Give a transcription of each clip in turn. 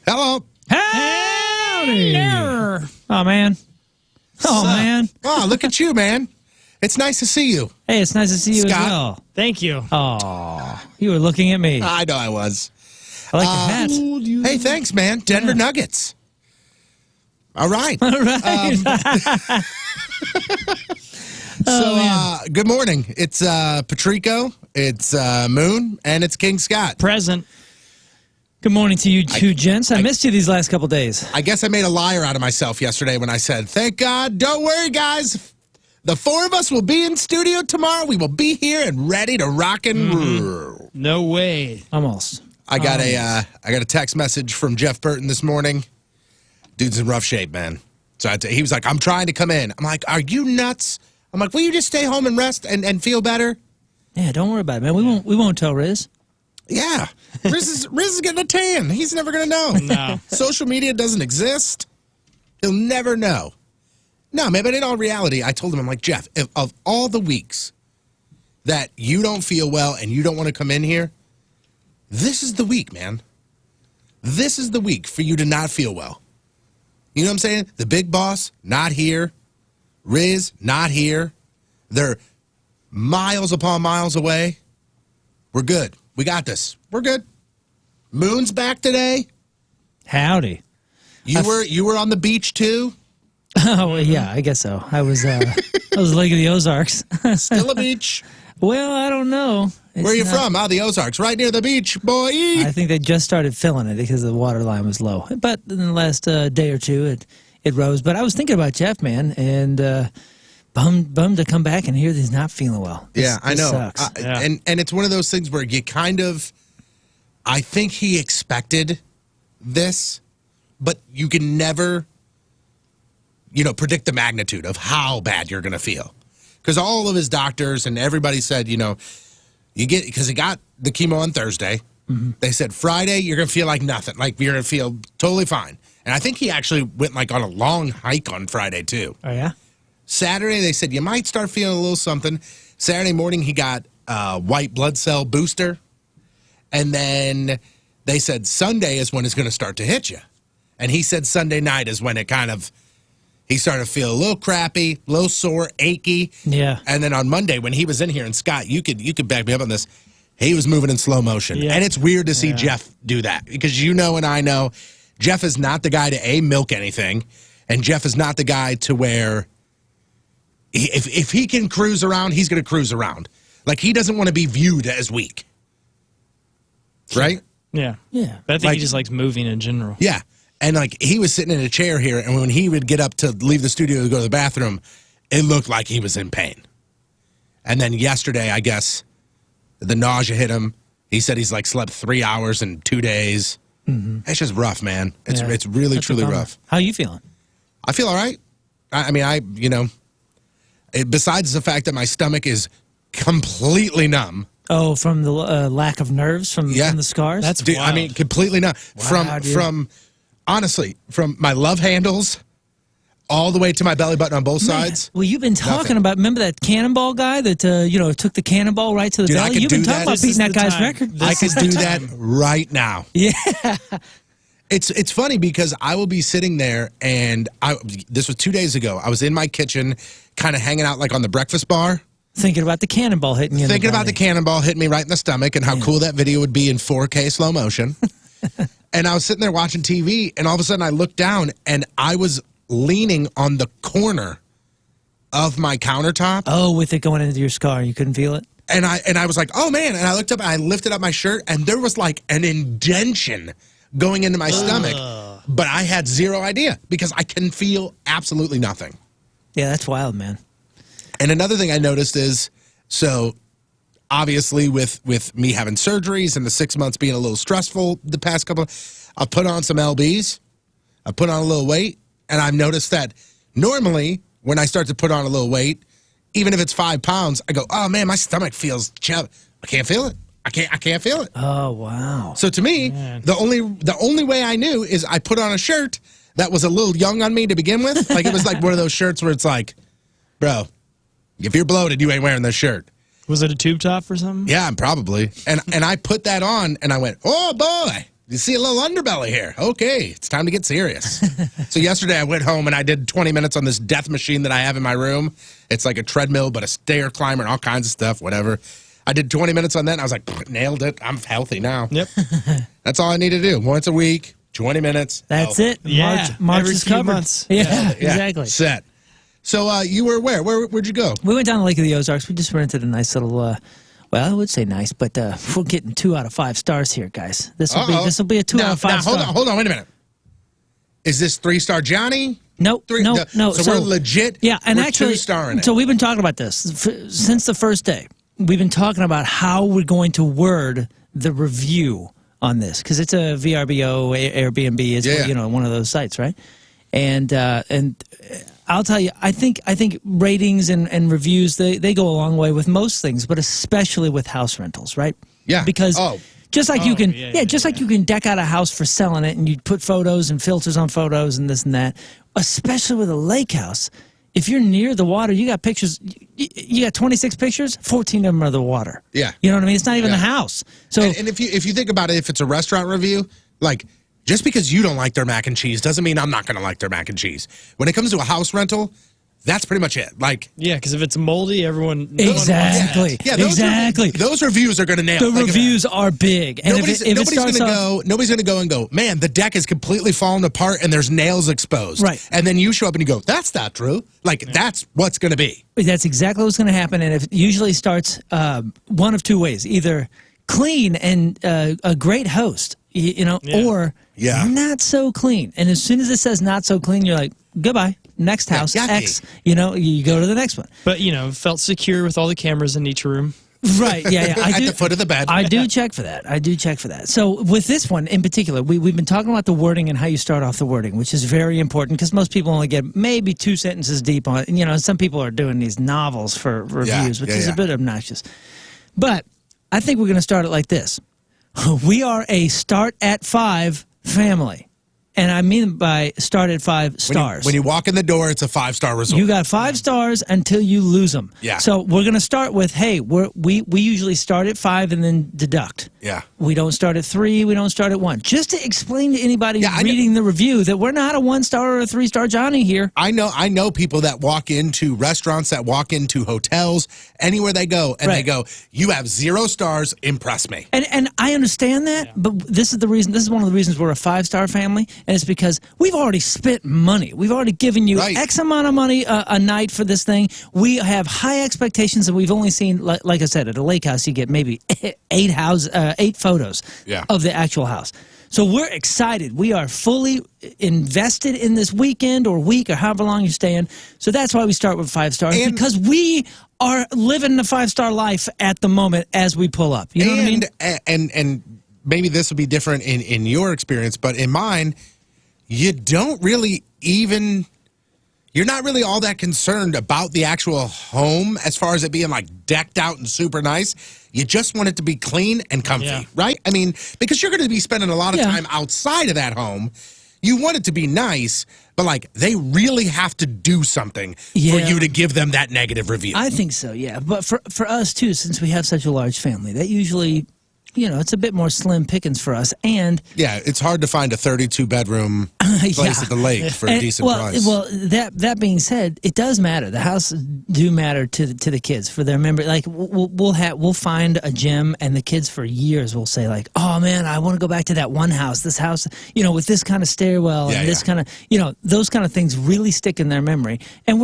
Hello. Howdy. Oh, man. Oh, man. Oh, look at you, man. It's nice to see you. Hey, it's nice to see you Scott. as well. Thank you. Oh, you were looking at me. I know I was. I like your hat. Hey, thanks, man. Denver Nuggets. All right. All right. Good morning. It's Patrico, it's Moon, and it's King Scott. Present. Good morning to you two gents. I missed you these last couple days. I guess I made a liar out of myself yesterday when I said, thank God, don't worry, guys. The four of us will be in studio tomorrow. We will be here and ready to rock and roll. No way. Almost. I got a text message from Jeff Burton this morning. Dude's in rough shape, man. So he was like, I'm trying to come in. I'm like, are you nuts? I'm like, will you just stay home and rest and feel better? Yeah, don't worry about it, man. We won't tell Rizz. Yeah. Rizz is getting a tan. He's never going to know. No. Social media doesn't exist. He'll never know. No, man, but in all reality, I told him, I'm like, Jeff, if of all the weeks that you don't feel well and you don't want to come in here, this is the week, man. This is the week for you to not feel well. You know what I'm saying? The big boss, not here. Rizz, not here. They're miles upon miles away. We're good. We got this. We're good. Moon's back today. Howdy. You were on the beach too? Oh, well, yeah, I guess so. I was Lake of the Ozarks. Still a beach? Well, I don't know. Where are you from? Oh, the Ozarks. Right near the beach, boy. I think they just started filling it because the water line was low. But in the last day or two, it rose. But I was thinking about Jeff, man, and bummed to come back and hear that he's not feeling well. I know. Sucks. And it's one of those things where you kind of, I think he expected this, but you can never, predict the magnitude of how bad you're going to feel. Because all of his doctors and everybody said, because he got the chemo on Thursday. Mm-hmm. They said Friday, you're going to feel like nothing. Like you're going to feel totally fine. And I think he actually went on a long hike on Friday too. Oh, yeah? Saturday, they said you might start feeling a little something. Saturday morning, he got white blood cell booster. And then they said Sunday is when it's going to start to hit you. And he said Sunday night is when he started to feel a little crappy, a little sore, achy. Yeah. And then on Monday, when he was in here, and Scott, you could back me up on this, he was moving in slow motion. Yeah. And it's weird to see Jeff do that because and I know Jeff is not the guy to milk anything. And Jeff is not the guy to where if he can cruise around, he's going to cruise around. Like he doesn't want to be viewed as weak. Right? Yeah. Yeah. But I think he just likes moving in general. Yeah. And he was sitting in a chair here, and when he would get up to leave the studio to go to the bathroom, it looked like he was in pain. And then yesterday, I guess, the nausea hit him. He said he's slept 3 hours in 2 days. Mm-hmm. It's just rough, man. It's really, truly rough. How are you feeling? I feel all right. Besides the fact that my stomach is completely numb. Oh, from the lack of nerves from the scars? That's wild. Completely numb. Wow, Honestly, from my love handles all the way to my belly button on both sides. Well, you've been talking about, remember that cannonball guy that, took the cannonball right to the belly? You've been talking about beating that guy's record. I could do that right now. Yeah. It's funny because I will be sitting there and this was 2 days ago. I was in my kitchen kind of hanging out on the breakfast bar. Thinking about the cannonball hitting you. Thinking about the cannonball hitting me right in the stomach and how cool that video would be in 4K slow motion. And I was sitting there watching TV, and all of a sudden I looked down, and I was leaning on the corner of my countertop. Oh, with it going into your scar, you couldn't feel it? And I was like, oh, man. And I looked up, and I lifted up my shirt, and there was an indention going into my stomach. But I had zero idea because I can feel absolutely nothing. Yeah, that's wild, man. And another thing I noticed is, obviously, with me having surgeries and the 6 months being a little stressful the past couple, I've put on some LBs. I put on a little weight, and I've noticed that normally when I start to put on a little weight, even if it's 5 pounds, I go, oh man, my stomach feels chubby. I can't feel it. I can't feel it. Oh wow! So to me, the only way I knew is I put on a shirt that was a little young on me to begin with. It was one of those shirts where it's like, bro, if you're bloated, you ain't wearing this shirt. Was it a tube top or something? Yeah, probably. And I put that on, and I went, oh, boy. you see a little underbelly here. Okay, it's time to get serious. So yesterday I went home and I did 20 minutes on this death machine that I have in my room. It's like a treadmill, but a stair climber and all kinds of stuff, whatever. I did 20 minutes on that and I was like, nailed it. I'm healthy now. Yep. That's all I need to do. Once a week, 20 minutes. That's it. Yeah. March Every is few covered. months. Yeah, exactly. Set. So you were where? Where'd you go? We went down to Lake of the Ozarks. We just rented a nice little, well, I would say nice, but we're getting 2 out of 5 stars here, guys. This will be a 2 out of 5 star. Hold on, wait a minute. Is this 3-star Johnny? Nope, no. So we're legit. Yeah, and we're actually, 2-starring it. so we've been talking about this since the first day. We've been talking about how we're going to word the review on this because it's a VRBO, Airbnb, it's one of those sites, right? And I'll tell you, I think ratings and reviews they go a long way with most things, but especially with house rentals, right? Yeah. Because just like you can, like you can deck out a house for selling it, and you put photos and filters on photos and this and that. Especially with a lake house, if you're near the water, you got pictures. You got 26 pictures, 14 of them are the water. Yeah. You know what I mean? It's not even the house. So and if you think about it, if it's a restaurant review, like. Just because you don't like their mac and cheese doesn't mean I'm not going to like their mac and cheese. When it comes to a house rental, that's pretty much it. Like, yeah, because if it's moldy, everyone exactly. Yeah, exactly. Those reviews are going to nail. The reviews are big, and nobody's going to go and go, man, the deck is completely falling apart and there's nails exposed. Right. And then you show up and you go, that's not true. Like that's what's going to be. That's exactly what's going to happen, and it usually starts one of 2 ways: either clean and a great host. Or not so clean. And as soon as it says not so clean, you're like, goodbye. Next house, X. You go to the next one. But, felt secure with all the cameras in each room. Right, yeah. At the foot of the bed. I do check for that. So with this one in particular, we've been talking about the wording and how you start off the wording, which is very important because most people only get maybe 2 sentences deep on it. Some people are doing these novels for reviews, which is a bit obnoxious. But I think we're going to start it like this. We are a start at 5 family. And I mean by start at 5 stars. When you walk in the door, it's a 5-star resort. You got 5 stars until you lose them. Yeah. So we're going to start with, hey, we usually start at 5 and then deduct. Yeah. We don't start at 3. We don't start at 1. Just to explain to anybody reading the review that we're not a 1-star or a 3-star Johnny here. I know people that walk into restaurants, that walk into hotels, anywhere they go, and they go, you have 0 stars, impress me. And I understand that, but this is the reason. This is one of the reasons we're a 5-star family, and it's because we've already spent money. We've already given you X amount of money a night for this thing. We have high expectations, and we've only seen, like I said, at a lake house, you get maybe 8 photos of the actual house. So we're excited. We are fully invested in this weekend or week or however long you're staying. So that's why we start with 5 stars, because we are living the 5-star life at the moment as we pull up. You know what I mean? And maybe this will be different in your experience, but in mine, you don't really you're not really all that concerned about the actual home as far as it being like decked out and super nice. You just want it to be clean and comfy, right? I mean, because you're going to be spending a lot of time outside of that home. You want it to be nice, but like they really have to do something for you to give them that negative review. I think so, yeah. But for us too, since we have such a large family, that usually, it's a bit more slim pickings for us. And yeah, it's hard to find a 32-bedroom place at the lake for a decent price. Well, that being said, it does matter. The houses do matter to the kids for their member. Like we'll find a gym, and the kids for years will say like, "Oh man, I want to go back to that one house. This house, with this kind of stairwell and this kind of, those kind of things really stick in their memory." And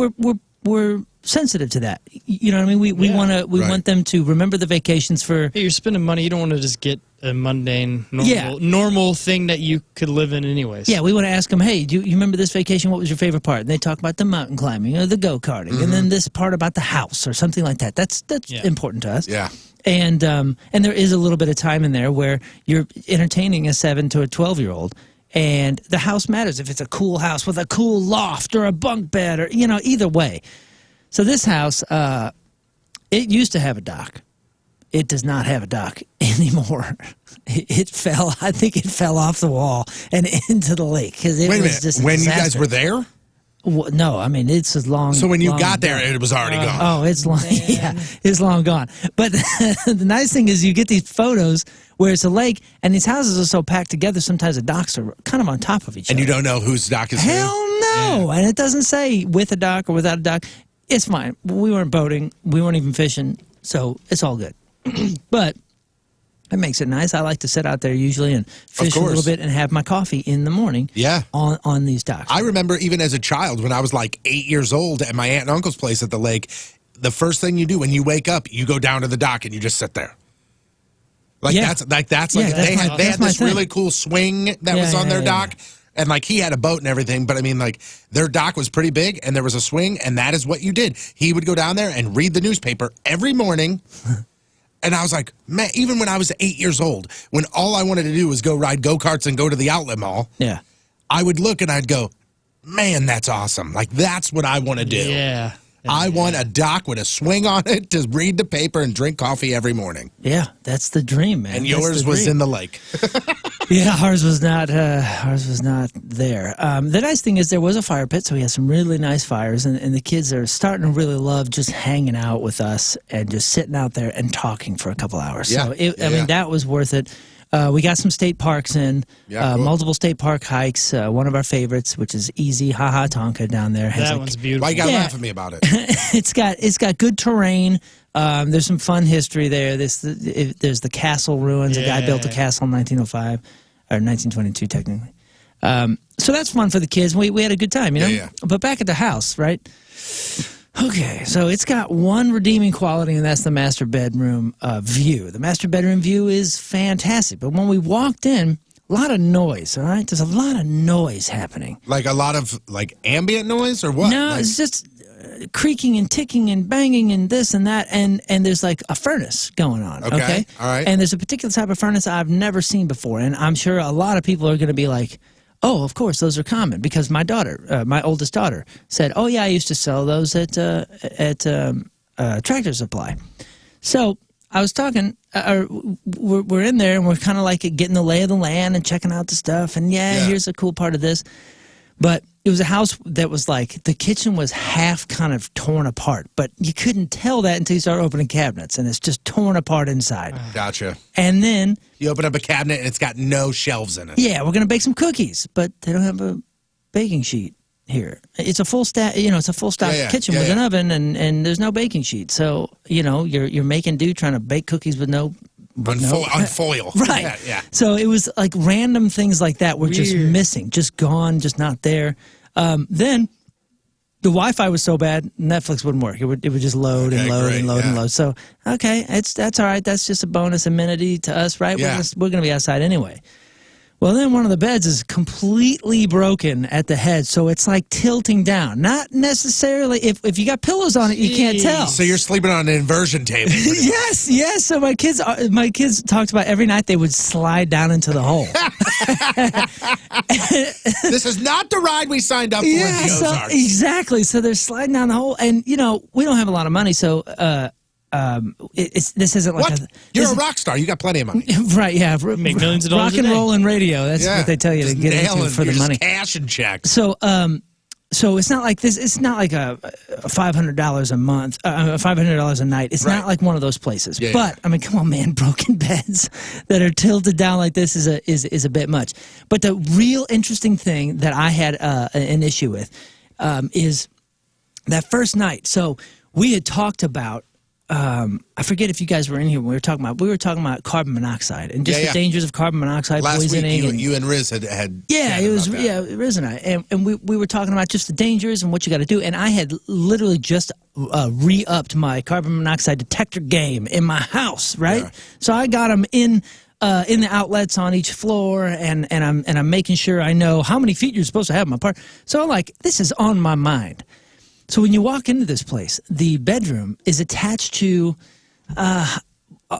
we're sensitive to that. You know what I mean? We want them to remember the vacations for. Hey, you're spending money. You don't want to just get a mundane, normal thing that you could live in anyways. Yeah, we want to ask them, hey, do you remember this vacation? What was your favorite part? And they talk about the mountain climbing or the go-karting, and then this part about the house or something like that. That's important to us. Yeah. And there is a little bit of time in there where you're entertaining a 7 to a 12-year-old. And the house matters if it's a cool house with a cool loft or a bunk bed or, either way. So this house, it used to have a dock. It does not have a dock anymore. It fell. I think it fell off the wall and into the lake because it was just a when disaster. you guys were there? No, I mean it's as long. So when you long got there, gone. it was already gone. Oh, it's long. Yeah, it's long gone. But the nice thing is, you get these photos where it's a lake, and these houses are so packed together. Sometimes the docks are kind of on top of each other. And you don't know whose dock is Hell who? no! And it doesn't say with a dock or without a dock. It's fine. We weren't boating. We weren't even fishing, so it's all good. But it makes it nice. I like to sit out there usually and fish a little bit and have my coffee in the morning. Yeah. On these docks. I remember even as a child when I was like 8 years old at my aunt and uncle's place at the lake, the first thing you do when you wake up, you go down to the dock and you just sit there. Like they had this really cool swing that was on their dock. And like he had a boat and everything, but I mean like their dock was pretty big and there was a swing and that is what you did. He would go down there and read the newspaper every morning. And I was like, man, even when I was 8 years old, when all I wanted to do was go ride go-karts and go to the outlet mall, I would look and I'd go, man, that's awesome. Like, that's what I want to do. Yeah. I want a dock with a swing on it to read the paper and drink coffee every morning. Yeah, that's the dream, man. And yours was in the lake. Yeah, ours was not there. The nice thing is there was a fire pit, so we had some really nice fires, and the kids are starting to really love just hanging out with us and just sitting out there and talking for a couple hours. Yeah. So, I mean, that was worth it. We got some state parks in, cool. Multiple state park hikes. One of our favorites, which is Easy Haha Tonka down there. That one's beautiful. Why you got to laugh at me about it? It's got good terrain. There's some fun history there. There's the castle ruins. A guy built a castle in 1905 or 1922 technically. So that's fun for the kids. We had a good time, you know. Yeah. But back at the house, right? Okay, so it's got one redeeming quality, and that's the master bedroom view. The master bedroom view is fantastic, but when we walked in, a lot of noise, all right? There's a lot of noise happening. Like a lot of, like, ambient noise or what? No, like, it's just creaking and ticking and banging and this and that, and there's like a furnace going on, okay? All right. And there's a particular type of furnace I've never seen before, and I'm sure a lot of people are going to be like, oh, of course, those are common, because my daughter, my oldest daughter, said, oh, yeah, I used to sell those at Tractor Supply. So I was talking, we're in there, and we're kind of like getting the lay of the land and checking out the stuff, and here's a cool part of this. But it was a house that was like, the kitchen was half kind of torn apart, but you couldn't tell that until you start opening cabinets, and it's just torn apart inside. Gotcha. And then you open up a cabinet and it's got no shelves in it. Yeah, we're going to bake some cookies, but they don't have a baking sheet here. It's a full stack, it's a full stock kitchen with an oven, and there's no baking sheet. So, you're making do trying to bake cookies with no on foil. Right. Yeah. So it was like random things like that were just missing, just gone, just not there. Then the Wi-Fi was so bad, Netflix wouldn't work. It would just load and load and load and load. So, okay, that's all right. That's just a bonus amenity to us, right? Yeah. We're going to be outside anyway. Well, then one of the beds is completely broken at the head, so it's like tilting down. Not necessarily, if you got pillows on it, you can't tell. So you're sleeping on an inversion table. Yes. So my kids talked about every night they would slide down into the hole. This is not the ride we signed up for at the Ozarks. Exactly. So they're sliding down the hole, and we don't have a lot of money, so this isn't like you're a rock star. You got plenty of money, right? Yeah, make millions of dollars. Rock and roll and radio. That's what they tell you to get into for the money. Cash and checks. So, so it's not like this. It's not like a $500 a month, $500 a night. It's not like one of those places. Yeah, but I mean, come on, man, broken beds that are tilted down like this is a bit much. But the real interesting thing that I had an issue with is that first night. So we had talked about. I forget if you guys were in here when we were talking about carbon monoxide and just the dangers of carbon monoxide poisoning. Last week, you and Rizz had Rizz and I, and we were talking about just the dangers and what you got to do. And I had literally just re-upped my carbon monoxide detector game in my house, right? Yeah. So I got them in the outlets on each floor, and I'm making sure I know how many feet you're supposed to have in my part. So I'm like, this is on my mind. So when you walk into this place, the bedroom is attached to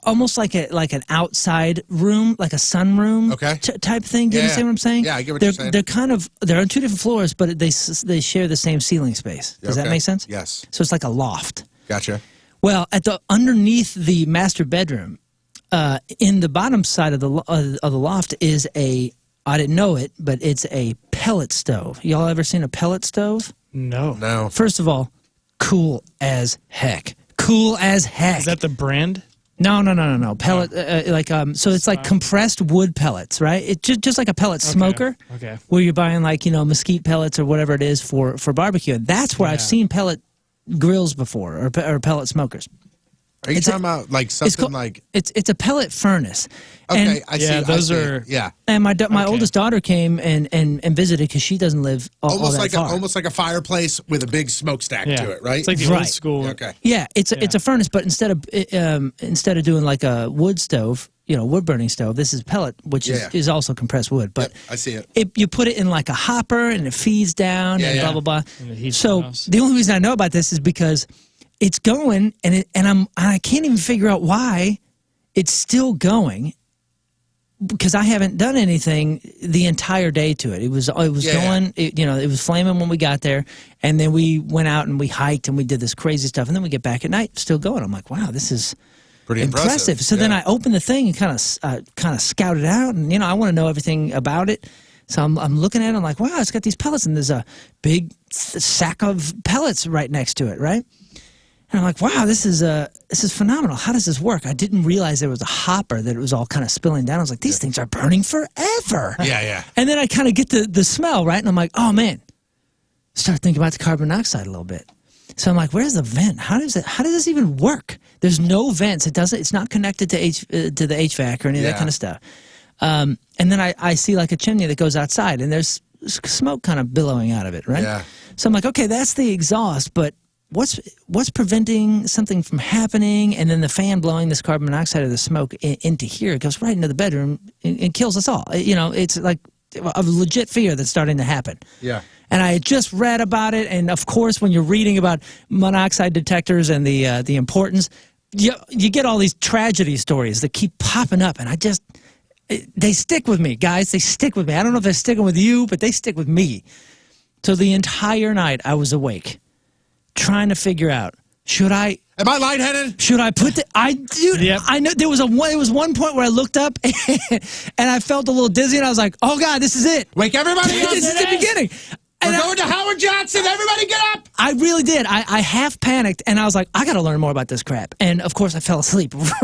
almost like an outside room, like a sunroom type thing. Do you understand what I'm saying? Yeah, I get what you're saying. They're on two different floors, but they share the same ceiling space. Does that make sense? Yes. So it's like a loft. Gotcha. Well, underneath the master bedroom, in the bottom side of the loft is I didn't know it, but it's a pellet stove. Y'all ever seen a pellet stove? No. No. First of all, cool as heck. Cool as heck. Is that the brand? No. Pellet, so it's like compressed wood pellets, right? It's just like a pellet smoker. Okay. Where you're buying like, mesquite pellets or whatever it is for barbecue. That's where I've seen pellet grills before or pellet smokers. Are you talking about like something like? It's a pellet furnace. Okay, and, I see. Those I see. are yeah. And my oldest daughter came and visited because she doesn't live all that far. Almost like a fireplace with a big smokestack to it, right? It's like the old school. Okay. Yeah, it's a furnace, but instead of doing like a wood stove, wood burning stove, this is pellet, which is also compressed wood. But I see it. You put it in like a hopper and it feeds down and blah blah blah. So the only reason I know about this is because it's going and I can't even figure out why it's still going. Because I haven't done anything the entire day to it. It was going. It was flaming when we got there, and then we went out and we hiked and we did this crazy stuff, and then we get back at night, still going. I'm like, wow, this is pretty impressive. So then I opened the thing and kind of scout it out, and I want to know everything about it. So I'm looking at it. I'm like, wow, it's got these pellets, and there's a big sack of pellets right next to it, right? And I'm like, wow, this is phenomenal. How does this work? I didn't realize there was a hopper that it was all kind of spilling down. I was like, these things are burning forever. Yeah. And then I kind of get the smell, right? And I'm like, oh, man. Start thinking about the carbon monoxide a little bit. So I'm like, where's the vent? How does this even work? There's no vents. It's not connected to the HVAC or any of that kind of stuff. And then I see like a chimney that goes outside, and there's smoke kind of billowing out of it, right? Yeah. So I'm like, okay, that's the exhaust, but what's preventing something from happening? And then the fan blowing this carbon monoxide or the smoke into here. It goes right into the bedroom and kills us all. It's like a legit fear that's starting to happen. Yeah. And I had just read about it, and of course, when you're reading about monoxide detectors and the importance, you get all these tragedy stories that keep popping up, and they stick with me, guys. They stick with me. I don't know if they're sticking with you, but they stick with me. So the entire night I was awake, trying to figure out, am I lightheaded? Should I put I know there was one point where I looked up and I felt a little dizzy, and I was like, oh God, this is it. Wake everybody up. This is the beginning. We're going to Howard Johnson. Everybody get up. I really did. I half panicked, and I was like, I got to learn more about this crap. And of course I fell asleep right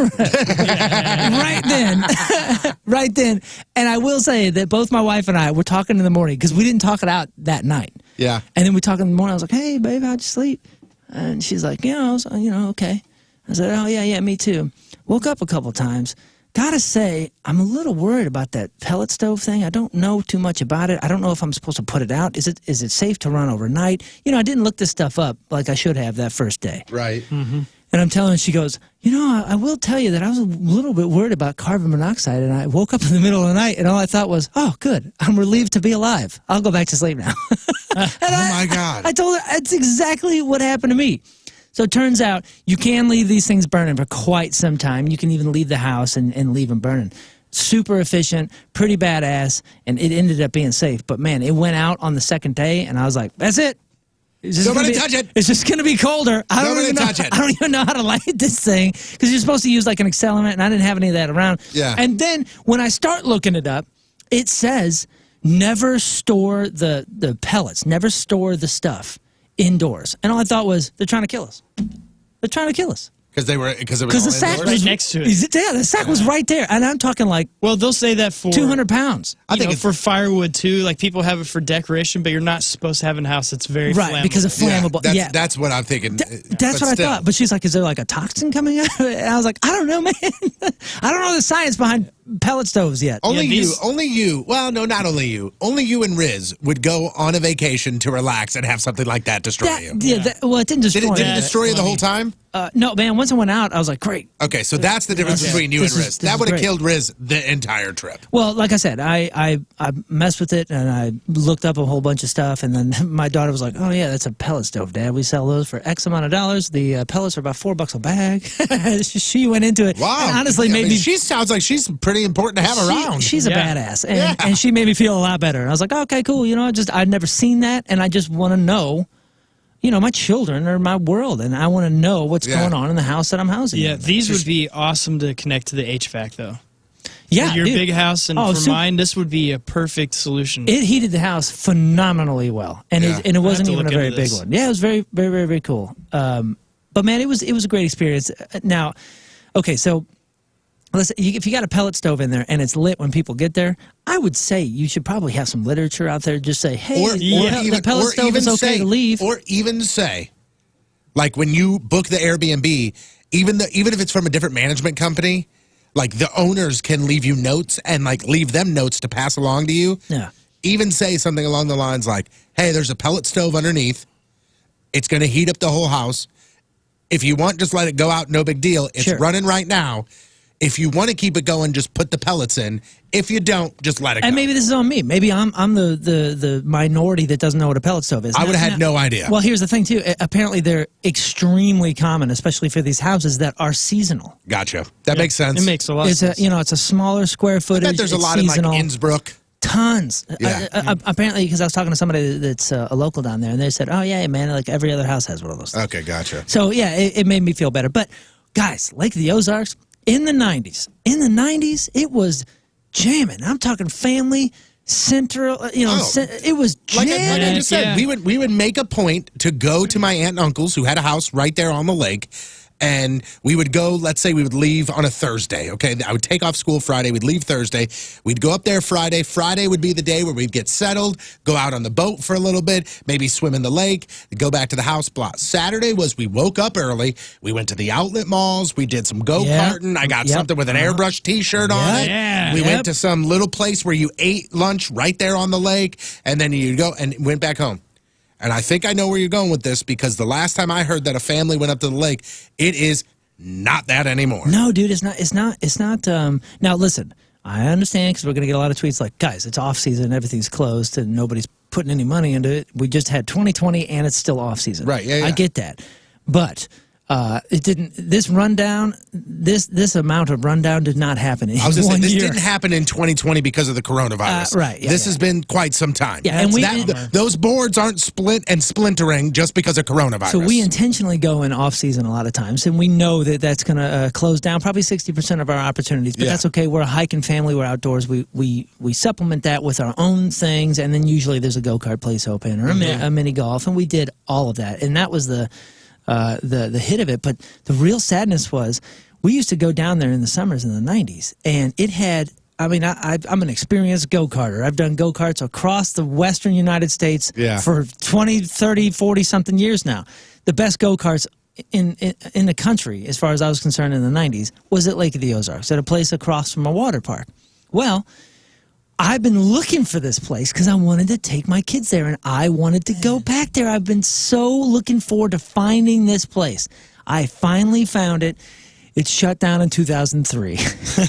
then. And I will say that both my wife and I were talking in the morning because we didn't talk it out that night. Yeah. And then we talked in the morning. I was like, hey, babe, how'd you sleep? And she's like, okay. I said, oh, yeah, me too. Woke up a couple times. Gotta say, I'm a little worried about that pellet stove thing. I don't know too much about it. I don't know if I'm supposed to put it out. Is it safe to run overnight? I didn't look this stuff up like I should have that first day. Right. Mm-hmm. And I'm telling her, she goes, I will tell you that I was a little bit worried about carbon monoxide, and I woke up in the middle of the night, and all I thought was, oh, good, I'm relieved to be alive. I'll go back to sleep now. My God. I told her, that's exactly what happened to me. So it turns out you can leave these things burning for quite some time. You can even leave the house and leave them burning. Super efficient, pretty badass, and it ended up being safe. But, man, it went out on the second day, and I was like, that's it. Nobody touch it. It's just going to be colder. I don't even know how to light this thing because you're supposed to use like an accelerant, and I didn't have any of that around. Yeah. And then when I start looking it up, it says never store the pellets, never store the stuff indoors. And all I thought was they're trying to kill us. They're trying to kill us. Because the sack was right next to it. Yeah, the sack was right there, and I'm talking like. Well, they'll say that for 200 pounds. I think for firewood too. Like people have it for decoration, but you're not supposed to have in a house that's very flammable. Because of flammable. Yeah, that's what I'm thinking. That's what I thought. But she's like, "Is there like a toxin coming out?" And I was like, "I don't know, man. I don't know the science behind pellet stoves yet." Only you. Well, no, not only you. Only you and Rizz would go on a vacation to relax and have something like that destroy you. Yeah. Well, it didn't destroy. Did it destroy you the whole time? No, man. Once I went out, I was like, great. Okay, so that's the difference between you and Rizz. That would have killed Rizz the entire trip. Well, like I said, I messed with it, and I looked up a whole bunch of stuff, and then my daughter was like, oh, yeah, that's a pellet stove, Dad. We sell those for X amount of dollars. The pellets are about $4 a bag. She went into it. Wow. And honestly, made me... She sounds like she's pretty important to have around. She's a badass, and she made me feel a lot better. And I was like, okay, cool. I'd never seen that, and I just want to know... my children are my world, and I want to know what's going on in the house that I'm housing. Yeah, these would be awesome to connect to the HVAC, though. Yeah, for your dude. big house, and for mine, this would be a perfect solution. It heated the house phenomenally well, and it wasn't even a very big one. Yeah, it was very, very, very, very cool. But man, it was a great experience. Now, okay, so listen, if you got a pellet stove in there and it's lit when people get there, I would say you should probably have some literature out there. Just say, hey, the pellet stove is okay to leave. Or even say, like when you book the Airbnb, even if it's from a different management company, like the owners can leave you notes and like leave them notes to pass along to you. Yeah. Even say something along the lines like, hey, there's a pellet stove underneath. It's going to heat up the whole house. If you want, just let it go out. No big deal. It's running right now. If you want to keep it going, just put the pellets in. If you don't, just let it go. And maybe this is on me. Maybe I'm the minority that doesn't know what a pellet stove is. I would have had no idea. Well, here's the thing, too. Apparently, they're extremely common, especially for these houses that are seasonal. Gotcha. That makes sense. It makes a lot of sense. It's a smaller square footage. I bet there's a lot in like Innsbruck. Tons. Yeah. Apparently, because I was talking to somebody that's a local down there, and they said, oh, yeah, man, like every other house has one of those things. Okay, gotcha. So, yeah, it made me feel better. But, guys, Lake of the Ozarks, in the 90s, it was jamming. I'm talking family, central, it was jamming. Like I just said, we would make a point to go to my aunt and uncle's who had a house right there on the lake. And we would go, let's say we would leave on a Thursday, okay? I would take off school Friday. We'd leave Thursday. We'd go up there Friday. Friday would be the day where we'd get settled, go out on the boat for a little bit, maybe swim in the lake, go back to the house block. Saturday was we woke up early. We went to the outlet malls. We did some go-karting. I got something with an airbrush T-shirt on it. Yeah. We went to some little place where you ate lunch right there on the lake, and then you go and went back home. And I think I know where you're going with this because the last time I heard that a family went up to the lake, it is not that anymore. No, dude, it's not. Now, listen, I understand because we're going to get a lot of tweets like, guys, it's off season, everything's closed, and nobody's putting any money into it. We just had 2020 and it's still off season. Right, yeah. I get that. But it didn't. This rundown, this amount of rundown did not happen in 1 year. I was just saying, this didn't happen in 2020 because of the coronavirus. Right. Yeah, this has been quite some time. Yeah, and those boards aren't split and splintering just because of coronavirus. So we intentionally go in off season a lot of times, and we know that that's going to close down probably 60% of our opportunities. But that's okay. We're a hiking family. We're outdoors. We supplement that with our own things, and then usually there's a go-kart place open or a mini golf, and we did all of that, and that was the hit of it. But the real sadness was we used to go down there in the summers in the 90s, and it had, I'm an experienced go-karter. I've done go-karts across the western United States for 20, 30, 40-something years now. The best go-karts in the country, as far as I was concerned in the 90s, was at Lake of the Ozarks, at a place across from a water park. Well, I've been looking for this place because I wanted to take my kids there, and I wanted to go back there. I've been so looking forward to finding this place. I finally found it. It's shut down in 2003.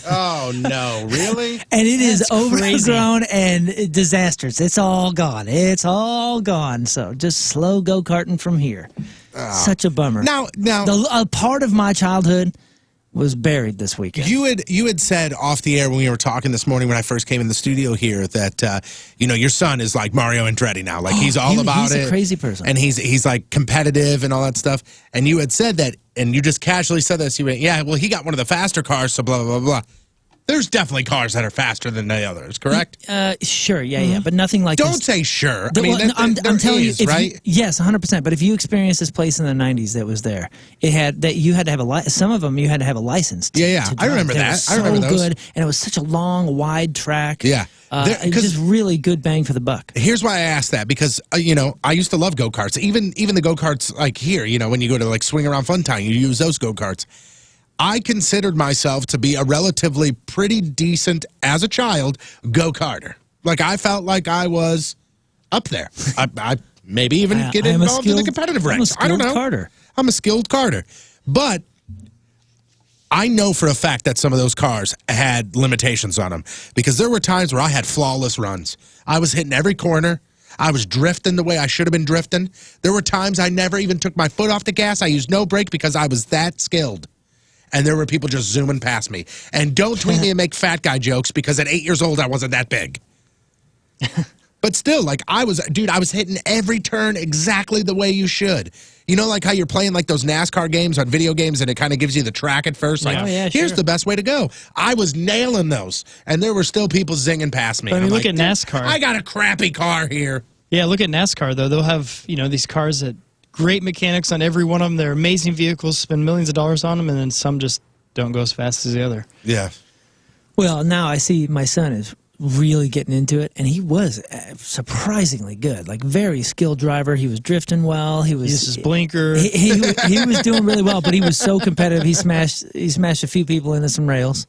Oh, no. Really? And it is overgrown and disastrous. It's all gone. It's all gone. So just slow go-karting from here. Such a bummer. Now a part of my childhood was buried this weekend. You had said off the air when we were talking this morning when I first came in the studio here that your son is like Mario Andretti now. Like he's all about it. He's a crazy person. And he's like competitive and all that stuff. And you had said that, and you just casually said this. You went, yeah, well, he got one of the faster cars, so blah, blah, blah, blah. There's definitely cars that are faster than the others, correct? Sure, yeah, but nothing like Don't this. say sure. I'm telling you, right? Yes, 100%. But if you experienced this place in the 90s that was there, you had to have a some of them you had to have a license. To I remember that. So I remember those. Good, and it was such a long, wide track. Yeah. It was just really good bang for the buck. Here's why I asked that, because, I used to love go-karts. Even the go-karts like here, when you go to like Swing Around Fun Time, you use those go-karts. I considered myself to be a relatively pretty decent, as a child, go-karter. Like, I felt like I was up there. I maybe even get involved in the competitive ranks. I don't know. I'm a skilled karter. But I know for a fact that some of those cars had limitations on them, because there were times where I had flawless runs. I was hitting every corner. I was drifting the way I should have been drifting. There were times I never even took my foot off the gas. I used no brake because I was that skilled. And there were people just zooming past me. And don't tweet me and make fat guy jokes, because at 8 years old, I wasn't that big. But still, like, I was hitting every turn exactly the way you should. You know, like how you're playing like those NASCAR games on video games and it kind of gives you the track at first? Like, here's the best way to go. I was nailing those. And there were still people zinging past me. But I mean, look at NASCAR. I got a crappy car here. Yeah, look at NASCAR, though. They'll have, these cars that great mechanics on every one of them. They're amazing vehicles, spend millions of dollars on them, and then some just don't go as fast as the other. Yeah. Well, now I see my son is really getting into it, and he was surprisingly good. Like, very skilled driver. He was drifting well. He used his blinker. He was doing really well, but he was so competitive. He smashed a few people into some rails.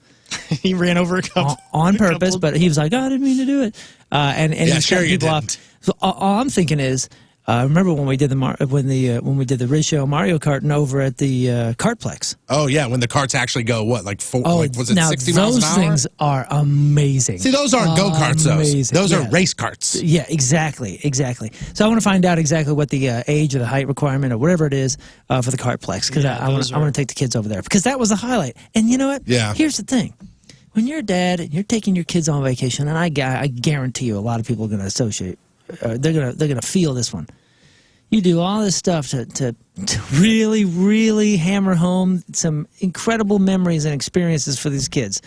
He ran over a couple on purpose, but he was like, "Oh, I didn't mean to do it." And he shut people off. So all I'm thinking is, remember when we did the Rizz Show Mario Karting over at the Kartplex? Oh yeah, when the karts actually go like was it now 60 miles an hour? Those things are amazing. See, those aren't go-karts, those are race karts. Yeah, exactly. So I want to find out exactly what the age or the height requirement or whatever it is for the Kartplex, because I want to take the kids over there, because that was the highlight. And you know what? Yeah. Here's the thing. When you're a dad and you're taking your kids on vacation, and I guarantee you a lot of people are going to associate, they're gonna feel this one. You do all this stuff to really, really hammer home some incredible memories and experiences for these kids.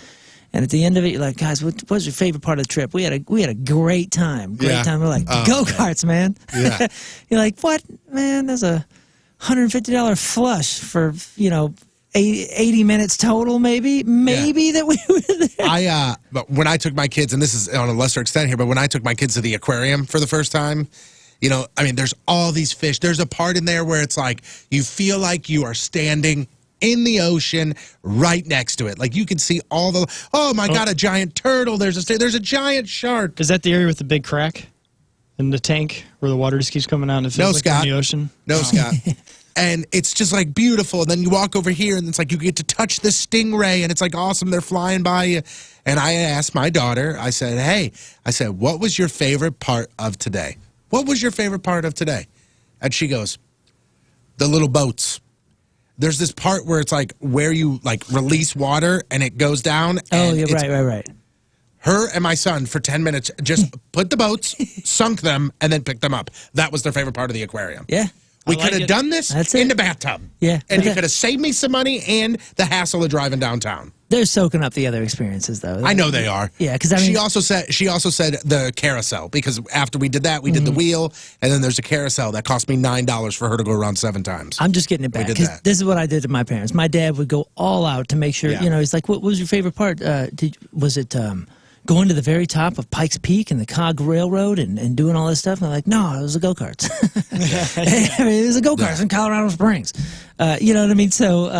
And at the end of it, you're like, guys, what was your favorite part of the trip? We had a great time. We're like, go-karts, man. Yeah. You're like, what? Man, there's a $150 flush for, 80 minutes total, maybe that we were there. But when I took my kids, and this is on a lesser extent here, but when I took my kids to the aquarium for the first time, there's all these fish. There's a part in there where it's like you feel like you are standing in the ocean right next to it. Like you can see all the, oh my God, a giant turtle. There's a giant shark. Is that the area with the big crack in the tank where the water just keeps coming out and it feels like in the ocean? No, Scott. And it's just like beautiful. And then you walk over here and it's like you get to touch the stingray and it's like awesome. They're flying by you. And I asked my daughter, I said, what was your favorite part of today? What was your favorite part of today? And she goes, the little boats. There's this part where it's like where you like release water and it goes down. Oh, yeah, right. Her and my son for 10 minutes just put the boats, sunk them, and then picked them up. That was their favorite part of the aquarium. Yeah. We could have done this in the bathtub. Yeah. And you could have saved me some money and the hassle of driving downtown. They're soaking up the other experiences, though. I know they are. Yeah, because she also said the carousel, because after we did that, we did the wheel, and then there's a carousel that cost me $9 for her to go around 7 times. I'm just getting it back, because this is what I did to my parents. My dad would go all out to make sure, he's like, what was your favorite part? Was it going to the very top of Pikes Peak and the Cog Railroad and doing all this stuff? And they're like, no, it was the go-karts. It was the go-karts in Colorado Springs. You know what I mean? So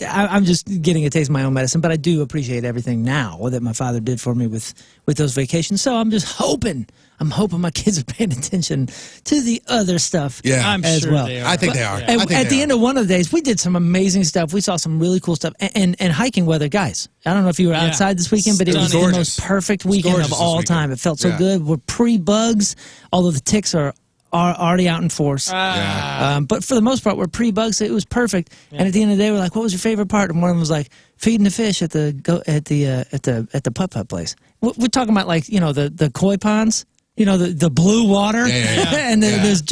I'm just getting a taste of my own medicine, but I do appreciate everything now that my father did for me with those vacations. So I'm just hoping my kids are paying attention to the other stuff I'm as sure well. They are. I think they are. At the end of one of the days, we did some amazing stuff. We saw some really cool stuff. And hiking weather, guys. I don't know if you were outside this weekend, but it was the most perfect weekend of all time. It felt so good. We're pre-bugs, although the ticks are already out in force. But for the most part, we're pre-bugs. So it was perfect. Yeah. And at the end of the day, we're like, what was your favorite part? And one of them was like, feeding the fish at the putt-putt place. We're talking about like, the koi ponds. The blue water, and there's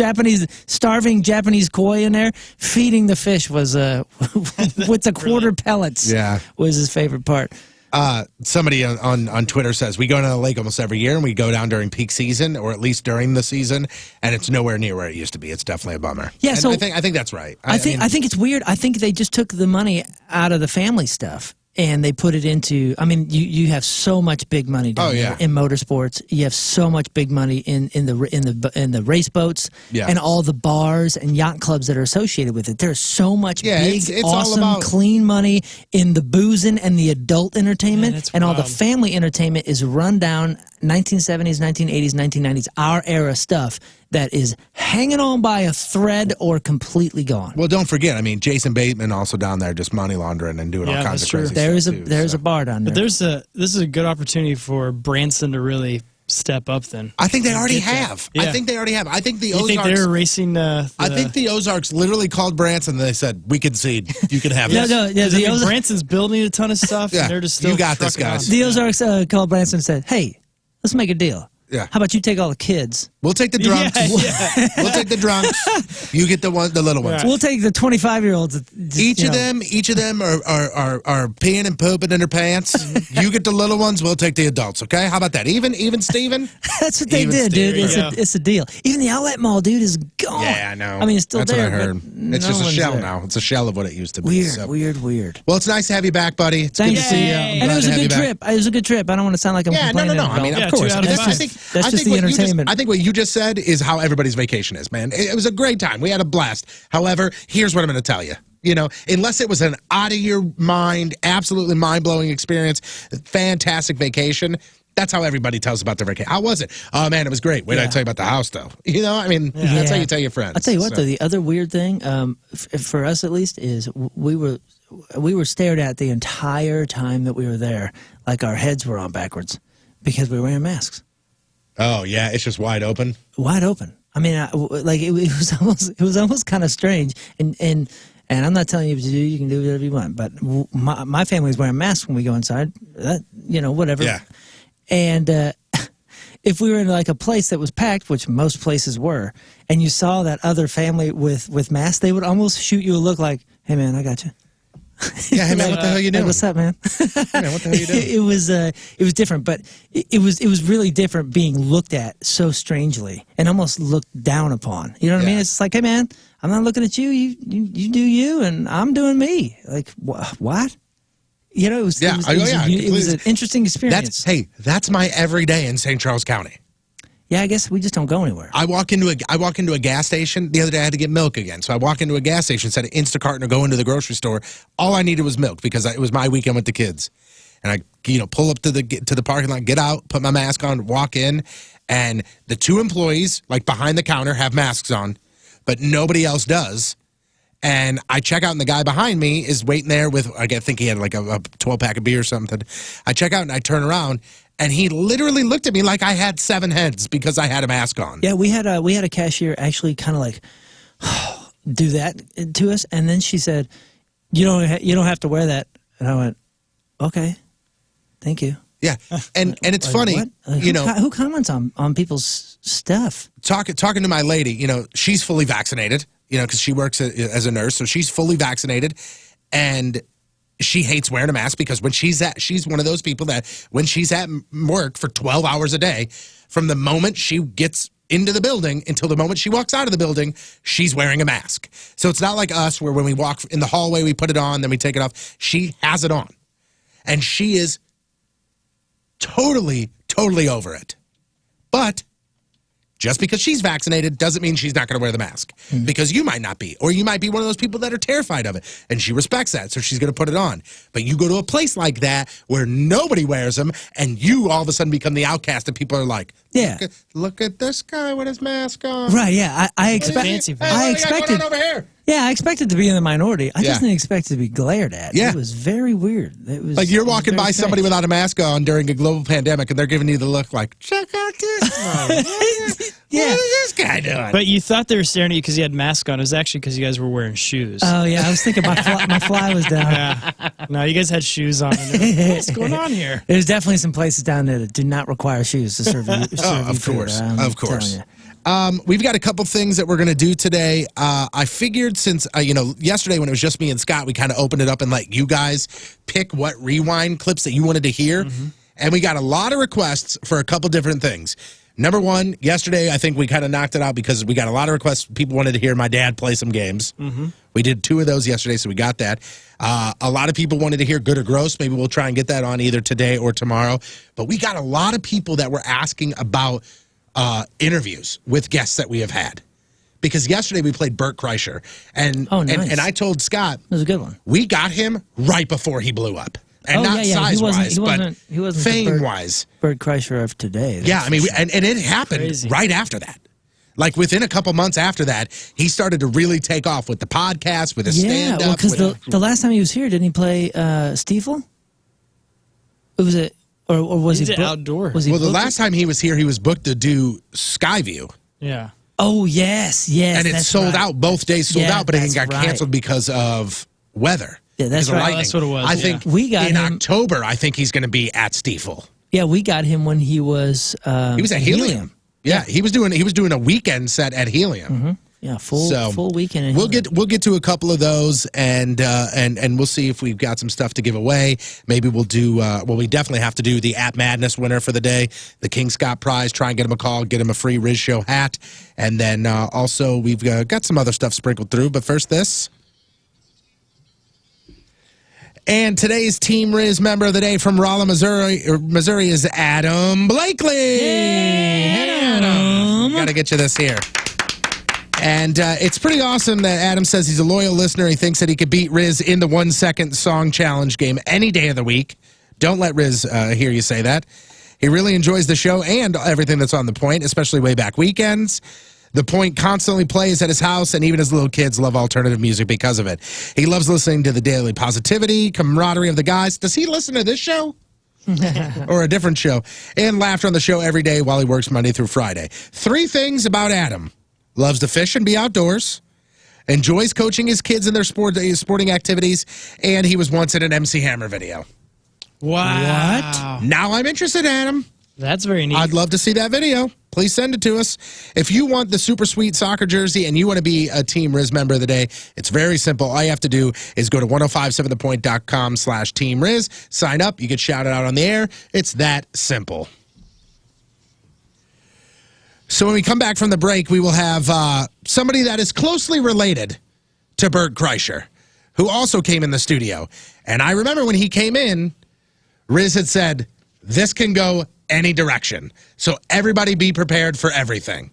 starving Japanese koi in there. Feeding the fish was with the quarter pellets. Yeah, was his favorite part. Somebody on Twitter says we go to the lake almost every year, and we go down during peak season, or at least during the season, and it's nowhere near where it used to be. It's definitely a bummer. Yeah, and so I think that's right. I think it's weird. I think they just took the money out of the family stuff. And they put it into, you have so much big money down there in motorsports. You have so much big money in the race boats and all the bars and yacht clubs that are associated with it. There's so much big, it's awesome, clean money in the boozing and the adult entertainment, and all the family entertainment is run down 1970s, 1980s, 1990s, our era stuff that is hanging on by a thread or completely gone. Well, don't forget, Jason Bateman also down there just money laundering and doing all kinds of crazy stuff. There's a bar down there. But this is a good opportunity for Branson to really step up then. I think they already have. I think they already have. I think the Ozarks... You think they're racing I think the Ozarks literally called Branson and they said, we concede. You can have this. Branson's building a ton of stuff and they're just still you got this, guys. The Ozarks called Branson and said, hey, let's make a deal. Yeah. How about you take all the kids? We'll take the drunks. Yeah. We'll take the drunks. You get the little ones. Right. We'll take the 25-year-olds. Each of them are peeing and pooping in their pants. You get the little ones. We'll take the adults. Okay? How about that? Even Steven? That's what they Even did, dude. Steven. It's a deal. Even the outlet mall, dude, is gone. Yeah, I know. I mean, it's still That's there. what I heard. But It's just a one's shell there. now. It's a shell of what it used to be. Weird. Well, it's nice to have you back, buddy. It's Thank good to see you. I'm And glad it was to a have you good back. trip. It was a good trip. I don't want to sound like I'm Yeah, no. complaining. I mean, Yeah, of course. 2 out of That's 5. just the what you entertainment. I think what you just said is how everybody's vacation is, man. It was a great time. We had a blast. However, here's what I'm going to tell you. You know, unless it was an out of your mind, absolutely mind blowing experience, fantastic vacation. That's how everybody tells about their vacation. How was it? Oh man, it was great. Wait, till I tell you about the house, though. You know, I mean, that's how you tell your friends. I'll tell you what, though, the other weird thing, for us at least, is we were stared at the entire time that we were there, like our heads were on backwards, because we were wearing masks. Oh yeah, it's just wide open. Wide open. I mean, it was almost kind of strange, and I'm not telling you what to do. You can do whatever you want, but my family's wearing masks when we go inside. Whatever. Yeah. And if we were in like a place that was packed, which most places were, and you saw that other family with masks, they would almost shoot you a look like, "Hey man, I got you." Yeah, hey man, what the hell you doing? Hey, what's up, man? Hey, man, what the hell you doing? It was different, but it was really different being looked at so strangely and almost looked down upon. You know what I mean? It's like, hey man, I'm not looking at you. You do you, and I'm doing me. Like what? You know, it was an interesting experience. That's my everyday in St. Charles County. Yeah, I guess we just don't go anywhere. I walk into a gas station. The other day I had to get milk again. So I walk into a gas station, set an Instacart, and go into the grocery store. All I needed was milk because it was my weekend with the kids. And I pull up to the parking lot, get out, put my mask on, walk in, and the 2 employees like behind the counter have masks on, but nobody else does. And I check out, and the guy behind me is waiting there with, I think he had like a 12-pack of beer or something. I check out, and I turn around, and he literally looked at me like I had 7 heads because I had a mask on. Yeah, we had a cashier actually kind of like do that to us, and then she said, "You don't have to wear that." And I went, "Okay, thank you." Yeah, and it's funny, who comments on people's stuff? Talking to my lady, she's fully vaccinated, because she works as a nurse, so she's fully vaccinated, and she hates wearing a mask because she's one of those people that when she's at work for 12 hours a day, from the moment she gets into the building until the moment she walks out of the building, she's wearing a mask. So it's not like us where when we walk in the hallway, we put it on, then we take it off. She has it on, and she is totally over it. But just because she's vaccinated doesn't mean she's not going to wear the mask. Because you might not be. Or you might be one of those people that are terrified of it. And she respects that, so she's going to put it on. But you go to a place like that where nobody wears them, and you all of a sudden become the outcast, and people are like, look at this guy with his mask on. Right, yeah. I expected over here? Yeah, I expected to be in the minority. I just didn't expect to be glared at. Yeah. It was very weird. It was like you're walking by strange. somebody without a mask on during a global pandemic, and they're giving you the look like, check out this guy. What is this guy doing? But you thought they were staring at you because you had mask on. It was actually because you guys were wearing shoes. Oh, yeah. I was thinking my fly was down. Yeah. No, you guys had shoes on. And like, what's going on here? There's definitely some places down there that do not require shoes to serve you. Of course. We've got a couple things that we're going to do today. I figured since, yesterday when it was just me and Scott, we kind of opened it up and let you guys pick what rewind clips that you wanted to hear. And we got a lot of requests for a couple different things. Number one, yesterday, I think we kind of knocked it out because we got a lot of requests. People wanted to hear my dad play some games. We did 2 of those yesterday, so we got that. A lot of people wanted to hear Good or Gross. Maybe we'll try and get that on either today or tomorrow. But we got a lot of people that were asking about interviews with guests that we have had. Because yesterday we played Bert Kreischer. And I told Scott, it was a good one. We got him right before he blew up. And not size-wise, but fame-wise. Bert Kreischer of today. Yeah, I mean, and it happened right after that. Like within a couple months after that, he started to really take off with the podcast, with the stand-up. Yeah, because the last time he was here, didn't he play Stiefel? Was it, or was he outdoor? Was he the last time he was here, he was booked to do Skyview. Yeah. Oh, yes. And it sold out, both days sold out, but it got canceled because of weather. Yeah, that's right. That's what it was. I think we got in him. October, I think he's going to be at Stiefel. Yeah, we got him when he was He was at Helium. Yeah, he was doing a weekend set at Helium. Mm-hmm. Yeah, full weekend. At We'll get to a couple of those, and we'll see if we've got some stuff to give away. Maybe we'll do. We definitely have to do the App Madness winner for the day, the King Scott Prize. Try and get him a call, get him a free Rizz Show hat, and then also we've got some other stuff sprinkled through. But first, this. And today's Team Rizz member of the day from Rolla, Missouri is Adam Blakely. Hey, Adam. Got to get you this here. And it's pretty awesome that Adam says he's a loyal listener. He thinks that he could beat Rizz in the 1 second song challenge game any day of the week. Don't let Rizz hear you say that. He really enjoys the show and everything that's on The Point, especially way back weekends. The Point constantly plays at his house, and even his little kids love alternative music because of it. He loves listening to the daily positivity, camaraderie of the guys. Does he listen to this show? Or a different show? And laughter on the show every day while he works Monday through Friday. 3 things about Adam. Loves to fish and be outdoors. Enjoys coaching his kids in their sporting activities. And he was once in an MC Hammer video. Wow. What? Now I'm interested, Adam. That's very neat. I'd love to see that video. Please send it to us. If you want the super sweet soccer jersey and you want to be a Team Rizz member of the day, it's very simple. All you have to do is go to 1057thepoint.com/Team Rizz. Sign up. You get shouted out on the air. It's that simple. So when we come back from the break, we will have somebody that is closely related to Bert Kreischer, who also came in the studio. And I remember when he came in, Rizz had said, this can go any direction. So everybody be prepared for everything.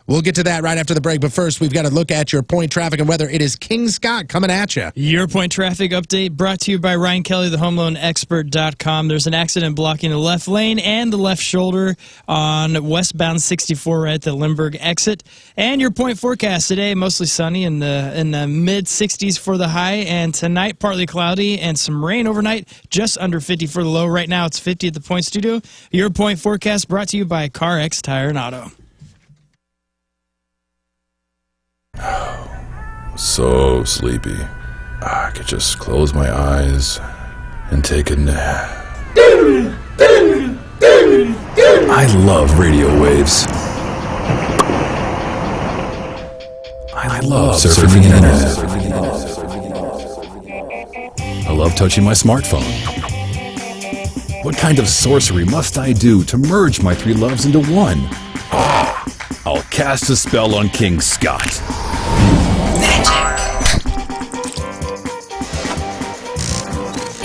We'll get to that right after the break. But first, we've got to look at your point traffic and weather. It is King Scott coming at you. Your point traffic update brought to you by Ryan Kelly, the homeloanexpert.com. There's an accident blocking the left lane and the left shoulder on westbound 64 right at the Lindbergh exit. And your point forecast today, mostly sunny in the mid-60s for the high. And tonight, partly cloudy and some rain overnight, just under 50 for the low. Right now, it's 50 at the Point Studio. Your point forecast brought to you by CarX Tire and Auto. So sleepy. I could just close my eyes and take a nap. I love radio waves. I love surfing the internet. I love touching my smartphone. What kind of sorcery must I do to merge my 3 loves into one? I'll cast a spell on King Scott.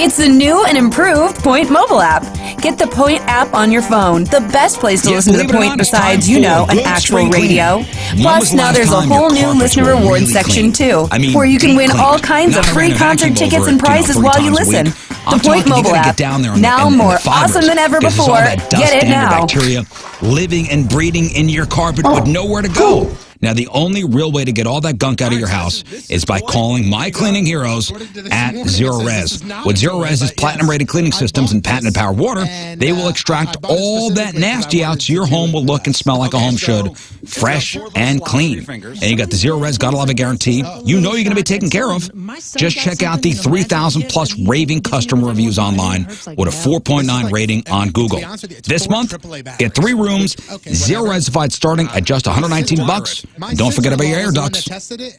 It's the new and improved Point mobile app. Get the Point app on your phone. The best place to listen to the Point besides, an actual radio. Plus, now there's a whole new listener rewards section, too, where you can win all kinds of free concert tickets and prizes while you listen. The Point mobile app, now more awesome than ever before. Get it now. Bacteria living and breeding in your carpet with nowhere to go. Now, the only real way to get all that gunk out of your house is by calling My Cleaning Heroes at Zero Res. With Zero Res's platinum-rated cleaning systems and patented powered water, they will extract all that nasty out so your home will look and smell like a home should, fresh and clean. And you got the Zero Res Gotta Love It guarantee. You know you're going to be taken care of. Just check out the 3,000-plus raving customer reviews online with a 4.9 rating on Google. This month, get 3 rooms, Zero Resified starting at just $119. And don't forget about your air ducts.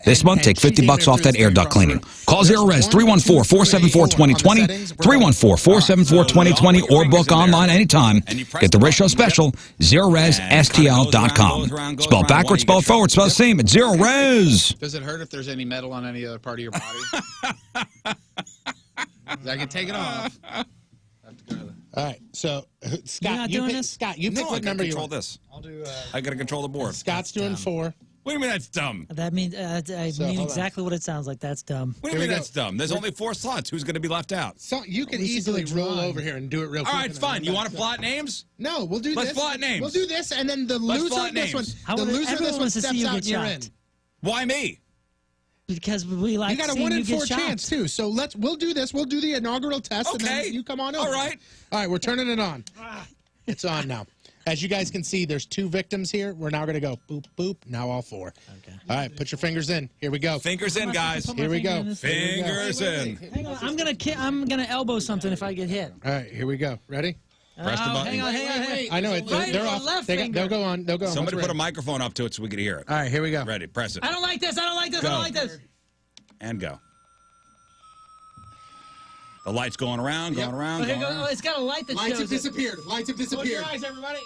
This month, take $50 off that air duct cleaning. Call Zero Res 314-474-2020, 314-474-2020, or book online anytime. Get the Rizz Show special, ZeroResSTL.com. Spell backwards, spell forward, spell same at Zero Res. Does it hurt if there's any metal on any other part of your body? I can take it off. All right, so Scott, you pick what number you control want. This. I got to control the board. Scott's doing 4. What do you mean that's dumb? That means I mean exactly what it sounds like. That's dumb. What do you mean that's dumb? There's only 4 slots. Who's going to be left out? So you can easily roll over here and do it real quick. All right, it's fine. You want to plot names? No, we'll do this. Let's plot names. We'll do this, and then the loser of this one, steps out and you're in. Why me? Because we like. You got a 1 in 4 chance too. So we'll do this. We'll do the inaugural test, and then you come on over. All right. All right, we're turning it on. It's on now. As you guys can see, there's 2 victims here. We're now going to go boop, boop. Now all 4. Okay. All right, put your fingers in. Here we go. Fingers in, guys. Here we go. Fingers in. Hang on, I'm gonna elbow something if I get hit. All right, here we go. Ready? Press the button. Hang on. I know it. They're off. They'll go on. They'll go on. Somebody put a microphone up to it so we can hear it. All right, here we go. Ready? Press it. I don't like this. I don't like this. Go. I don't like this. And go. The light's going around, going around, going around. It's got a light that Lights shows have disappeared. Lights have Close your disappeared. eyes, everybody.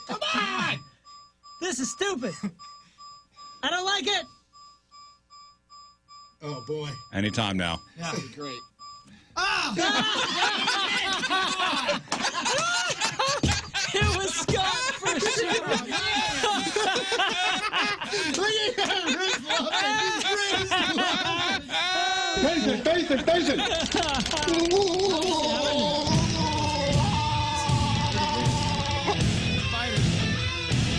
Come on! This is stupid. I don't like it. Oh boy. Anytime now. Yeah, great. It was Scott for sure. Face it.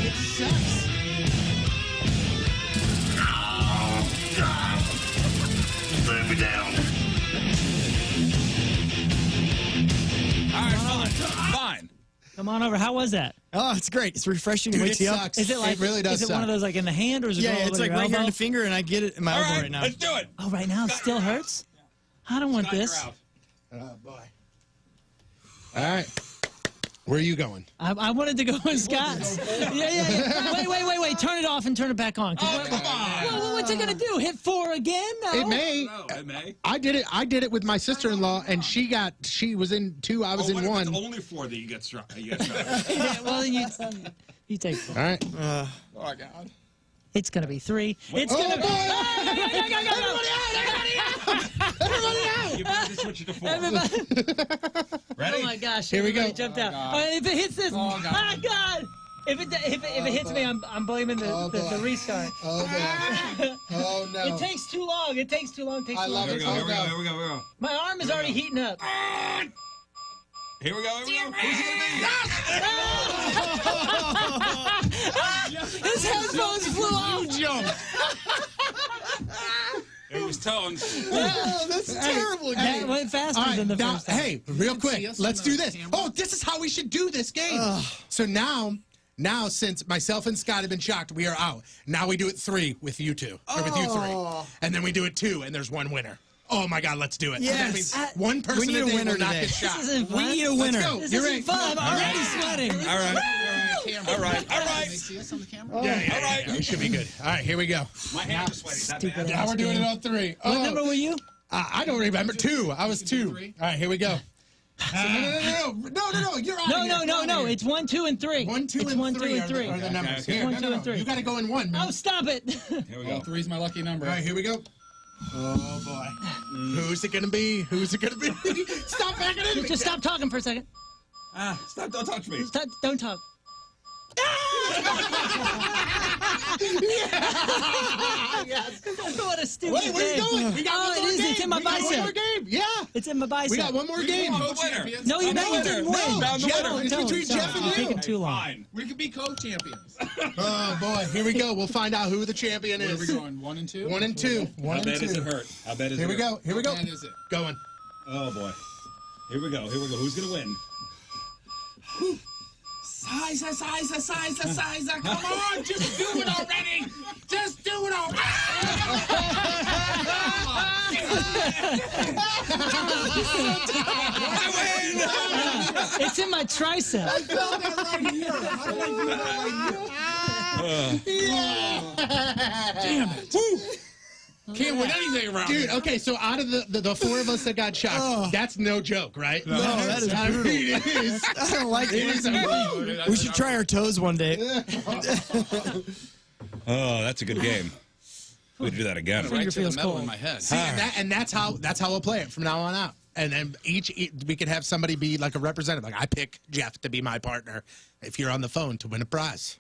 It sucks. Burn me down. All right, fine. Come on over. How was that? Oh, it's great. It's refreshing. Dude, It it wakes you up. sucks. Is it like? It really does Is it one suck. of those like in the hand or is it? Yeah, all it's over like your right here in elbow? the finger, and I get it in my All elbow right, right now. let's do it. Oh, right now it still hurts. I don't want this. Oh boy. All right. Where are you going? I wanted to go with Scott's. Yeah. Wait. Turn it off and turn it back on. Oh, come on. Well, what's it gonna do? Hit 4 again? No. It may. No, it may. I did it with my sister-in-law, and she was in 2. I was in 1. It's only 4 that you get struck. Yeah, well, then you take 4. All right. Oh, God. It's gonna be 3. It's gonna be. boy! Everybody out! You better switch it to 4. Ready? Oh my gosh! Here we go. Everybody jumped out. God. If it hits this, Oh, God. God! If it hits me, I'm blaming the restart. Oh boy. Oh no. It takes too long. It takes too long. I love Here it. we go. Here we go. Here we go. Here we go. My arm is already heating up. Here we go. Here we go. Who's it gonna be? His headphones flew off. It was Tones. Oh, that's terrible. That went faster All right, than the now, first time. hey, real quick, see us let's on do the this. camera? Oh, this is how we should do this game. So now, since myself and Scott have been shocked, we are out. Now we do it 3 with you two, or with you 3, and then we do it 2, and there's 1 winner. Oh my God, let's do it. Yes. That means one person need a today winner will not today. get shot. This isn't fun. We need a winner. Let's go. This You're isn't right. fun. I'm already sweating. All right. All right. All Can right. they see us on the camera? Yeah, we should be good. All right, here we go. My hands are sweaty. That bad. Now we're doing it on 3. What number were you? I don't remember. 2. I was 2. All right, here we go. No. You're out. No. It's 1, 2, and 3. 1, 2, it's and 1, 3 2, and 3. are the numbers. Okay. Here, 1, 2, and 3. You got to go in 1. Oh, stop it! Here we go. 3's my lucky number. All right, here we go. Oh boy. Who's it gonna be? Who's it gonna be? Stop backing in. Just stop talking for a second. Stop! Don't touch me. Stop, don't talk. Yes. What a stupid Wait, where are you game. going? We got one more it is. game. It's in my We got bicep. one more game. Yeah. It's in my bicep. We got one more game. Co-champions. No, you I'm the didn't winner. win. No, I'm the Jeff, winner. it's Don't. between Jeff and You're you. taking too long. Fine. We could be co-champions. Oh boy, here we go. We'll find out who the champion Where are we is. going? 1 and 2? 1 and 2. 1 How and bad 2. does it hurt? How bad is Here it we go. Here we go. How bad is it? Going. Oh boy. Here we go. Here we go. Who's gonna win? Sizer. Come on, just do it already. Just do it already. It's in my tricep. I felt that right here. How did I do that right here? Damn it. Can't win anything around Dude, here. okay, so out of the 4 of us that got shocked, that's no joke, right? No, that is brutal. It is. I don't like it. We should try our toes one day. Oh, that's a good game. We could do that again. Finger Right to the feels metal cold. in my head. See, and that's how we'll play it from now on out. And then we could have somebody be like a representative. Like I pick Jeff to be my partner if you're on the phone to win a prize,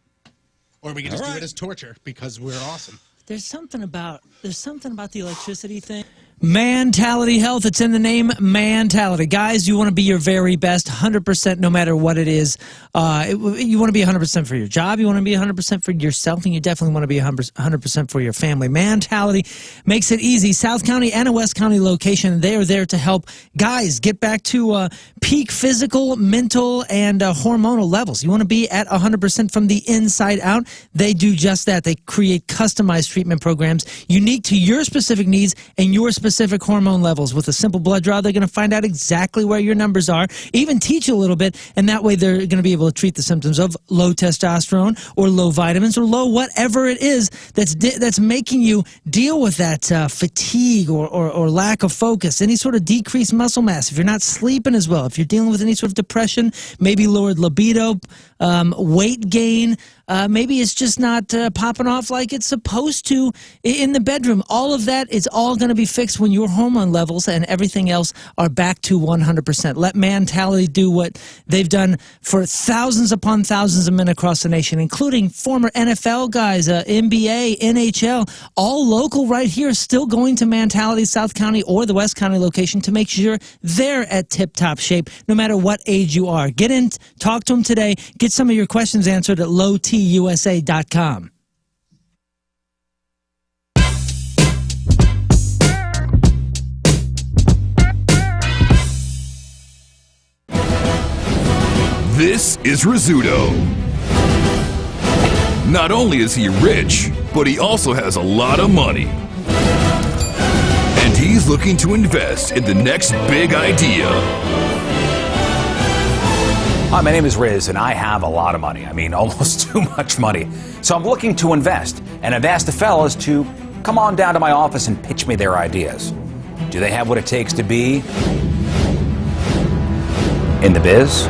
or we could just do it as torture because we're awesome. There's something about the electricity thing. Mentality Health, it's in the name, Mentality. Guys, you want to be your very best, 100% no matter what it is. You want to be 100% for your job, you want to be 100% for yourself, and you definitely want to be 100% for your family. Mentality makes it easy. South County and a West County location, they are there to help guys get back to peak physical, mental, and hormonal levels. You want to be at 100% from the inside out. They do just that. They create customized treatment programs unique to your specific needs and your specific specific hormone levels. With a simple blood draw, they're going to find out exactly where your numbers are, even teach you a little bit, and that way they're going to be able to treat the symptoms of low testosterone or low vitamins or low whatever it is that's making you deal with that fatigue or lack of focus, any sort of decreased muscle mass, if you're not sleeping as well, if you're dealing with any sort of depression, maybe lowered libido, weight gain, maybe it's just not popping off like it's supposed to in the bedroom. All of that is all going to be fixed when your hormone levels and everything else are back to 100%. Let Mentality do what they've done for thousands upon thousands of men across the nation, including former NFL guys, NBA, NHL, all local right here, still going to Mentality South County or the West County location to make sure they're at tip-top shape no matter what age you are. Get in, talk to them today, get some of your questions answered at lowtusa.com. This is Rizzuto. Not only is he rich, but he also has a lot of money. And he's looking to invest in the next big idea. Hi, my name is Rizz, and I have a lot of money. I mean, almost too much money. So I'm looking to invest, and I've asked the fellas to come on down to my office and pitch me their ideas. Do they have what it takes to be in the biz?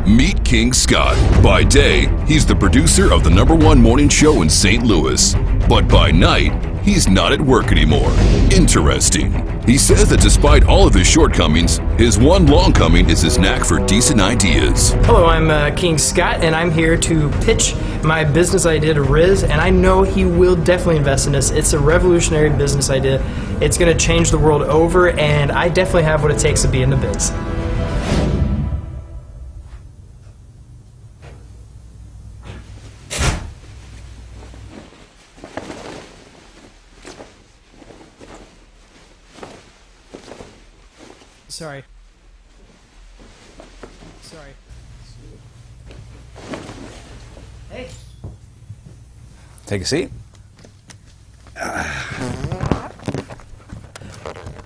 Meet King Scott. By day, he's the producer of the #1 morning show in St. Louis. But by night, he's not at work anymore. Interesting. He says that despite all of his shortcomings, his one long coming is his knack for decent ideas. Hello, I'm King Scott, and I'm here to pitch my business idea to Rizz, and I know he will definitely invest in this. It's a revolutionary business idea. It's going to change the world over, and I definitely have what it takes to be in the biz. Sorry. Hey. Take a seat.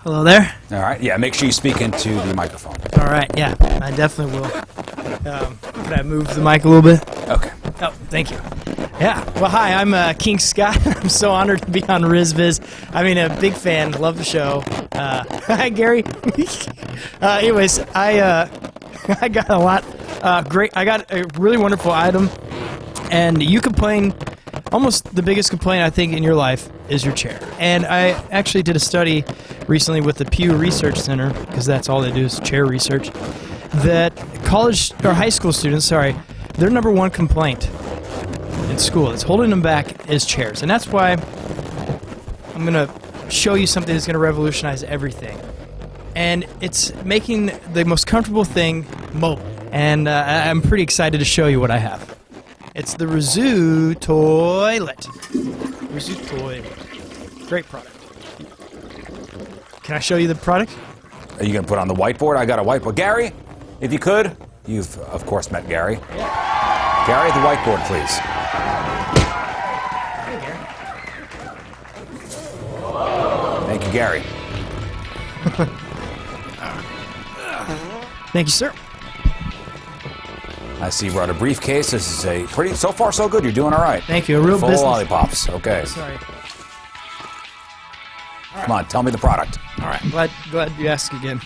Hello there. All right. Yeah, make sure you speak into the microphone. All right. Yeah, I definitely will. Can I move the mic a little bit? Okay. Oh, thank you. Yeah. Well, hi, I'm King Scott. I'm so honored to be on Rizz. I mean, a big fan. Love the show. Hi, Gary. Anyways, I got a lot. Great. I got a really wonderful item, and you complain. Almost the biggest complaint I think in your life is your chair. And I actually did a study recently with the Pew Research Center, because that's all they do is chair research, that college or high school students, their #1 complaint in school that's holding them back is chairs. And that's why I'm going to show you something that's going to revolutionize everything. And it's making the most comfortable thing mobile. And I'm pretty excited to show you what I have. It's the Rizzuto Toilet. Rizzuto Toilet. Great product. Can I show you the product? Are you going to put on the whiteboard? I got a whiteboard. Gary, if you could. You've, of course, met Gary. Yeah. Gary, the whiteboard, please. Hey, Gary. Thank you, Gary. Thank you, sir. I see you brought a briefcase. This is a pretty, so far so good. You're doing all right. Thank you. A real Full business. of lollipops. Okay. Sorry. Come on, tell me the product. All right. Glad you asked again.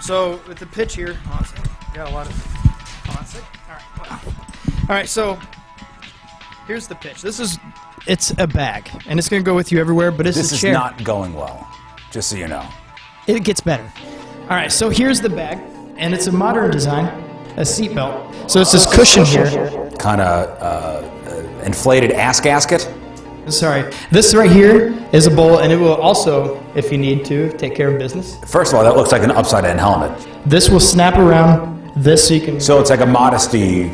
So with the pitch here, hold on a second. Got a lot of. Hold on a second. All right. So here's the pitch. It's a bag, and it's going to go with you everywhere. But it's a chair. This is not going well. Just so you know. It gets better. All right. So here's the bag, and it's a modern design, a seatbelt. So it's this cushion here. Kind of inflated ass gasket. Sorry. This right here is a bowl, and it will also, if you need to, take care of business. First of all, that looks like an upside-down helmet. This will snap around this so you can... So it's like a modesty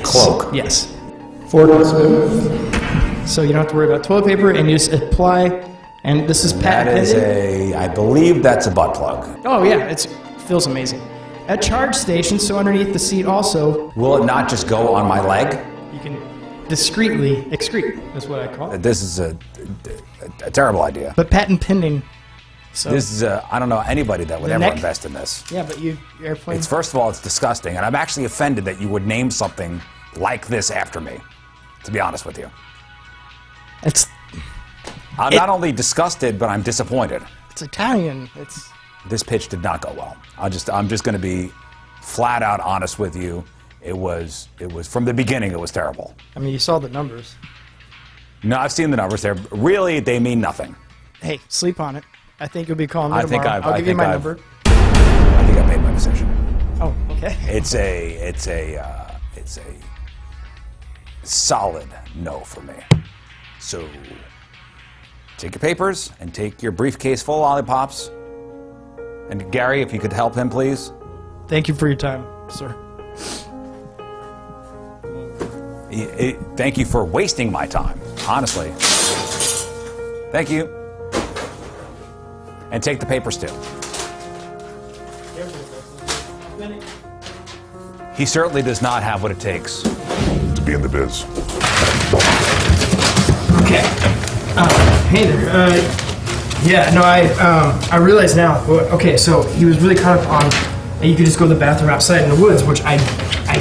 cloak. Yes. Forward smooth. So you don't have to worry about toilet paper, and you just apply, and this is patented. That is I believe that's a butt plug. Oh, yeah. It feels amazing. A charge station, so underneath the seat also... Will it not just go on my leg? You can discreetly excrete. That's what I call it. This is a terrible idea. But patent pending. So This is I don't know anybody that would ever invest in this. Yeah, but you're playing. It's first of all, it's disgusting, and I'm actually offended that you would name something like this after me. To be honest with you, I'm not only disgusted, but I'm disappointed. It's Italian. This pitch did not go well. I'm just going to be flat out honest with you. It was from the beginning. It was terrible. I mean, you saw the numbers. No, I've seen the numbers. They mean nothing. Hey, sleep on it. I think you'll be calling me tomorrow. I'll give you my number. I think I've made my decision. Oh, okay. It's a solid no for me. So take your papers and take your briefcase full of lollipops. And Gary, if you could help him, please. Thank you for your time, sir. Thank you for wasting my time, honestly. Thank you. And take the papers too. He certainly does not have what it takes to be in the biz. Okay. Hey there. I realize now. Okay, so he was really caught up on that you could just go to the bathroom outside in the woods, which I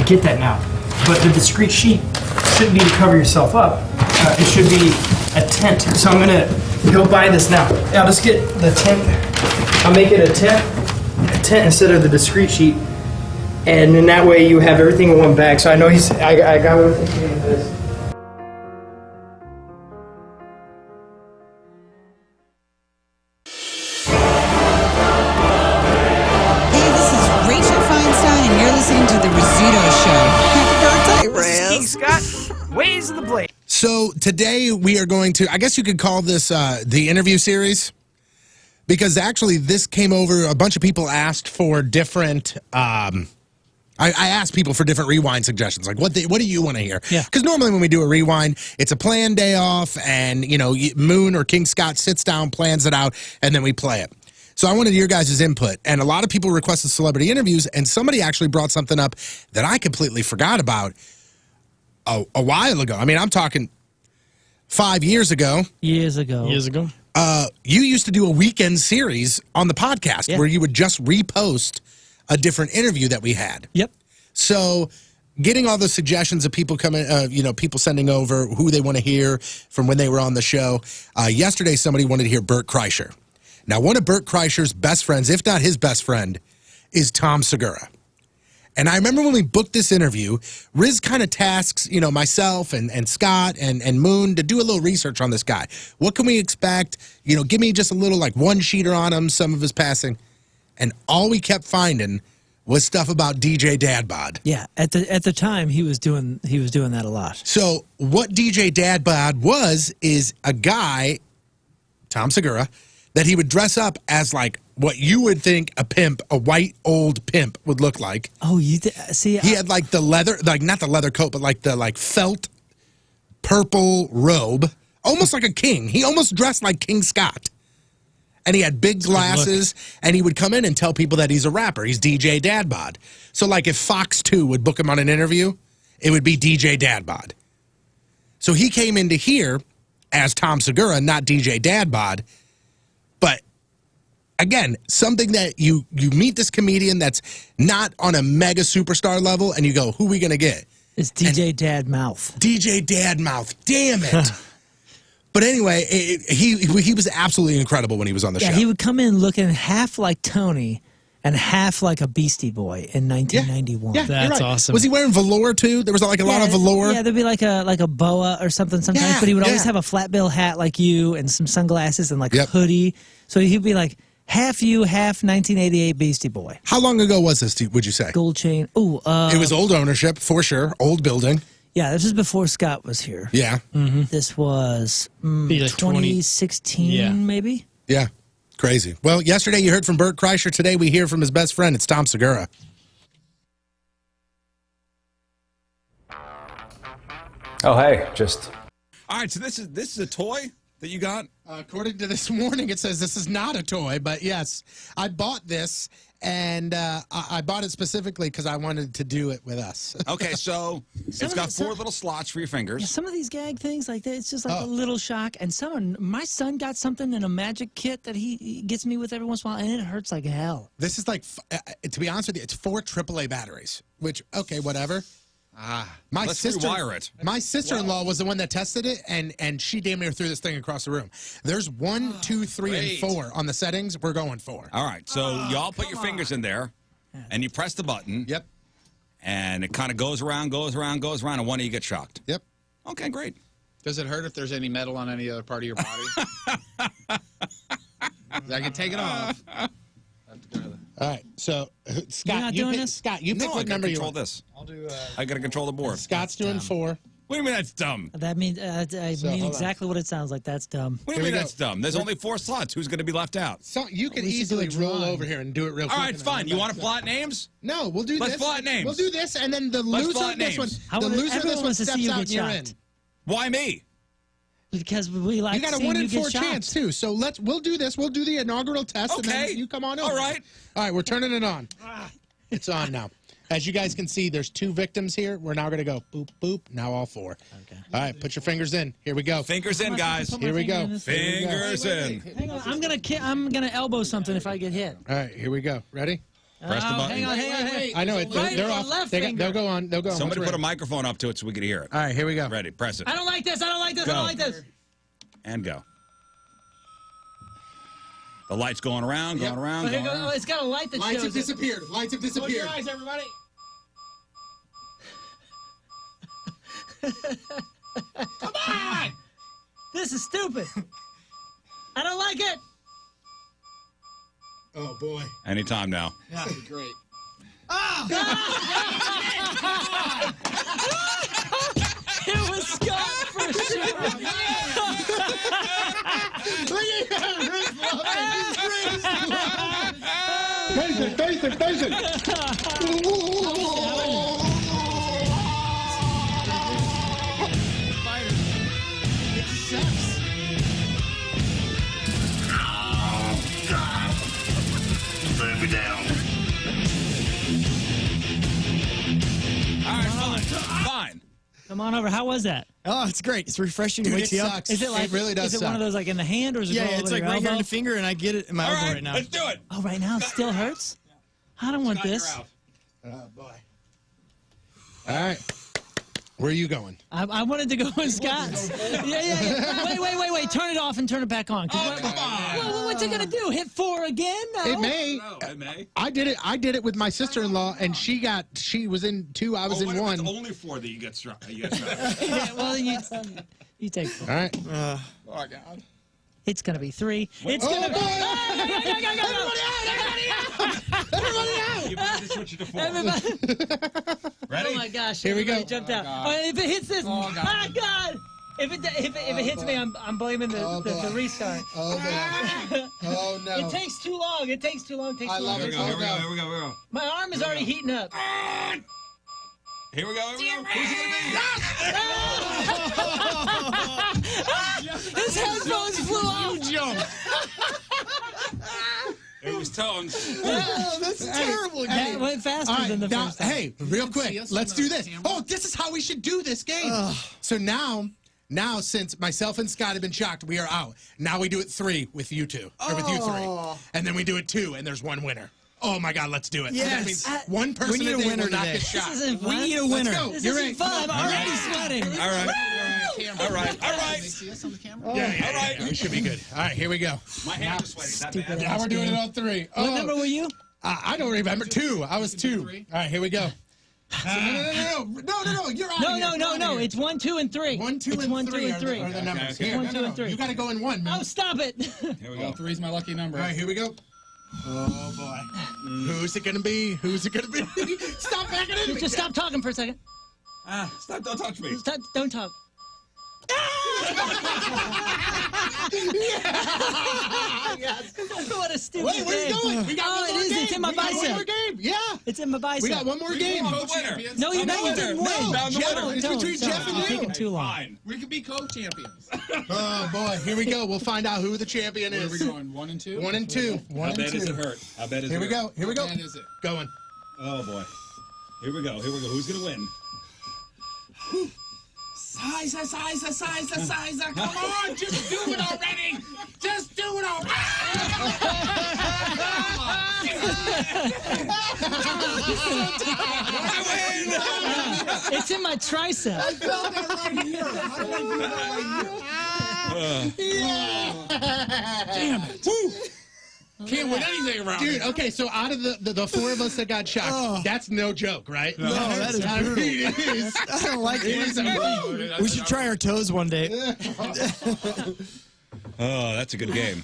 get that now. But the discreet sheet shouldn't be to cover yourself up. It should be a tent. So I'm gonna go buy this now. I'll just get the tent. I'll make it a tent instead of the discreet sheet, and in that way you have everything in one bag. So I know I got everything in this. To the Rizzuto Show. Happy birthday, Rizz. King Scott, ways of the blade. So today we are going to, I guess you could call this the interview series, because actually this came over, a bunch of people asked for different, I asked people for different rewind suggestions, like what do you want to hear? Yeah. Because normally when we do a rewind, it's a planned day off, and Moon or King Scott sits down, plans it out, and then we play it. So I wanted your guys' input, and a lot of people requested celebrity interviews, and somebody actually brought something up that I completely forgot about a while ago. I mean, I'm talking 5 years ago. Years ago. You used to do a weekend series on the podcast where you would just repost a different interview that we had. Yep. So getting all the suggestions of people coming, people sending over who they want to hear from when they were on the show. Yesterday, somebody wanted to hear Bert Kreischer. Now, one of Bert Kreischer's best friends, if not his best friend, is Tom Segura. And I remember when we booked this interview, Rizz kind of tasks, myself and Scott and Moon to do a little research on this guy. What can we expect? Give me just a little, like, one-sheeter on him, some of his passing. And all we kept finding was stuff about DJ Dad Bod. Yeah, at the time he was doing that a lot. So what DJ Dad Bod is a guy, Tom Segura, that he would dress up as, like, what you would think a pimp, a white old pimp, would look like. Oh, see? He had, like, the leather, like, not the leather coat, but, like, the, like, felt purple robe, almost like a king. He almost dressed like King Scott. And he had big glasses, and he would come in and tell people that he's a rapper. He's DJ Dad Bod. So, like, if Fox 2 would book him on an interview, it would be DJ Dad Bod. So he came into here as Tom Segura, not DJ Dad Bod. But, again, something that you meet this comedian that's not on a mega superstar level, and you go, who are we going to get? It's DJ Dad Mouth. DJ Dad Mouth. Damn it. But anyway, he was absolutely incredible when he was on the show. Yeah, he would come in looking half like Tony and half like a Beastie Boy in 1991. Yeah, that's right. awesome. Was he wearing velour, too? There was, like, a lot of velour. Yeah, there'd be like a boa or something sometimes, Yeah, but he would always yeah. have a flat bill hat like you and some sunglasses and, like, a hoodie. So he'd be like half you, half 1988 Beastie Boy. How long ago was this, would you say? Gold chain. Ooh, it was old ownership, for sure. Old building. Yeah, this is before Scott was here. Yeah. This was Be like 2016, maybe? Yeah. Crazy. Well, yesterday you heard from Bert Kreischer. Today we hear from his best friend. It's Tom Segura. Oh, hey, just... All right, so this is a toy that you got? According to this morning, it says this is not a toy, but yes, I bought this, and I bought it specifically because I wanted to do it with us. Okay, so it's got 4 little slots for your fingers. Yeah, some of these gag things like that, it's just like a little shock. And my son got something in a magic kit that he gets me with every once in a while, and it hurts like hell. This is like, to be honest with you, it's 4 AAA batteries. Which, okay, whatever. Let's rewire it. My sister-in-law was the one that tested it, and she damn near threw this thing across the room. There's 1, 2, 3, and 4 on the settings. We're going 4. All right, so y'all put your fingers in there, and you press the button. Yep. And it kind of goes around, and one of you gets shocked. Yep. Okay, great. Does it hurt if there's any metal on any other part of your body? I can take it off. All right, so Scott, you pick what number you want. This. I'll do. I got to control the board. Scott's doing 4. What do you mean that's dumb? That means I mean exactly what it sounds like. That's dumb. What do you mean that's dumb? There's only 4 slots. Who's going to be left out? So you can easily roll over here and do it real quick. All right, fine. You want to plot names? No, we'll do this. Let's plot names. We'll do this, and then the loser of this one, steps out and you're in. Why me? Because we like. You got a 1 in 4 chance too. So we'll do this. We'll do the inaugural test, and then you come on over. All right. All right, we're turning it on. It's on now. As you guys can see, there's 2 victims here. We're now going to go boop boop. Now all 4. Okay. All right, put your fingers in. Here we go. Fingers in, guys. Here we go. Fingers in. Hang on, I'm gonna elbow something if I get hit. All right, here we go. Ready? Press the button. Hang on. I know it. They're off. They'll go on. They'll go on. Somebody put a microphone up to it so we can hear it. All right, here we go. Ready? Press it. I don't like this. I don't like this. And go. The light's going around, going around. Oh, it's got a light that Lights shows have disappeared. Lights have disappeared. Close your eyes, everybody. Come on! This is stupid. I don't like it. Oh boy. Anytime now. Yeah, that'd be great. It was Scott for sure. Look at Rizz. Face it. It sucks. Burn me down. All right, fine. Come on over. How was that? Oh, it's great. It's refreshing. Dude, It wakes it you up. sucks. Is it like? It really does Is it one suck. of those like in the hand, or is it? Yeah, all it's over like your right here in elbow? the finger, and I get it in my All elbow right, right now. let's do it. Oh, right now it still hurts. I don't want this. Oh boy. All right. Where are you going? I wanted to go in Scott's. Yeah. Wait. Turn it off and turn it back on. Oh, come on. What's it gonna do? Hit 4 again? No. It may. No, it may. I did it with my sister-in-law, and she was in 2. I was in 1. It's only 4 that you get struck. Yeah, well, then you take 4. All right. Oh, God. It's gonna be 3. It's gonna be. Everybody out! You better switch it to 4. Ready? Oh my gosh! Here we go. Everybody jumped out. If it hits this, God! If it hits me, I'm blaming the restart. Oh no! Oh no! It takes too long. It takes too long. I love it. Here we go. My arm is already heating up. Here we go. Who's it gonna His headphones flew off. It was Tones. Oh, that's terrible. That went faster than the first time. Hey, real quick, let's do this. Oh, this is how we should do this game. So now, since myself and Scott have been shocked, we are out. Now we do it 3 with you 2, or with you 3, and then we do it 2, and there's 1 winner. Oh my God, let's do it. Yes. That means one person We need a today winner will not today. get shot. This isn't fun. We need a winner. Let's go. This You're isn't right. fun. I'm already sweating. All right. All right. Can they see us on the camera? Yeah, we should be good. All right, here we go. My hands are sweaty. Not bad. Now we're doing it on 3. What number were you? I don't remember. 2. I was 2. All right, here we go. No. You're out. No. It's 1, 2, and 3. 1, 2, it's and 1, 3 2, and 3. are the numbers. Okay. Here, 1, 2, and 3. You got to go in 1. Man. Oh, stop it! Here we go. 3's my lucky number. All right, here we go. Oh boy. Who's it gonna be? Stop backing into me. Just stop talking for a second. Stop! Don't touch me. Don't talk. Yes. What a stupid Wait, where are you game. going? We got one more game. It's in my We got bicep. one more game. Yeah. It's in my bicep. We got one more game. Co-champions. No, you didn't win. No, Jeff, it's Don't. between Jeff and You're you. taking too long. Fine. We could be co-champions. Oh, boy. Here we go. We'll find out who the champion Where are is. we going? 1 and 2? 1 and 2. How bad does it hurt? How bad is it Here we hurt? go. Here we go. How bad is it? Going. Oh, boy. Here we go. Here we go. Who's going to win? Size. Come on, just do it already. Just do it already. It's in my tricep. I felt that right here. How did I do that right here? Damn it. Can't win anything around Dude, here. okay, so out of the four of us that got shocked, that's no joke, right? No, that is brutal. It is. I don't like It is it. We should try our toes one day. Oh, that's a good game.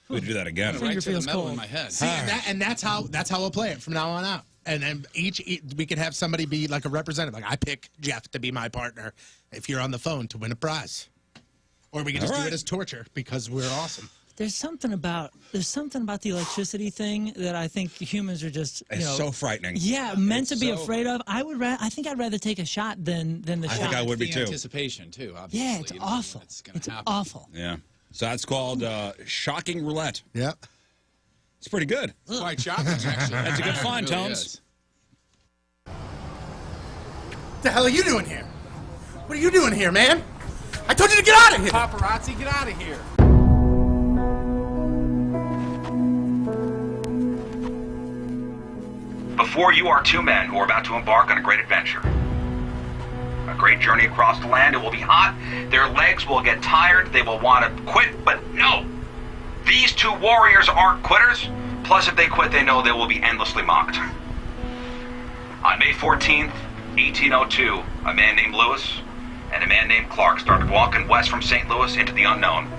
We'll do that again. Finger Right to the feels metal cold. in my head. See, and that's how we'll play it from now on out. And then each we could have somebody be like a representative. Like I pick Jeff to be my partner if you're on the phone to win a prize, or we can just do it as torture because we're awesome. There's something about the electricity thing that I think humans are just It's so frightening. Yeah, meant to It's be so- afraid of. I think I'd rather take a shot than the shot. I think I would be The too. anticipation, too, obviously. Yeah, it's You know, awful. It's gonna It's happen. awful. Yeah. So that's called shocking roulette. Yep. It's pretty good. It's quite shocking, actually. That's a good find, It really Tones. is. What the hell are you doing here? What are you doing here, man? I told you to get out of here. Paparazzi, get out of here. Before you are two men who are about to embark on a great adventure. A great journey across the land. It will be hot. Their legs will get tired. They will want to quit, but no. These two warriors aren't quitters. Plus, if they quit, they know they will be endlessly mocked. On May 14th, 1802, a man named Lewis and a man named Clark started walking west from St. Louis into the unknown.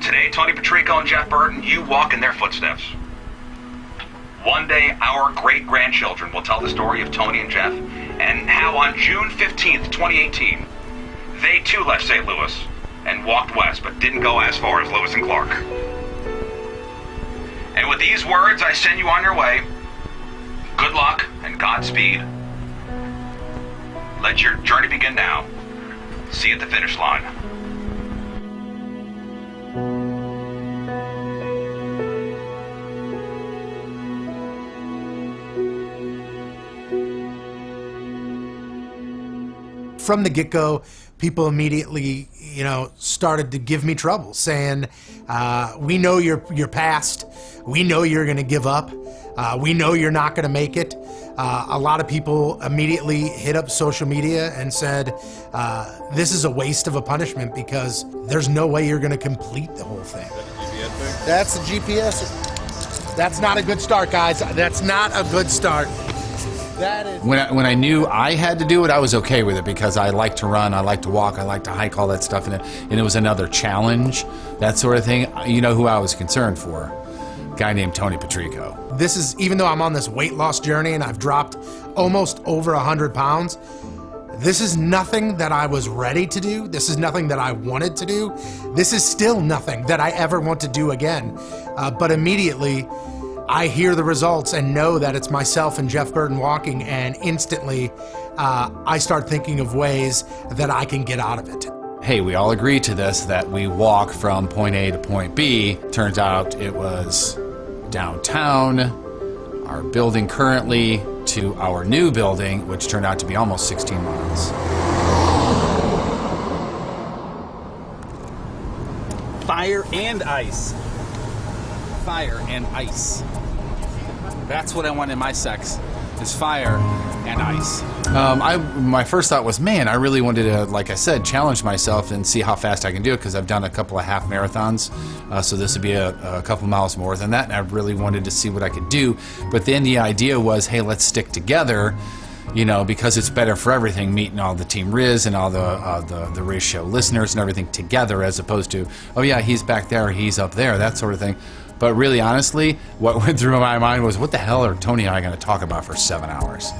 Today, Tony Patrico and Jeff Burton, you walk in their footsteps. One day, our great-grandchildren will tell the story of Tony and Jeff and how on June 15th, 2018, they too left St. Louis and walked west, but didn't go as far as Lewis and Clark. And with these words, I send you on your way. Good luck and Godspeed. Let your journey begin now. See you at the finish line. From the get-go, people immediately, started to give me trouble, saying, "We know your past. We know you're going to give up. We know you're not going to make it." A lot of people immediately hit up social media and said, "This is a waste of a punishment because there's no way you're going to complete the whole thing." That's the GPS. That's not a good start, guys. That's not a good start. That is. When I knew I had to do it, I was okay with it because I like to run, I like to walk, I like to hike, all that stuff, and it was another challenge, that sort of thing. You know who I was concerned for? A guy named Tony Patrico. This is, even though I'm on this weight loss journey and I've dropped almost over 100 pounds, this is nothing that I was ready to do. This is nothing that I wanted to do. This is still nothing that I ever want to do again. But immediately, I hear the results and know that it's myself and Jeff Burton walking, and instantly I start thinking of ways that I can get out of it. Hey, we all agreed to this, that we walk from point A to point B. Turns out it was downtown, our building currently, to our new building, which turned out to be almost 16 miles. Fire and ice. Fire and ice. That's what I want in my sex, is fire and ice. My first thought was, man, I really wanted to, like I said, challenge myself and see how fast I can do it, because I've done a couple of half marathons, so this would be a couple miles more than that, and I really wanted to see what I could do. But then the idea was, hey, let's stick together, because it's better for everything, meeting all the Team Rizz and all the Rizz Show listeners and everything together, as opposed to, oh yeah, he's back there, he's up there, that sort of thing. But really, honestly, what went through my mind was, what the hell are Tony and I going to talk about for 7 hours?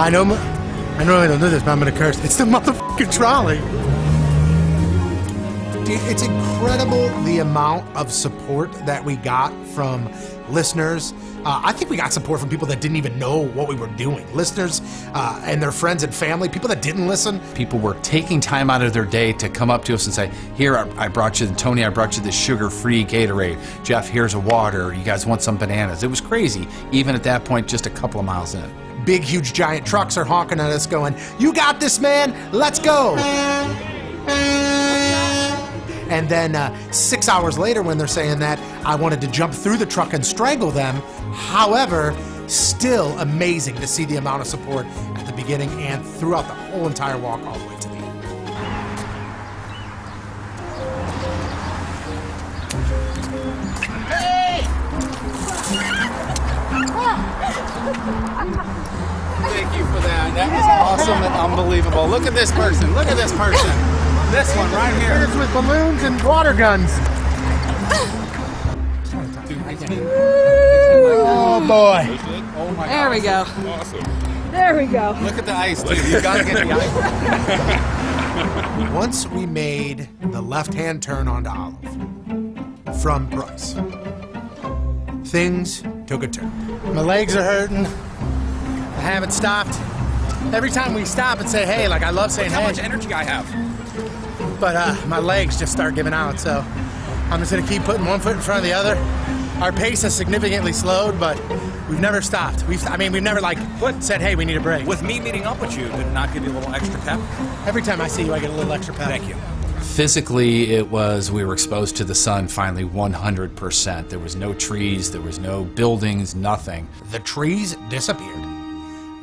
I normally don't do this, but I'm gonna curse. It's the motherfucking trolley. Dude, it's incredible the amount of support that we got from listeners. I think we got support from people that didn't even know what we were doing. Listeners and their friends and family, people that didn't listen. People were taking time out of their day to come up to us and say, here, I brought you, Tony, I brought you this sugar-free Gatorade. Jeff, here's a water. You guys want some bananas? It was crazy, even at that point, just a couple of miles in. Big, huge, giant trucks are honking at us going, you got this, man, let's go. And then 6 hours later when they're saying that, I wanted to jump through the truck and strangle them. However, still amazing to see the amount of support at the beginning and throughout the whole entire walk all the way to the end. Hey! Thank you for that. That was awesome and unbelievable. Look at this person. Look at this person. This one right here. It's with balloons and water guns. Oh boy. Oh my There we go. Awesome. There we go. Look at the ice, dude. You gotta get the ice. Once we made the left-hand turn onto Olive from Bryce, things took a turn. My legs are hurting. I haven't stopped. Every time we stop and say hey, like I love saying Look how hey. much energy I have. But my legs just start giving out, so I'm just gonna keep putting one foot in front of the other. Our pace has significantly slowed, but we've never stopped. We've never like said, hey, we need a break. With me meeting up with you, did it not give you a little extra pep? Every time I see you, I get a little extra pep. Thank you. Physically, it was, we were exposed to the sun finally 100%. There was no trees, there was no buildings, nothing. The trees disappeared.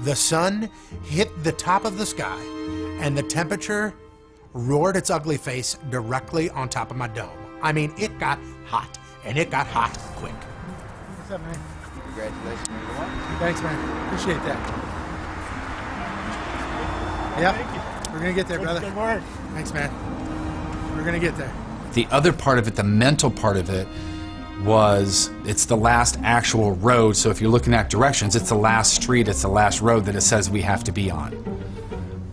The sun hit the top of the sky, and the temperature roared its ugly face directly on top of my dome. I mean, it got hot, and it got hot quick. What's up, man? Congratulations, everyone. Thanks, man. Appreciate that. Yep. We're gonna get there, brother. Good work. Thanks, man. We're gonna get there. The other part of it, the mental part of it, was it's the last actual road. So if you're looking at directions, it's the last street, it's the last road that it says we have to be on.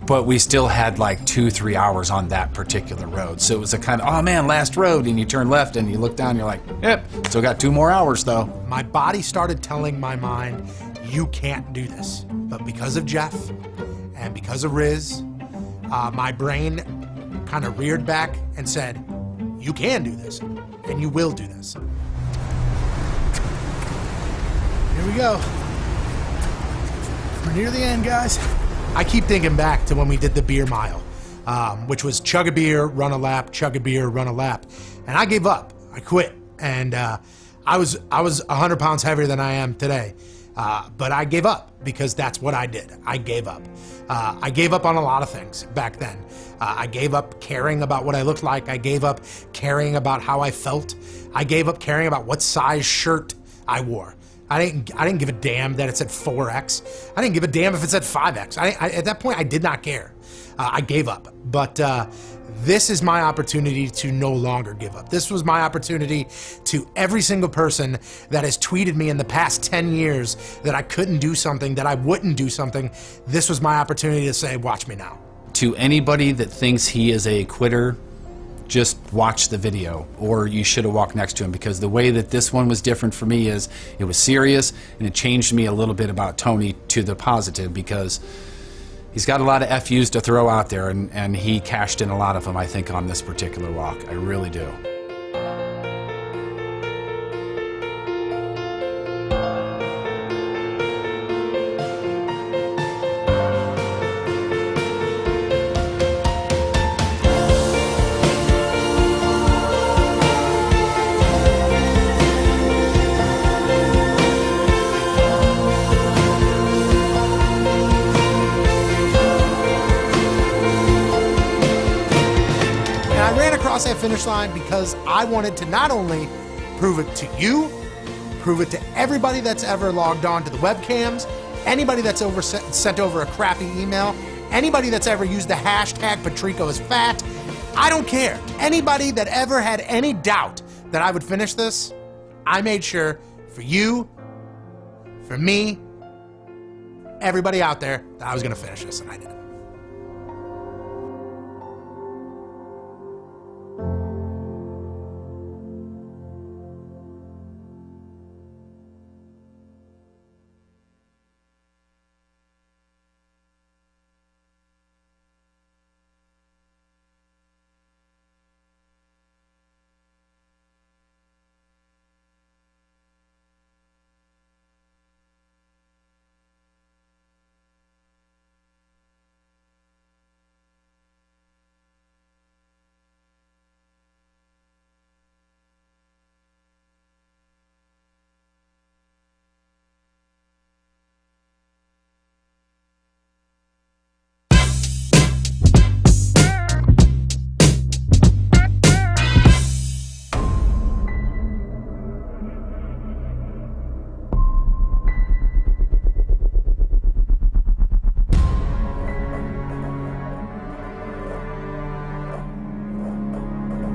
But we still had like 2-3 hours on that particular road. So it was a kind of, oh man, last road. And you turn left and you look down and you're like, yep, still got 2 more hours though. My body started telling my mind, you can't do this. But because of Jeff and because of Rizz, my brain kind of reared back and said, you can do this and you will do this. Here we go. We're near the end, guys. I keep thinking back to when we did the beer mile, which was chug a beer, run a lap, chug a beer, run a lap. And I gave up. I quit. And I was 100 pounds heavier than I am today. But I gave up because that's what I did. I gave up. I gave up on a lot of things back then. I gave up caring about what I looked like. I gave up caring about how I felt. I gave up caring about what size shirt I wore. I didn't give a damn that it said 4X. I didn't give a damn if it said 5X. At that point, I did not care. I gave up. But this is my opportunity to no longer give up. This was my opportunity to every single person that has tweeted me in the past 10 years that I couldn't do something, that I wouldn't do something. This was my opportunity to say, watch me now. To anybody that thinks he is a quitter, just watch the video, or you should have walked next to him, because the way that this one was different for me is it was serious and it changed me a little bit about Tony to the positive, because he's got a lot of FUs to throw out there, and he cashed in a lot of them, I think, on this particular walk. I really do. That finish line because I wanted to not only prove it to you, prove it to everybody that's ever logged on to the webcams, anybody that's sent over a crappy email, anybody that's ever used the hashtag Patrico is fat. I don't care. Anybody that ever had any doubt that I would finish this, I made sure for you, for me, everybody out there that I was going to finish this, and I did.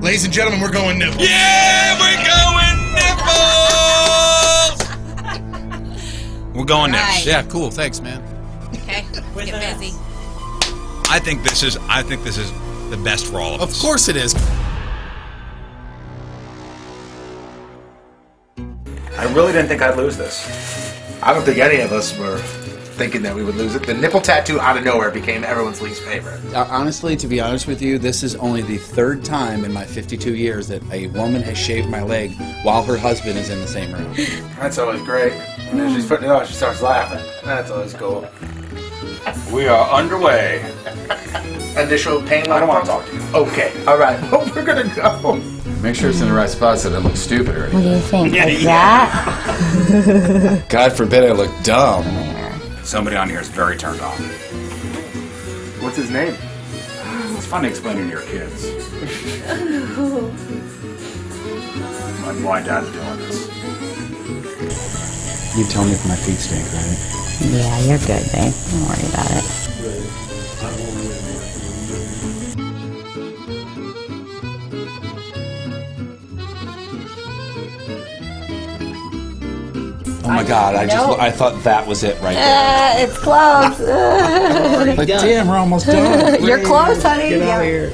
Ladies and gentlemen, we're going nipples. Yeah, we're going nipples. We're going nipples. Yeah, cool. Thanks, man. Okay, get busy. I think this is the best for all of us. Of course it is. I really didn't think I'd lose this. I don't think any of us were thinking that we would lose it. The nipple tattoo out of nowhere became everyone's least favorite. Honestly, to be honest with you, this is only the third time in my 52 years that a woman has shaved my leg while her husband is in the same room. That's always great. And then she's putting it on, she starts laughing. That's always cool. We are underway. Initial pain. I don't want to talk to you. Okay, all right. Well, we're gonna go. Make sure it's in the right spot so it doesn't look stupid or anything. What do you think? Like that? God forbid I look dumb. Somebody on here is very turned on. What's his name? It's funny explaining to your kids. Why Dad's doing this. You tell me if my feet stink, right? Yeah, you're good, babe. Don't worry about it. Oh my God! I thought that was it right there. It's close. But damn, we're almost done. You're close, honey. Get out of here.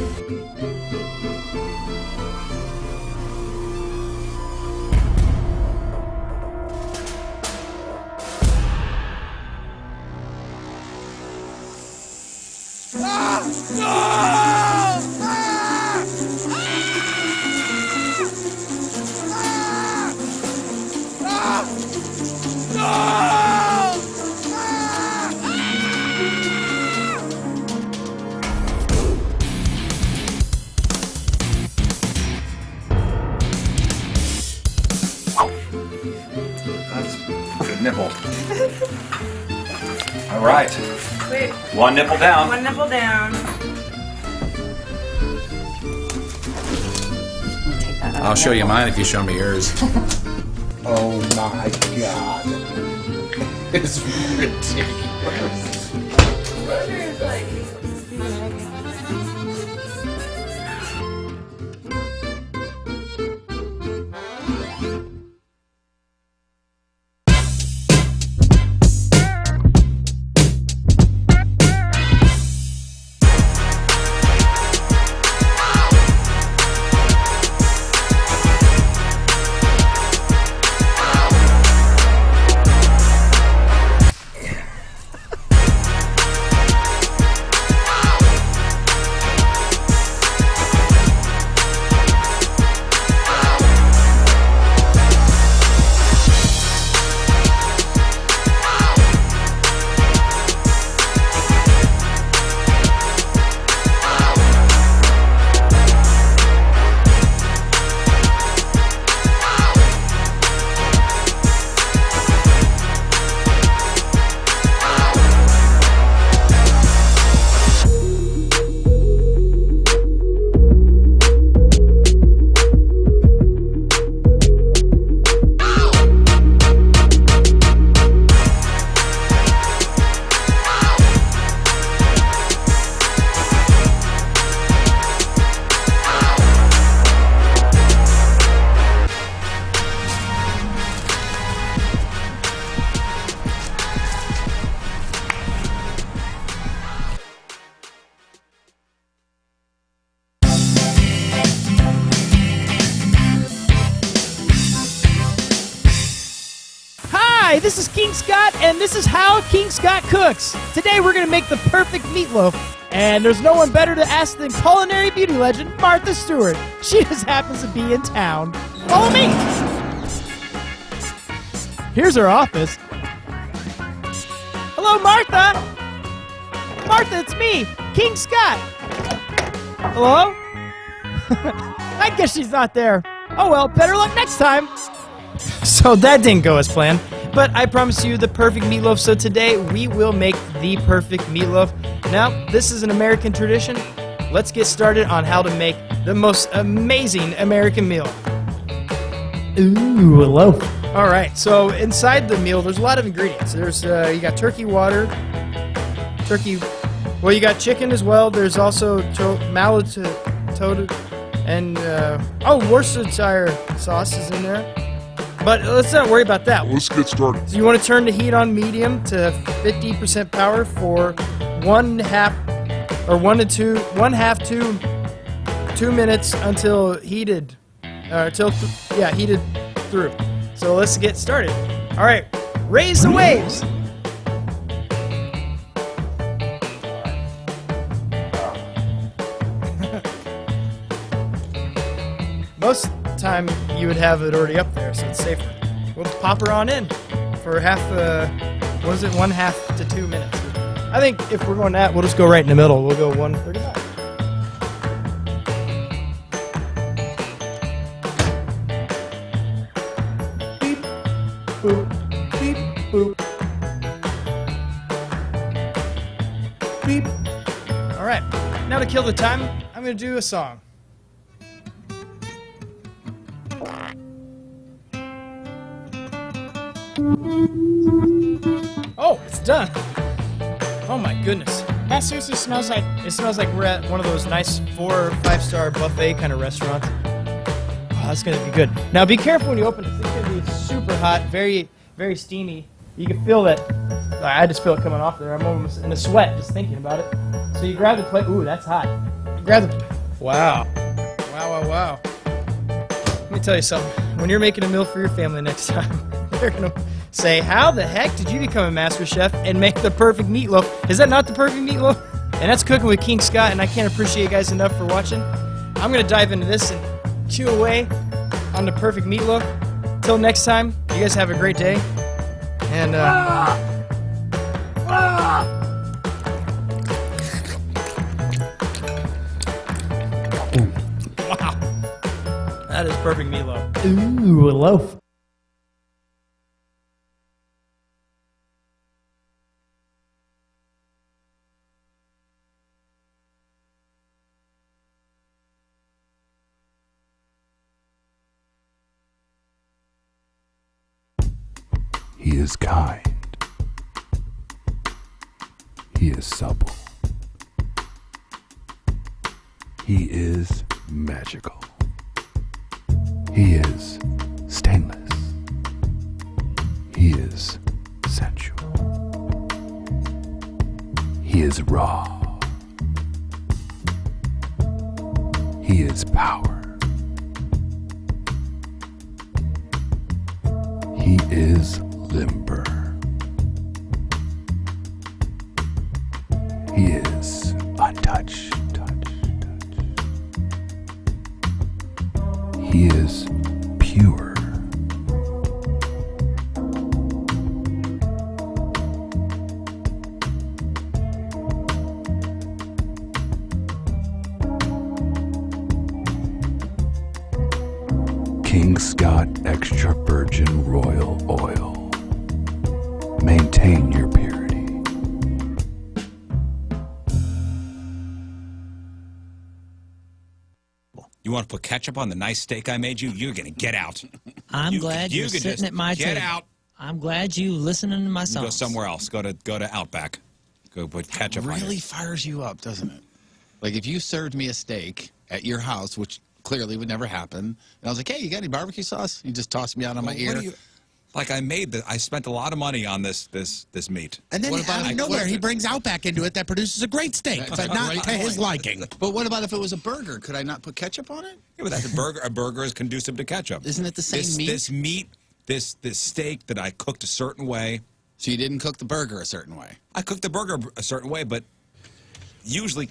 Nipple. All right. Wait. One nipple down. One nipple down. I'll show you mine if you show me yours. Oh my God. It's ridiculous. Hi, this is King Scott, and this is how King Scott cooks. Today we're going to make the perfect meatloaf, and there's no one better to ask than culinary beauty legend Martha Stewart. She just happens to be in town. Follow me. Here's her office. Hello, Martha. Martha, it's me, King Scott. Hello? I guess she's not there. Oh well, better luck next time. So that didn't go as planned, but I promise you the perfect meatloaf. So today we will make the perfect meatloaf. Now, this is an American tradition. Let's get started on how to make the most amazing American meal. Ooh, a loaf. All right, so inside the meal, there's a lot of ingredients. There's you got turkey water, well, you got chicken as well. There's also malatoda, and Worcestershire sauce is in there. But let's not worry about that. Let's get started. So you want to turn the heat on medium to 50% power for 1/2 to 2 minutes until heated, heated through. So let's get started. All right, raise the waves. Most of the time you would have it already up there, so it's safer. We'll just pop her on in for 1/2 to 2 minutes. I think if we're going that, we'll just go right in the middle. We'll go 135. Beep, boop, beep, boop. Beep. All right, now to kill the time, I'm going to do a song. Oh, it's done. Oh my goodness. That seriously smells like... It smells like we're at one of those nice 4 or 5-star buffet kind of restaurants. Oh, that's going to be good. Now be careful when you open it. It's going to be super hot, very, very steamy. You can feel that. I just feel it coming off there. I'm almost in a sweat just thinking about it. So you grab the plate. Ooh, that's hot. You grab the... Wow. Wow. Let me tell you something. When you're making a meal for your family next time, they're going to say, how the heck did you become a master chef and make the perfect meatloaf? Is that not the perfect meatloaf? And that's Cooking with King Scott, and I can't appreciate you guys enough for watching. I'm going to dive into this and chew away on the perfect meatloaf. Until next time, you guys have a great day. And, wow. That is perfect meatloaf. Ooh, a loaf. He is kind. He is supple. He is magical. He is stainless. He is sensual. He is raw. He is power. He is limber. He is untouched. He is pure. King Scott Extra Virgin Royal Oil. Maintain your purity. You want to put ketchup on the nice steak I made you? You're going to get out. I'm glad you're sitting at my table. Get out. I'm glad you listening to my songs. Go somewhere else. Go to Outback. Go put ketchup on it. Really fires you up, doesn't it? Like if you served me a steak at your house, which clearly would never happen, and I was like, hey, you got any barbecue sauce? You just tossed me out on my ear. Like I spent a lot of money on this meat. And then out of nowhere, he brings Outback into it that produces a great steak, but not to his liking. But what about if it was a burger? Could I not put ketchup on it? Yeah, but that's a burger is conducive to ketchup. Isn't it the same meat? this steak that I cooked a certain way. So you didn't cook the burger a certain way? I cooked the burger a certain way, but usually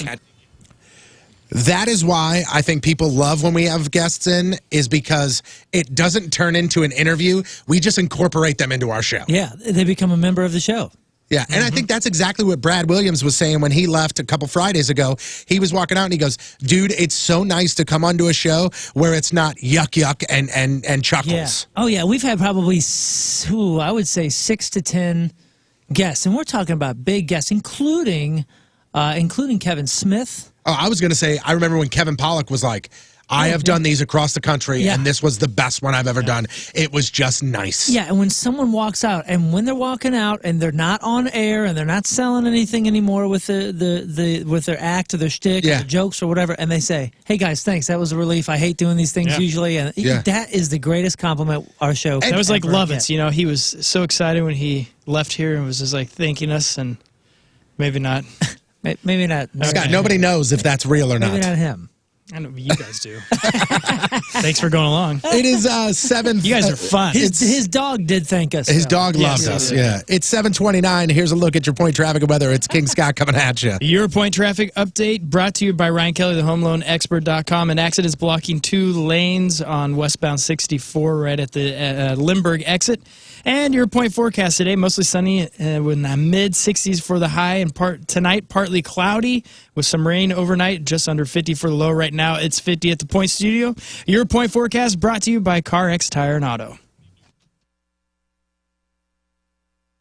That is why I think people love when we have guests in, is because it doesn't turn into an interview. We just incorporate them into our show. Yeah, they become a member of the show. Yeah, and I think that's exactly what Brad Williams was saying when he left a couple Fridays ago. He was walking out and he goes, dude, it's so nice to come onto a show where it's not yuck and chuckles. Yeah. Oh, yeah, we've had probably, I would say 6 to 10 guests, and we're talking about big guests, including Kevin Smith. Oh, I was going to say, I remember when Kevin Pollak was like, I have done these across the country, and this was the best one I've ever done. It was just nice. Yeah, and when someone walks out, and when they're walking out, and they're not on air, and they're not selling anything anymore with with their act or their shtick or their jokes or whatever, and they say, "Hey guys, thanks, that was a relief. I hate doing these things usually," and that is the greatest compliment our show. That was like Lovitz. You know, he was so excited when he left here and was just like thanking us, and maybe not. Maybe not. Scott, nobody knows if that's real or not. Maybe not him. I know, but you guys do. Thanks for going along. It is 7. You guys are fun. His dog did thank us. His dog loves us. Yeah. It's 7:29. Here's a look at your point traffic and weather. It's King Scott coming at you. Your point traffic update brought to you by Ryan Kelly, the homeloanexpert.com. An accident is blocking 2 lanes on westbound 64 right at the Limburg exit. And your point forecast today, mostly sunny with the mid-60s for the high, and tonight partly cloudy with some rain overnight, just under 50 for the low. Right now it's 50 at the Point Studio. Your point forecast brought to you by CarX Tire and Auto.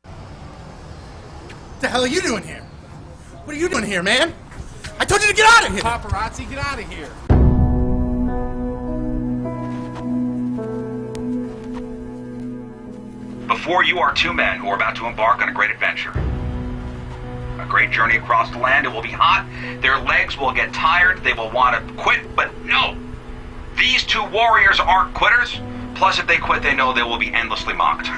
What the hell are you doing here? What are you doing here, man? I told you to get out of here! Paparazzi, get out of here! Before you are 2 men who are about to embark on a great adventure. A great journey across the land. It will be hot. Their legs will get tired. They will want to quit, but no. These 2 warriors aren't quitters. Plus, if they quit, they know they will be endlessly mocked.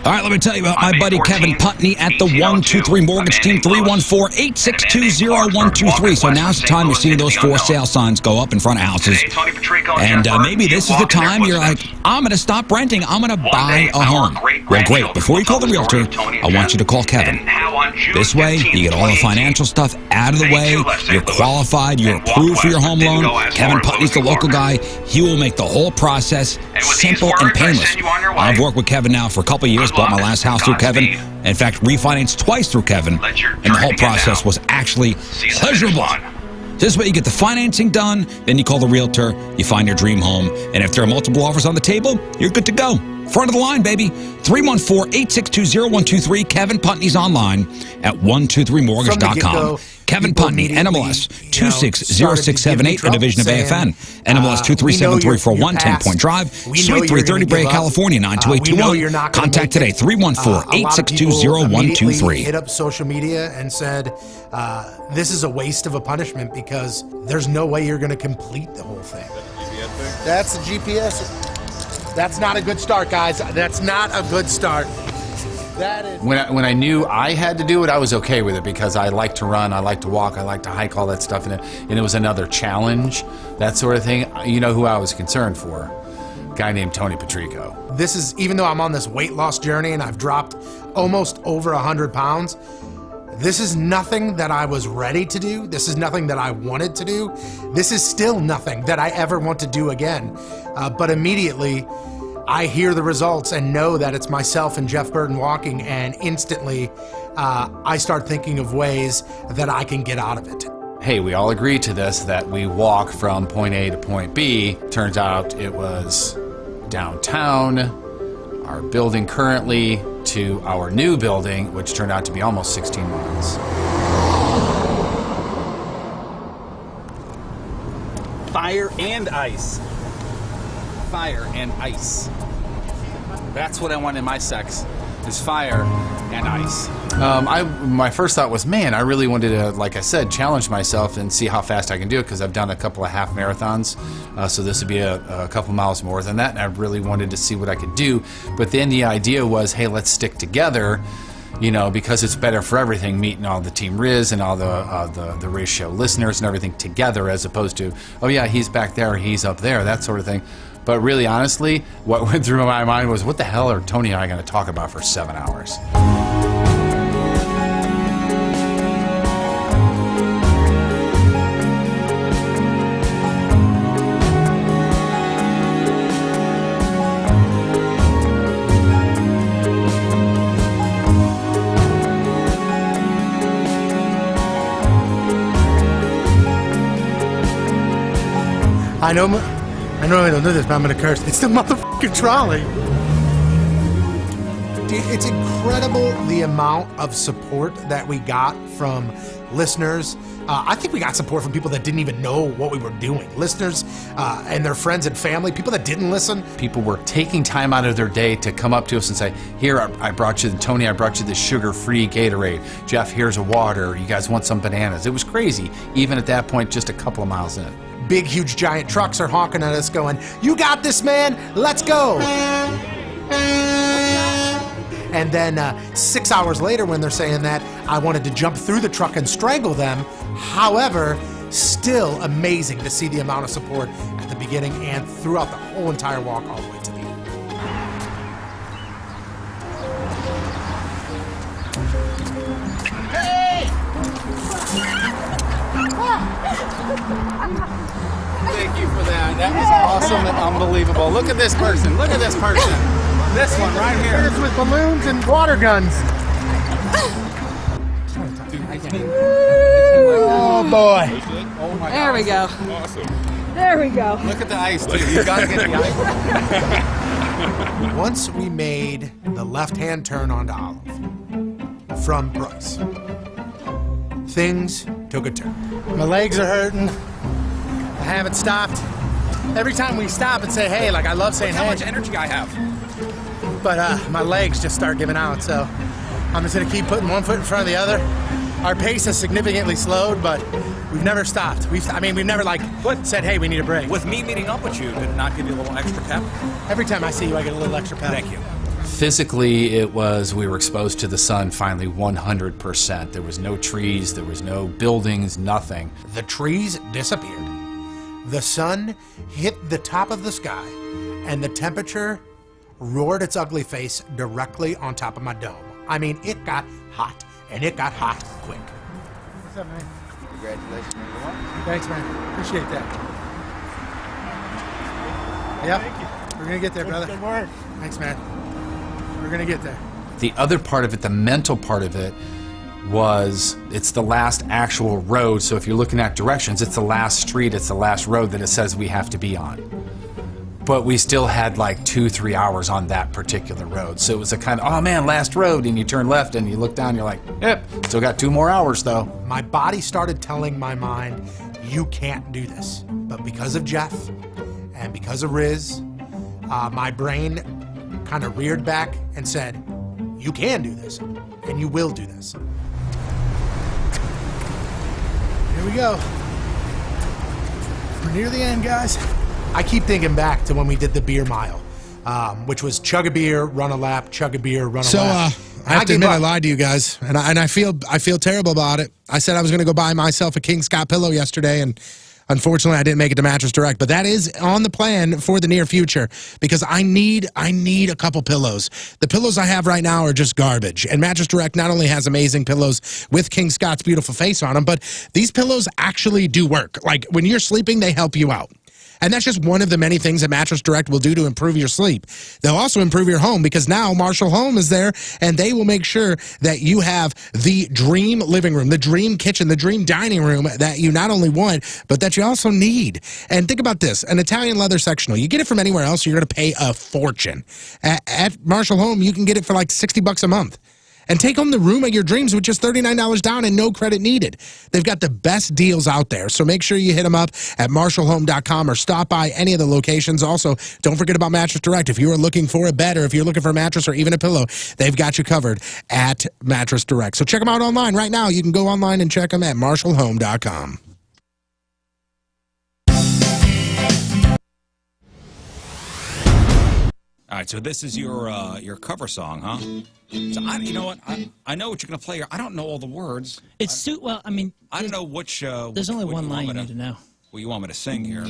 All right, let me tell you about my buddy Kevin Putney at the 123 Mortgage Team, 314-862-0123. So now's the time you're seeing those for sale signs go up in front of houses. And maybe this is the time you're like, I'm going to stop renting. I'm going to buy a home. Well, great. Before you call the realtor, I want you to call Kevin. This way, you get all the financial stuff out of the way. You're qualified. You're approved for your home loan. Kevin Putney's the local guy. He will make the whole process simple and painless. I've worked with Kevin now for a couple of years. Bought my last house through Kevin. In fact, refinanced twice through Kevin. And the whole process was actually pleasurable. This way you get the financing done, then you call the realtor, you find your dream home, and if there are multiple offers on the table, you're good to go. Front of the line, baby. 314-862-0123. Kevin Putney's online at 123mortgage.com. Kevin Putney, NMLS 260678, a division of AFN. NMLS 237341, 10-point drive. Suite 330, Brea, California, 92821. Contact today, 314-862-0123. Hit up social media and said, this is a waste of a punishment because there's no way you're going to complete the whole thing. That's the GPS. That's not a good start, guys. That's not a good start. That is. When I knew I had to do it, I was okay with it because I like to run, I like to walk, I like to hike, all that stuff, and it was another challenge, that sort of thing. You know who I was concerned for? A guy named Tony Patrico. This is, even though I'm on this weight loss journey and I've dropped almost over 100 pounds, this is nothing that I was ready to do. This is nothing that I wanted to do. This is still nothing that I ever want to do again. But immediately, I hear the results and know that it's myself and Jeff Burton walking, and instantly, I start thinking of ways that I can get out of it. Hey, we all agreed to this, that we walk from point A to point B. Turns out it was downtown, our building currently, to our new building, which turned out to be almost 16 miles. Fire and ice. Fire and ice. That's what I want in my sex, is fire and ice. My first thought was, man, I really wanted to, like I said, challenge myself and see how fast I can do it, because I've done a couple of half marathons, so this would be a couple miles more than that, and I really wanted to see what I could do. But then the idea was, hey, let's stick together, you know, because it's better for everything, meeting all the Team Rizz and all the Rizz Show listeners and everything together, as opposed to, oh yeah, he's back there, he's up there, that sort of thing. But really, honestly, what went through my mind was, what the hell are Tony and I going to talk about for 7 hours? I know I don't do this, but I'm gonna curse. It's the motherfucking trolley. Dude, it's incredible the amount of support that we got from listeners. I think we got support from people that didn't even know what we were doing. Listeners and their friends and family, people that didn't listen. People were taking time out of their day to come up to us and say, here, I brought you, Tony, I brought you this sugar-free Gatorade. Jeff, here's a water. You guys want some bananas? It was crazy, even at that point, just a couple of miles in. Big, huge, giant trucks are honking at us going, you got this, man, let's go. And then 6 hours later when they're saying that, I wanted to jump through the truck and strangle them. However, still amazing to see the amount of support at the beginning and throughout the whole entire walk all the way to the end. Thank you for that. That was awesome and unbelievable. Look at this person. Look at this person. This one right here. It's with balloons and water guns. Oh boy. Oh my There we go. Awesome. There we go. Look at the ice too. You gotta get the ice. Once we made the left-hand turn onto Olive from Bryce, things took a turn. My legs are hurting. I haven't stopped. Every time we stop and say hey, like I love saying hey. How much energy I have. But my legs just start giving out, so I'm just gonna keep putting one foot in front of the other. Our pace has significantly slowed, but we've never stopped. We've never like said, hey, we need a break. With me meeting up with you, did it not give you a little extra pep? Every time I see you, I get a little extra pep. Thank you. Physically, it was, we were exposed to the sun finally 100%. There was no trees, there was no buildings, nothing. The trees disappeared. The sun hit the top of the sky, and the temperature roared its ugly face directly on top of my dome. I mean, it got hot, and it got hot quick. What's up, man? Congratulations, everyone. Thanks, man. Appreciate that. Yep. Thank you. We're going to get there, brother. Good work. Thanks, man. We're going to get there. The other part of it, the mental part of it, was it's the last actual road. So if you're looking at directions, it's the last street, it's the last road that it says we have to be on. But we still had like 2-3 hours on that particular road. So it was a kind of, oh man, last road. And you turn left and you look down, you're like, yep, still got 2 more hours though. My body started telling my mind, you can't do this. But because of Jeff and because of Rizz, my brain kind of reared back and said, you can do this and you will do this. Here we go. We're near the end, guys. I keep thinking back to when we did the beer mile, which was chug a beer, run a lap, chug a beer, run a lap. I have to admit, I lied to you guys, and I feel terrible about it. I said I was going to go buy myself a King Scott pillow yesterday, and unfortunately, I didn't make it to Mattress Direct. But that is on the plan for the near future because I need a couple pillows. The pillows I have right now are just garbage, and Mattress Direct not only has amazing pillows with King Scott's beautiful face on them, but these pillows actually do work. Like when you're sleeping, they help you out. And that's just one of the many things that Mattress Direct will do to improve your sleep. They'll also improve your home because now Marshall Home is there and they will make sure that you have the dream living room, the dream kitchen, the dream dining room that you not only want, but that you also need. And think about this, an Italian leather sectional. You get it from anywhere else, you're going to pay a fortune. At Marshall Home, you can get it for like $60 a month. And take home the room of your dreams with just $39 down and no credit needed. They've got the best deals out there, so make sure you hit them up at marshallhome.com or stop by any of the locations. Also, don't forget about Mattress Direct. If you are looking for a bed or if you're looking for a mattress or even a pillow, they've got you covered at Mattress Direct. So check them out online right now. You can go online and check them at marshallhome.com. All right, so this is your cover song, huh? So you know what? I know what you're gonna play here. I don't know all the words. It's well, I mean, I don't know which. There's only one line you need to know. What you want me to sing here?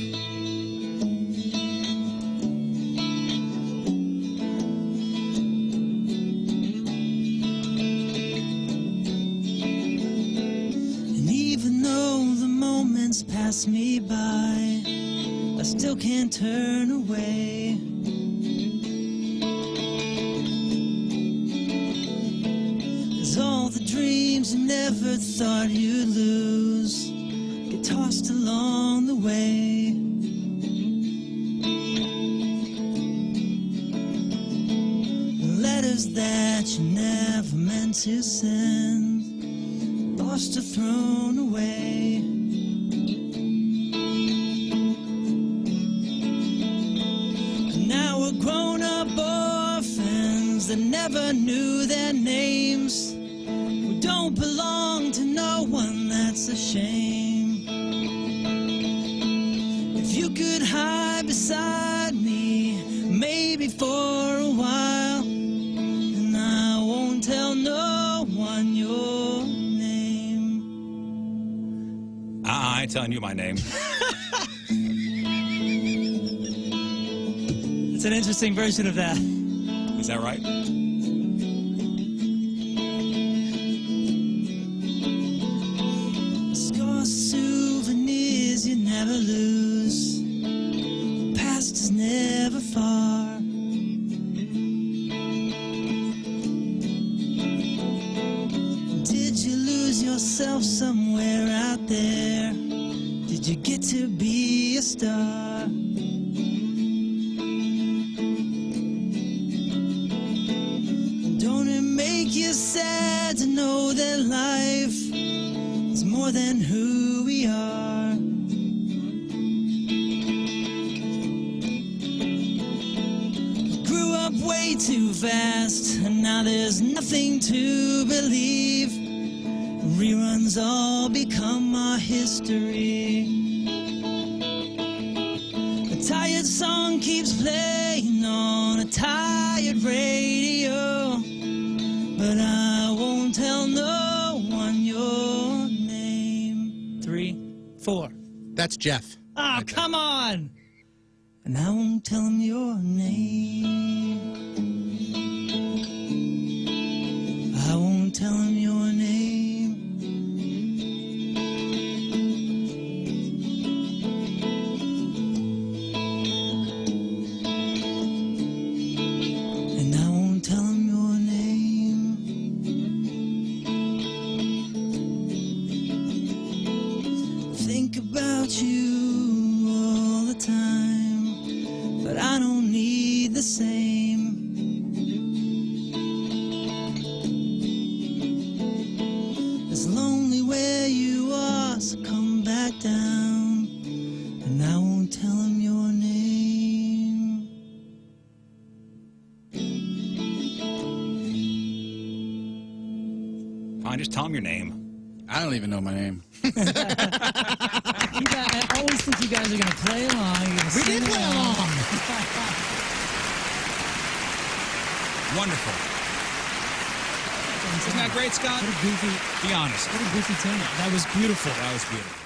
still can't turn away. 'Cause all the dreams you never thought you'd lose get tossed along the way. Letters that you never meant to send, lost or thrown away. Now we're grown-up orphans that never knew their names. We don't belong to no one, that's a shame. If you could hide beside me, maybe for a while, and I won't tell no one your name. I ain't telling you my name. It's an interesting version of that. Is that right? Score souvenirs you never lose. Past is never far. Did you lose yourself somewhere out there? Did you get to be a star? Don't it make you sad to know that life is more than who we are? Grew up way too fast, and now there's nothing to believe. Reruns all become our history. A tired song keeps playing on a tired radio, but I won't tell no one your name. 3, 4. That's Jeff. Oh, come on! And I won't tell him your name. I won't tell him your name. And I won't tell him your name. Think about you all the time, but I don't need the same. It's lonely where you are, so come back down, and I won't tell him your name. Fine, just tell him your name. I don't even know my name. I always think you guys are going to play along. We did play along. Wonderful. Isn't that great, Scott? What a goofy, Be honest. what a goofy tune. That was beautiful. That was beautiful.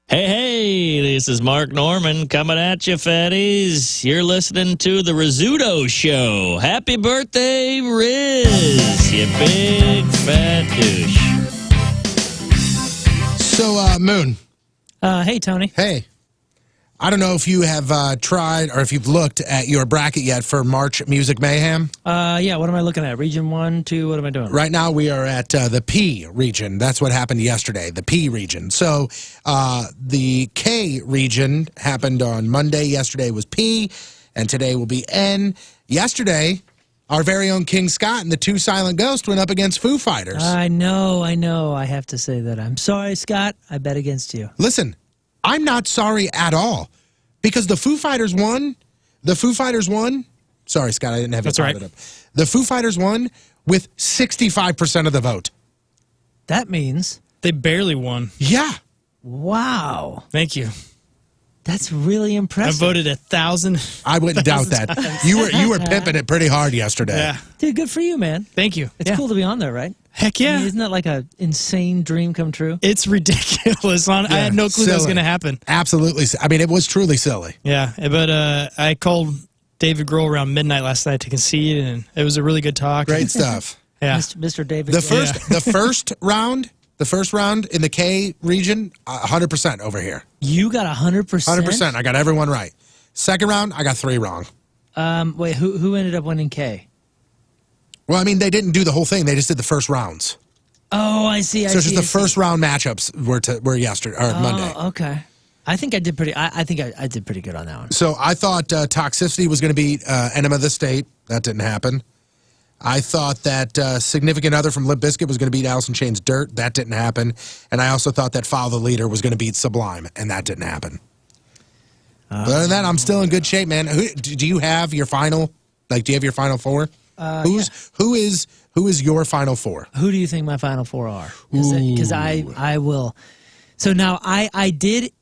Hey, this is Mark Norman coming at you, fatties. You're listening to the Rizzuto Show. Happy birthday, Rizz, you big fat douche. So, Moon. Hey, Tony. Hey. I don't know if you have tried or if you've looked at your bracket yet for March Music Mayhem. Yeah, what am I looking at? Region 1, 2, what am I doing? Right now we are at the P region. That's what happened yesterday, the P region. So the K region happened on Monday. Yesterday was P, and today will be N. Yesterday, our very own King Scott and the Two Silent Ghosts went up against Foo Fighters. I know. I have to say that. I'm sorry, Scott. I bet against you. Listen, I'm not sorry at all because the Foo Fighters won. The Foo Fighters won. Sorry, Scott, I didn't have That's it right. up. The Foo Fighters won with 65% of the vote. That means They barely won. Yeah. wow. Thank you. That's really I impressive. voted 1,000. I wouldn't doubt that. You were pimping it pretty hard yesterday. Yeah. Dude, good for you, man. Thank you. It's Yeah. cool to be on there, right? Heck yeah. I mean, isn't that like an insane dream come true? It's ridiculous. I had no clue that was going to happen. Absolutely. I mean, it was truly silly. Yeah, but I called David Grohl around midnight last night to concede, and it was a really good talk. Great stuff. Yeah. Mr. David The Grohl. first round in the K region, 100% over here. You got 100%? 100%. I got everyone right. Second round, I got 3 wrong. Wait, who ended up winning K? Well, I mean, they didn't do the whole thing. They just did the first rounds. Oh, I see. So it's just the first round matchups were yesterday or Monday. Okay. I think I did pretty. I think I did pretty good on that one. So I thought Toxicity was going to beat Enema of the State. That didn't happen. I thought that Significant Other from Limp Bizkit was going to beat Alice in Chains' Dirt. That didn't happen. And I also thought that Follow the Leader was going to beat Sublime, and that didn't happen. But other than that, I'm still in good shape, man. Do you have your final? Like, do you have your final 4? Who is your final 4? Who do you think my final 4 are? Because I will. So now I did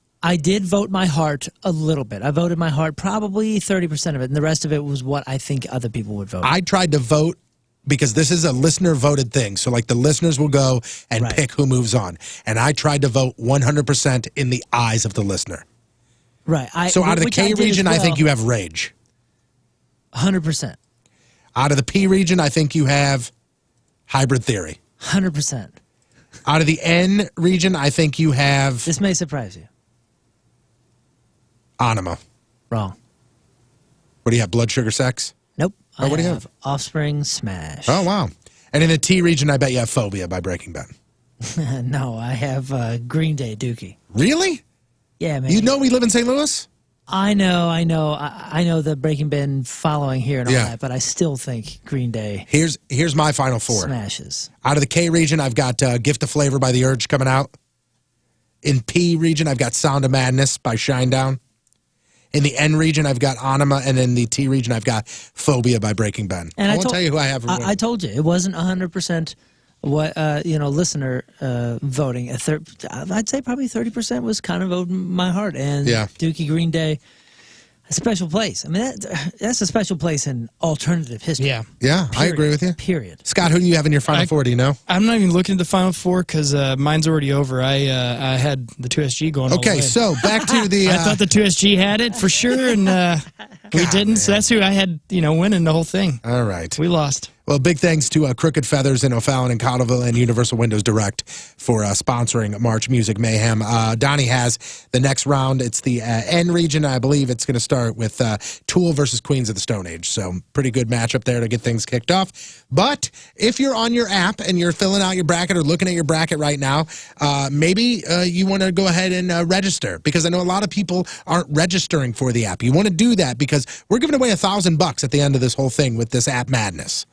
vote my heart a little bit. I voted my heart probably 30% of it, and the rest of it was what I think other people would vote. I tried to vote because this is a listener voted thing. So like the listeners will go and pick who moves on, and I tried to vote 100% in the eyes of the listener. Right. So out of the K region, I think you have Rage. 100%. Out of the P region, I think you have Hybrid Theory. 100%. Out of the N region, I think you have... This may surprise you. Anima. Wrong. What do you have, Blood Sugar Sex? Nope. Oh, what do you have? Offspring Smash. Oh, wow. And in the T region, I bet you have Phobia by Breaking Bad. No, I have Green Day Dookie. Really? Yeah, man. You know we live in St. Louis? I know. I know the Breaking Bad following here and all that, but I still think Green Day. Here's my final 4. Smashes. Out of the K region, I've got Gift of Flavor by The Urge coming out. In P region, I've got Sound of Madness by Shinedown. In the N region, I've got Anima, and in the T region, I've got Phobia by Breaking Bad. And I won't tell you who I have. I told you it wasn't 100%. What listener voting? I'd say probably 30% was kind of voting my heart, and Dookie Green Day, a special place. I mean, that's a special place in alternative history. Yeah, yeah, I agree with you. Period. Scott, who do you have in your final 4? Do you know? I'm not even looking at the final 4 because mine's already over. I had the 2SG going. Okay, so back to the. I thought the 2SG had it for sure, and we didn't. Man. So that's who I had, winning the whole thing. All right, we lost. Well, big thanks to Crooked Feathers in O'Fallon and Cottleville and Universal Windows Direct for sponsoring March Music Mayhem. Donnie has the next round. It's the N region. I believe it's going to start with Tool versus Queens of the Stone Age. So pretty good matchup there to get things kicked off. But if you're on your app and you're filling out your bracket or looking at your bracket right now, maybe you want to go ahead and register, because I know a lot of people aren't registering for the app. You want to do that because we're giving away $1,000 at the end of this whole thing with this app madness.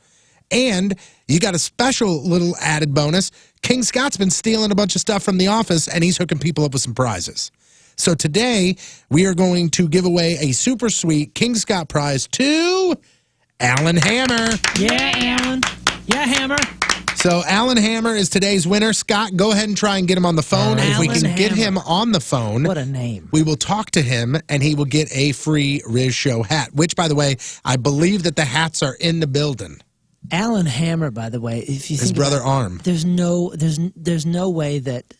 And you got a special little added bonus. King Scott's been stealing a bunch of stuff from the office, and he's hooking people up with some prizes. So today, we are going to give away a super sweet King Scott prize to Alan Hammer. Yeah, Alan. Yeah, Hammer. So Alan Hammer is today's winner. Scott, go ahead and try and get him on the phone. If we can get him on the phone, what a name, we will talk to him, and he will get a free Rizz Show hat, which, by the way, I believe that the hats are in the building. Alan Hammer, by the way, if you his think brother about it, Arm. There's no way that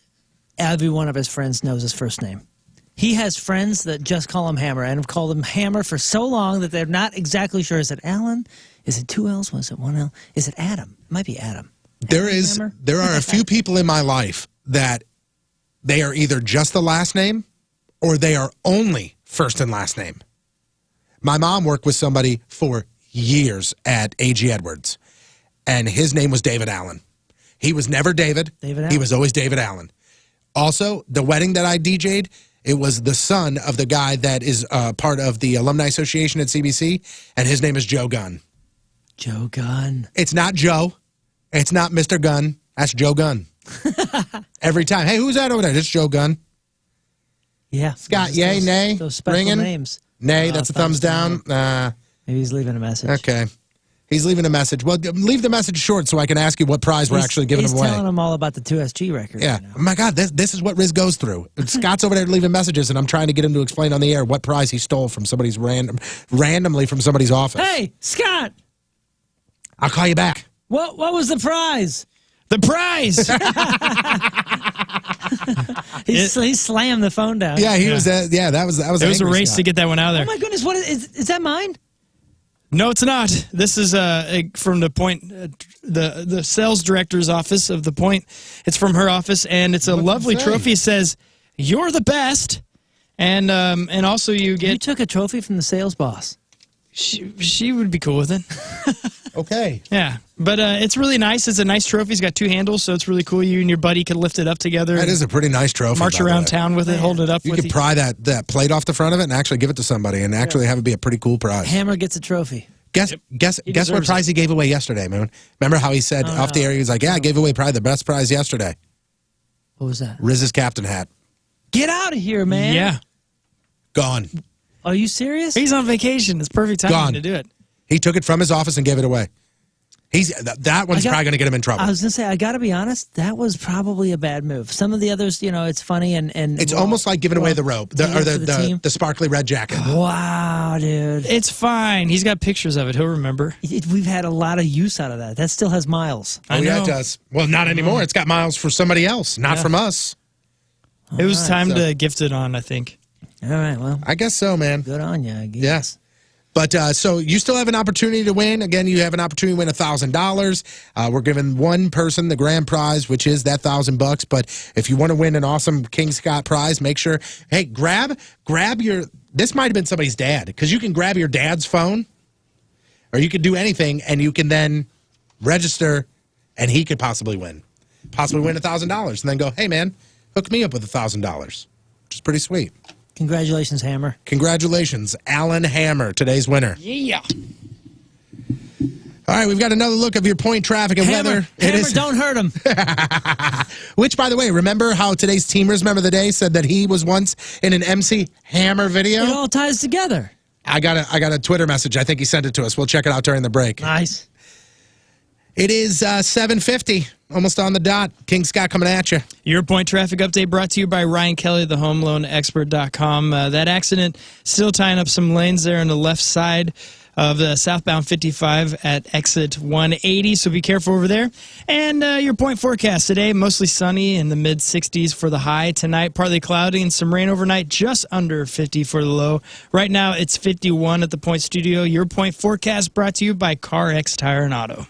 every one of his friends knows his first name. He has friends that just call him Hammer and have called him Hammer for so long that they're not exactly sure. Is it Alan? Is it 2 L's? Was it 1 L? Is it Adam? It might be Adam. There are a few people in my life that they are either just the last name or they are only first and last name. My mom worked with somebody for years at A.G. Edwards, and his name was David Allen. He was never David. He was always David Allen. Also, the wedding that I DJ'd, it was the son of the guy that is part of the Alumni Association at CBC, and his name is Joe Gunn. Joe Gunn. It's not Joe. It's not Mr. Gunn. That's Joe Gunn. Every time. Hey, who's that over there? It's Joe Gunn. Yeah. Scott, yay, nay? Those special ringing? names. Nay, that's a thumbs down. Maybe he's leaving a message. Okay. He's leaving a message. Well, leave the message short so I can ask you what prize we're actually giving away. He's telling them all about the 2SG record. Yeah. Right now. Oh my God, this is what Rizz goes through. Scott's over there leaving messages, and I'm trying to get him to explain on the air what prize he stole from somebody's randomly from somebody's office. Hey, Scott! I'll call you back. What was the prize? The prize. He slammed the phone down. Yeah, he was. That was. It was a race to get that one out of there. Oh my goodness! What is that? Mine? No, it's not. This is from the Point, the sales director's office of the Point. It's from her office, and it's a lovely trophy. It says, "You're the best," and also you get. You took a trophy from the sales boss. She would be cool with it. Okay. Yeah, but it's really nice. It's a nice trophy. It's got 2 handles, so it's really cool. You and your buddy could lift it up together. That is a pretty nice trophy. March around town with it, hold it up. You could pry that plate off the front of it and actually give it to somebody and actually have it be a pretty cool prize. Hammer gets a trophy. Guess what prize he gave away yesterday, Moon? Remember how he said off the air, he was like, yeah, I gave away probably the best prize yesterday. What was that? Rizz's captain hat. Get out of here, man. Yeah. Gone. Are you serious? He's on vacation. It's perfect timing to do it. He took it from his office and gave it away. That one's probably going to get him in trouble. I was going to say, I got to be honest, that was probably a bad move. Some of the others, it's funny and it's almost like giving away the rope, the sparkly red jacket. Wow, dude. It's fine. He's got pictures of it. He'll remember. We've had a lot of use out of that. That still has miles. Oh, yeah, it does. Well, not anymore. It's got miles for somebody else, not from us. It was time to gift it on, I think. All right, well. I guess so, man. Good on you, I guess. Yes. But so you still have an opportunity to win. Again, you have an opportunity to win $1,000. We're giving one person the grand prize, which is that $1,000. But if you want to win an awesome King Scott prize, make sure, hey, grab your, this might have been somebody's dad, because you can grab your dad's phone, or you could do anything, and you can then register, and he could possibly win $1,000, and then go, hey, man, hook me up with $1,000, which is pretty sweet. Congratulations, Hammer. Congratulations, Alan Hammer, today's winner. Yeah. All right, we've got another look of your point traffic and weather. Hammer, don't hurt him. Which, by the way, remember how today's Teamers Member of the Day said that he was once in an MC Hammer video? It all ties together. I got a Twitter message. I think he sent it to us. We'll check it out during the break. Nice. It is 7:50, almost on the dot. King Scott coming at you. Your point traffic update brought to you by Ryan Kelly, the homeloanexpert.com. That accident still tying up some lanes there on the left side of the southbound 55 at exit 180, so be careful over there. And your point forecast today, mostly sunny in the mid-60s for the high. Tonight, partly cloudy and some rain overnight, just under 50 for the low. Right now, it's 51 at the Point Studio. Your point forecast brought to you by CarX Tire and Auto.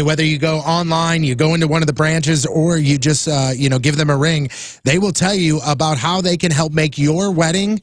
Whether you go online, you go into one of the branches, or you just, give them a ring, they will tell you about how they can help make your wedding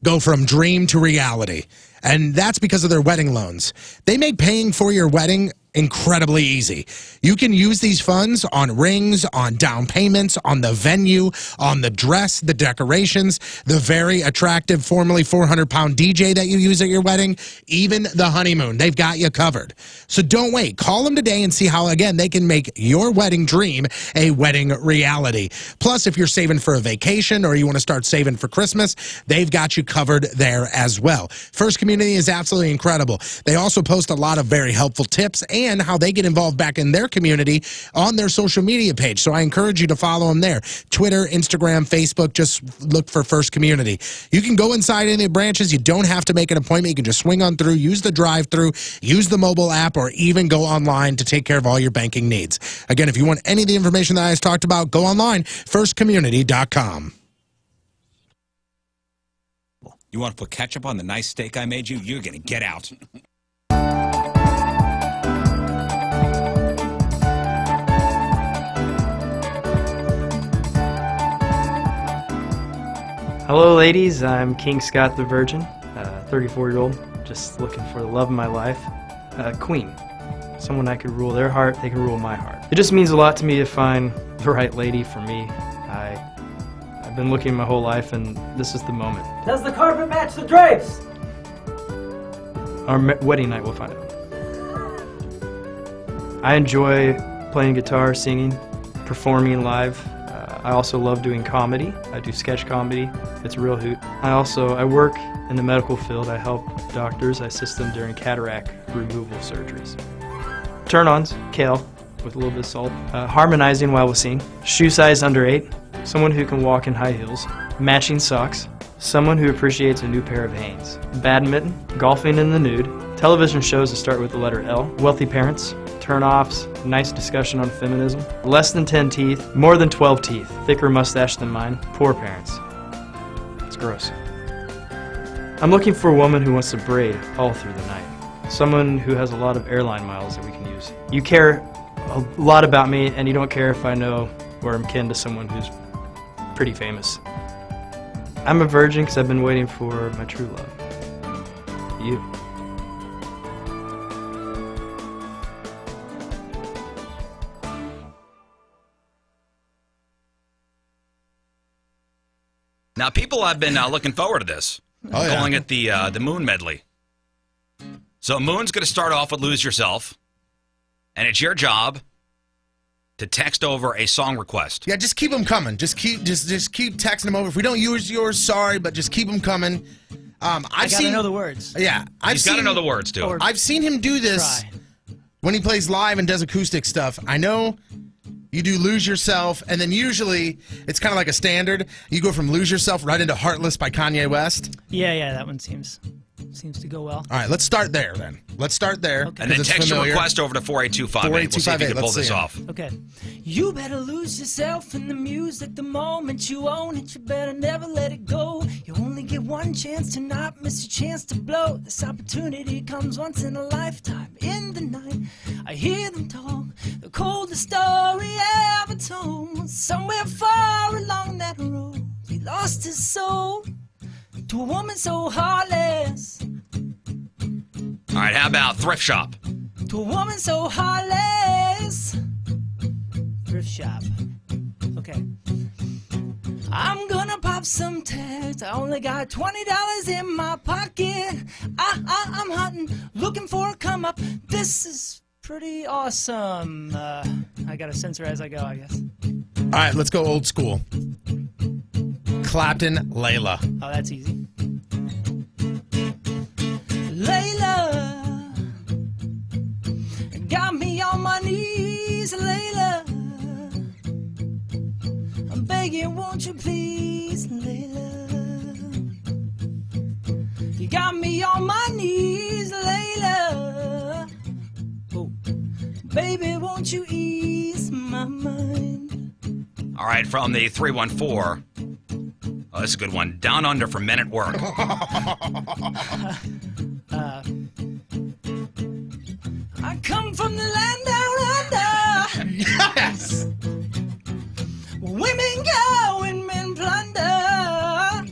go from dream to reality. And that's because of their wedding loans. They make paying for your wedding incredibly easy. You can use these funds on rings, on down payments, on the venue, on the dress, the decorations, the very attractive, formerly 400-pound DJ that you use at your wedding, even the honeymoon. They've got you covered. So don't wait. Call them today and see how, again, they can make your wedding dream a wedding reality. Plus, if you're saving for a vacation or you want to start saving for Christmas, they've got you covered there as well. First Community is absolutely incredible. They also post a lot of very helpful tips and how they get involved back in their community on their social media page. So I encourage you to follow them there. Twitter, Instagram, Facebook, just look for First Community. You can go inside any of the branches. You don't have to make an appointment. You can just swing on through, use the drive-through, use the mobile app, or even go online to take care of all your banking needs. Again, if you want any of the information that I just talked about, go online, firstcommunity.com. You want to put ketchup on the nice steak I made you? You're going to get out. Hello, ladies. I'm King Scott the Virgin, 34-year-old, just looking for the love of my life. Queen. Someone I could rule their heart, they can rule my heart. It just means a lot to me to find the right lady for me. I've been looking my whole life, and this is the moment. Does the carpet match the drapes? Our wedding night, we'll find out. I enjoy playing guitar, singing, performing live. I also love doing comedy. I do sketch comedy. It's a real hoot. I work in the medical field. I help doctors. I assist them during cataract removal surgeries. Turn-ons, kale with a little bit of salt. Harmonizing while we sing. Shoe size under 8. Someone who can walk in high heels. Matching socks. Someone who appreciates a new pair of Hanes. Badminton. Golfing in the nude. Television shows that start with the letter L. Wealthy parents. Turn-offs. Nice discussion on feminism. Less than 10 teeth. More than 12 teeth. Thicker mustache than mine. Poor parents. It's gross. I'm looking for a woman who wants to braid all through the night. Someone who has a lot of airline miles that we can use. You care a lot about me, and you don't care if I know where I'm kin to someone who's pretty famous. I'm a virgin because I've been waiting for my true love. You. Now, people have been looking forward to this. Calling it the Moon Medley. So Moon's going to start off with Lose Yourself, and it's your job to text over a song request. Yeah, just keep them coming. Just keep texting them over. If we don't use yours, sorry, but just keep them coming. I gotta know the words. Yeah, He's got to know the words, too. I've seen him do this when he plays live and does acoustic stuff. I know you do Lose Yourself, and then usually it's kind of like a standard. You go from Lose Yourself right into Heartless by Kanye West. Yeah, that one seems to go well. All right, let's start there then. Let's start there. Okay. And then text your request over to 48258. We'll see if you can pull this off. Okay. You better lose yourself in the music the moment you own it. You better never let it go. You only get one chance to not miss your chance to blow. This opportunity comes once in a lifetime. In the night, I hear them talk. The coldest story ever told. Somewhere far along that road, he lost his soul to a woman so heartless. All right, how about Thrift Shop? To a woman so heartless. Thrift Shop. Okay. I'm gonna pop some tags. I only got $20 in my pocket. I'm hunting, looking for a come up. This is pretty awesome. I gotta censor as I go, I guess. All right, let's go old school. Clapton, Layla. Oh, that's easy. Layla, got me on my knees, Layla. I'm begging, won't you please, Layla? You got me on my knees, Layla. Oh, baby, won't you ease my mind? All right, from the 314. Oh, this is a good one. Down Under for Men at Work. I come from the land down under. Yes! Women go and men plunder.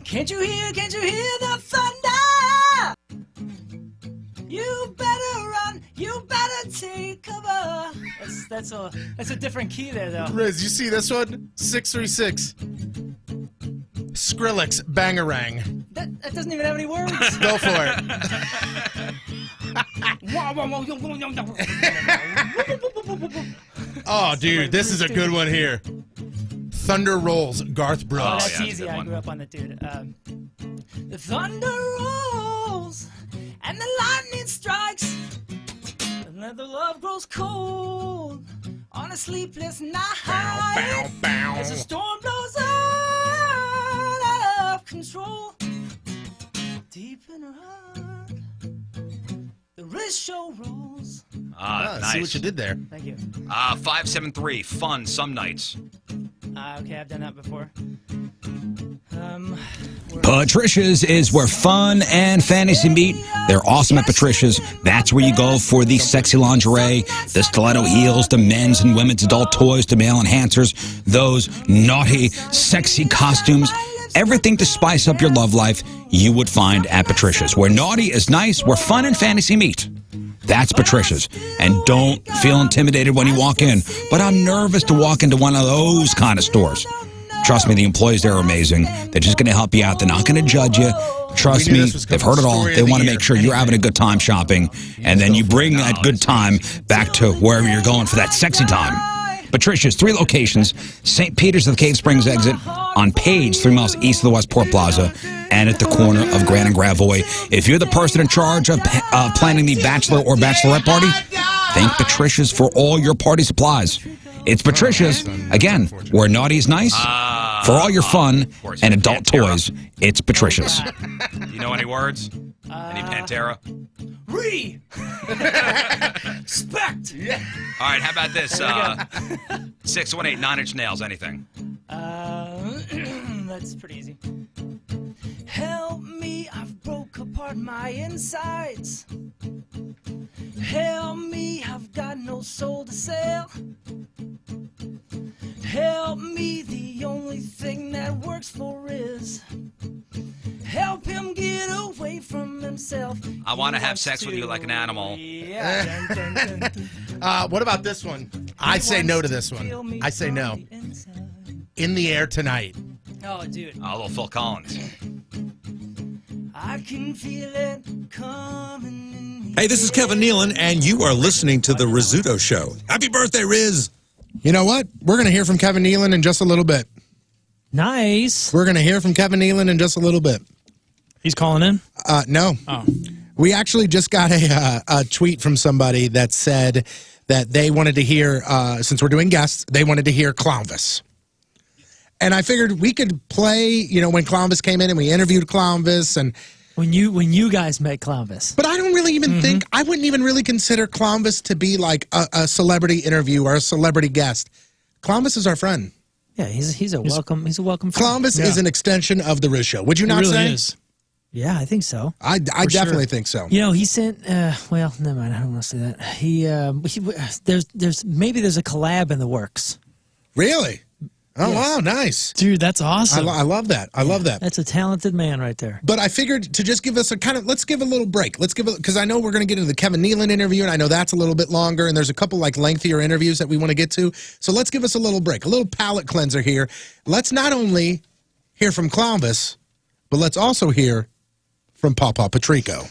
Can't you hear the thunder? You better run, you better take cover. That's a different key there, though. Rizz, you see this one? 636. Skrillex, Bangarang. That doesn't even have any words. Go for it. Oh, dude, this is a good one here. Thunder Rolls, Garth Brooks. Oh, that's easy. I grew up on that, dude. The thunder rolls and the lightning strikes, and then the love grows cold on a sleepless night. Bow, bow, bow. As the storm blows out of control, deep in her heart, the Rizz show rolls. Nice. See what you did there. Thank you. 573, Fun, Some Nights. Okay, I've done that before. Patricia's is where fun and fantasy meet. They're awesome at Patricia's. That's where you go for the sexy lingerie, the stiletto heels, the men's and women's adult toys, the male enhancers, those naughty, sexy costumes. Everything to spice up your love life you would find at Patricia's. Where naughty is nice, where fun and fantasy meet. That's Patricia's. And don't feel intimidated when you walk in. But I'm nervous to walk into one of those kind of stores. Trust me, the employees there are amazing. They're just going to help you out. They're not going to judge you. Trust me, they've heard it all. They want to make sure you're having a good time shopping. And then you bring that good time back to wherever you're going for that sexy time. Patricia's, 3 locations. St. Peter's at the Cave Springs exit, on Page, 3 miles east of the Westport Plaza, and at the corner of Grand and Gravois. If you're the person in charge of planning the bachelor or bachelorette party, thank Patricia's for all your party supplies. It's Patricia's, again, where naughty is nice. For all your fun and adult toys, it's Patricia's. You know any words? Any Pantera? Respect. Yeah. All right, how about this? 618 9 Inch Nails, anything? That's pretty easy. Help me, I've broke apart my insides. Help me, I've got no soul to sell. Help me, the only thing that works for is help him get away from himself. I want to have sex with you like an animal. Yeah. What about this one? I say no to this one. I say no. In the Air Tonight. Oh, dude. A little Phil Collins. I can feel it coming. Hey, this is Kevin Nealon, and you are listening to The Rizzuto Show. Happy birthday, Rizz. You know what? We're going to hear from Kevin Nealon in just a little bit. Nice. We're going to hear from Kevin Nealon in just a little bit. He's calling in? No. Oh. We actually just got a tweet from somebody that said that they wanted to hear, since we're doing guests, they wanted to hear Clownvis. And I figured we could play, when Clownvis came in and we interviewed Clownvis and when you guys met Clownvis. But I don't really even think, I wouldn't even really consider Clownvis to be like a celebrity interview or a celebrity guest. Clownvis is our friend. Yeah, he's a welcome friend. Clownvis is an extension of the Rizz Show. Would you not really say? Is. Yeah, I think so. I definitely think so. He sent. Well, never mind. I don't want to say that. There's maybe there's a collab in the works. Really? Oh, yes. wow, nice. Dude, that's awesome. I love that. I love that. That's a talented man right there. But I figured to just give us let's give a little break. Because I know we're going to get into the Kevin Nealon interview, and I know that's a little bit longer, and there's a couple lengthier interviews that we want to get to. So let's give us a little break, a little palate cleanser here. Let's not only hear from Clownvis, but let's also hear from Papa Patrico.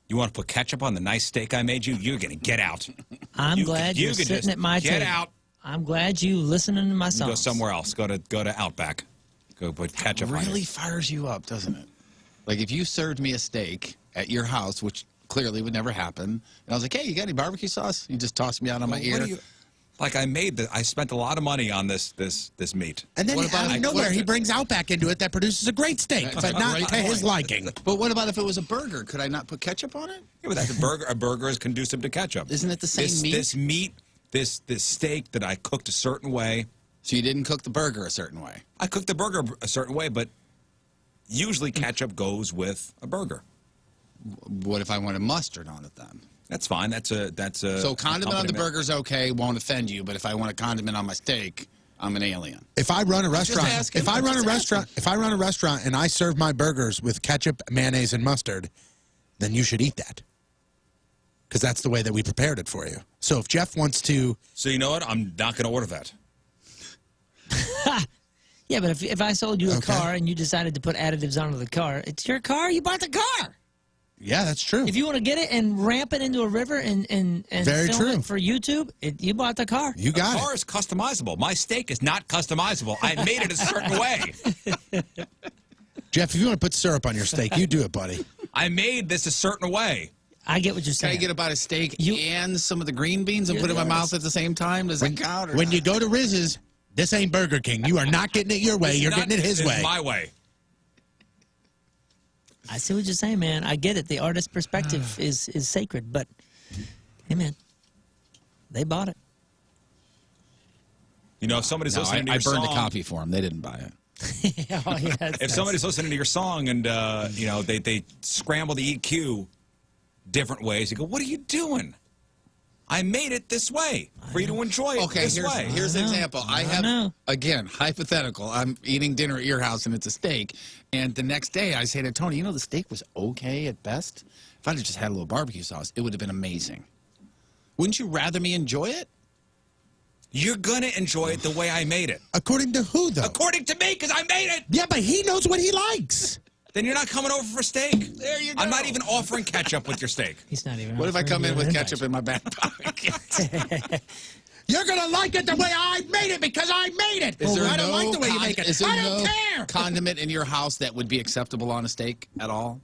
You want to put ketchup on the nice steak I made you? You're going to get out. I'm glad you're sitting at my table. Get out. I'm glad you listening to my songs. Go somewhere else. Go to Outback. Go put ketchup on it. Really fires you up, doesn't it? Like if you served me a steak at your house, which clearly would never happen, and I was like, hey, you got any barbecue sauce? You just tossed me out on my ear. Like I spent a lot of money on this meat. And then out of nowhere, he brings Outback into it that produces a great steak, but not to his liking. But what about if it was a burger? Could I not put ketchup on it? Yeah, but a burger is conducive to ketchup. Isn't it the same meat? This meat, this steak that I cooked a certain way. So you didn't cook the burger a certain way? I cooked the burger a certain way, but usually ketchup goes with a burger. What if I wanted mustard on it then? That's fine. That's a So condiment on the burger's okay, won't offend you, but if I want a condiment on my steak, I'm an alien. If I run a restaurant, if I run a restaurant and I serve my burgers with ketchup, mayonnaise, and mustard, then you should eat that. Because that's the way that we prepared it for you. So if Jeff wants to... So you know what? I'm not going to order that. Yeah, but if I sold you a car and you decided to put additives onto the car, it's your car. You bought the car. Yeah, that's true. If you want to get it and ramp it into a river and film it for YouTube, you bought the car. You got it. The car is customizable. My steak is not customizable. I made it a certain way. Jeff, if you want to put syrup on your steak, you do it, buddy. I made this a certain way. I get what you're saying. Can I get about a steak and some of the green beans and put it in my mouth at the same time? Does that count? When you go to Rizz's, this ain't Burger King. You are not getting it your way. You're getting it his way. My way. I see what you're saying, man. I get it. The artist's perspective is sacred, but hey, man, they bought it. You know, if somebody's No, listening to I your burned song, a copy for them. They didn't buy it. if somebody's listening to your song and you know they scramble the EQ different ways, you go, "What are you doing? I made it this way for you to enjoy it this way." Here's an example. I have, again, hypothetical. I'm eating dinner at your house, and it's a steak. And the next day, I say to Tony, you know, the steak was okay at best. If I'd have just had a little barbecue sauce, it would have been amazing. Wouldn't you rather me enjoy it? You're going to enjoy it the way I made it. According to who, though? According to me, because I made it. Yeah, but he knows what he likes. Then you're not coming over for steak. There you go. I'm not even offering ketchup with your steak. He's not even. What if I come in with ketchup in my back pocket? You're going to like it the way I made it because I made it. I don't like the way you make it. I don't care. Condiment in your house that would be acceptable on a steak at all?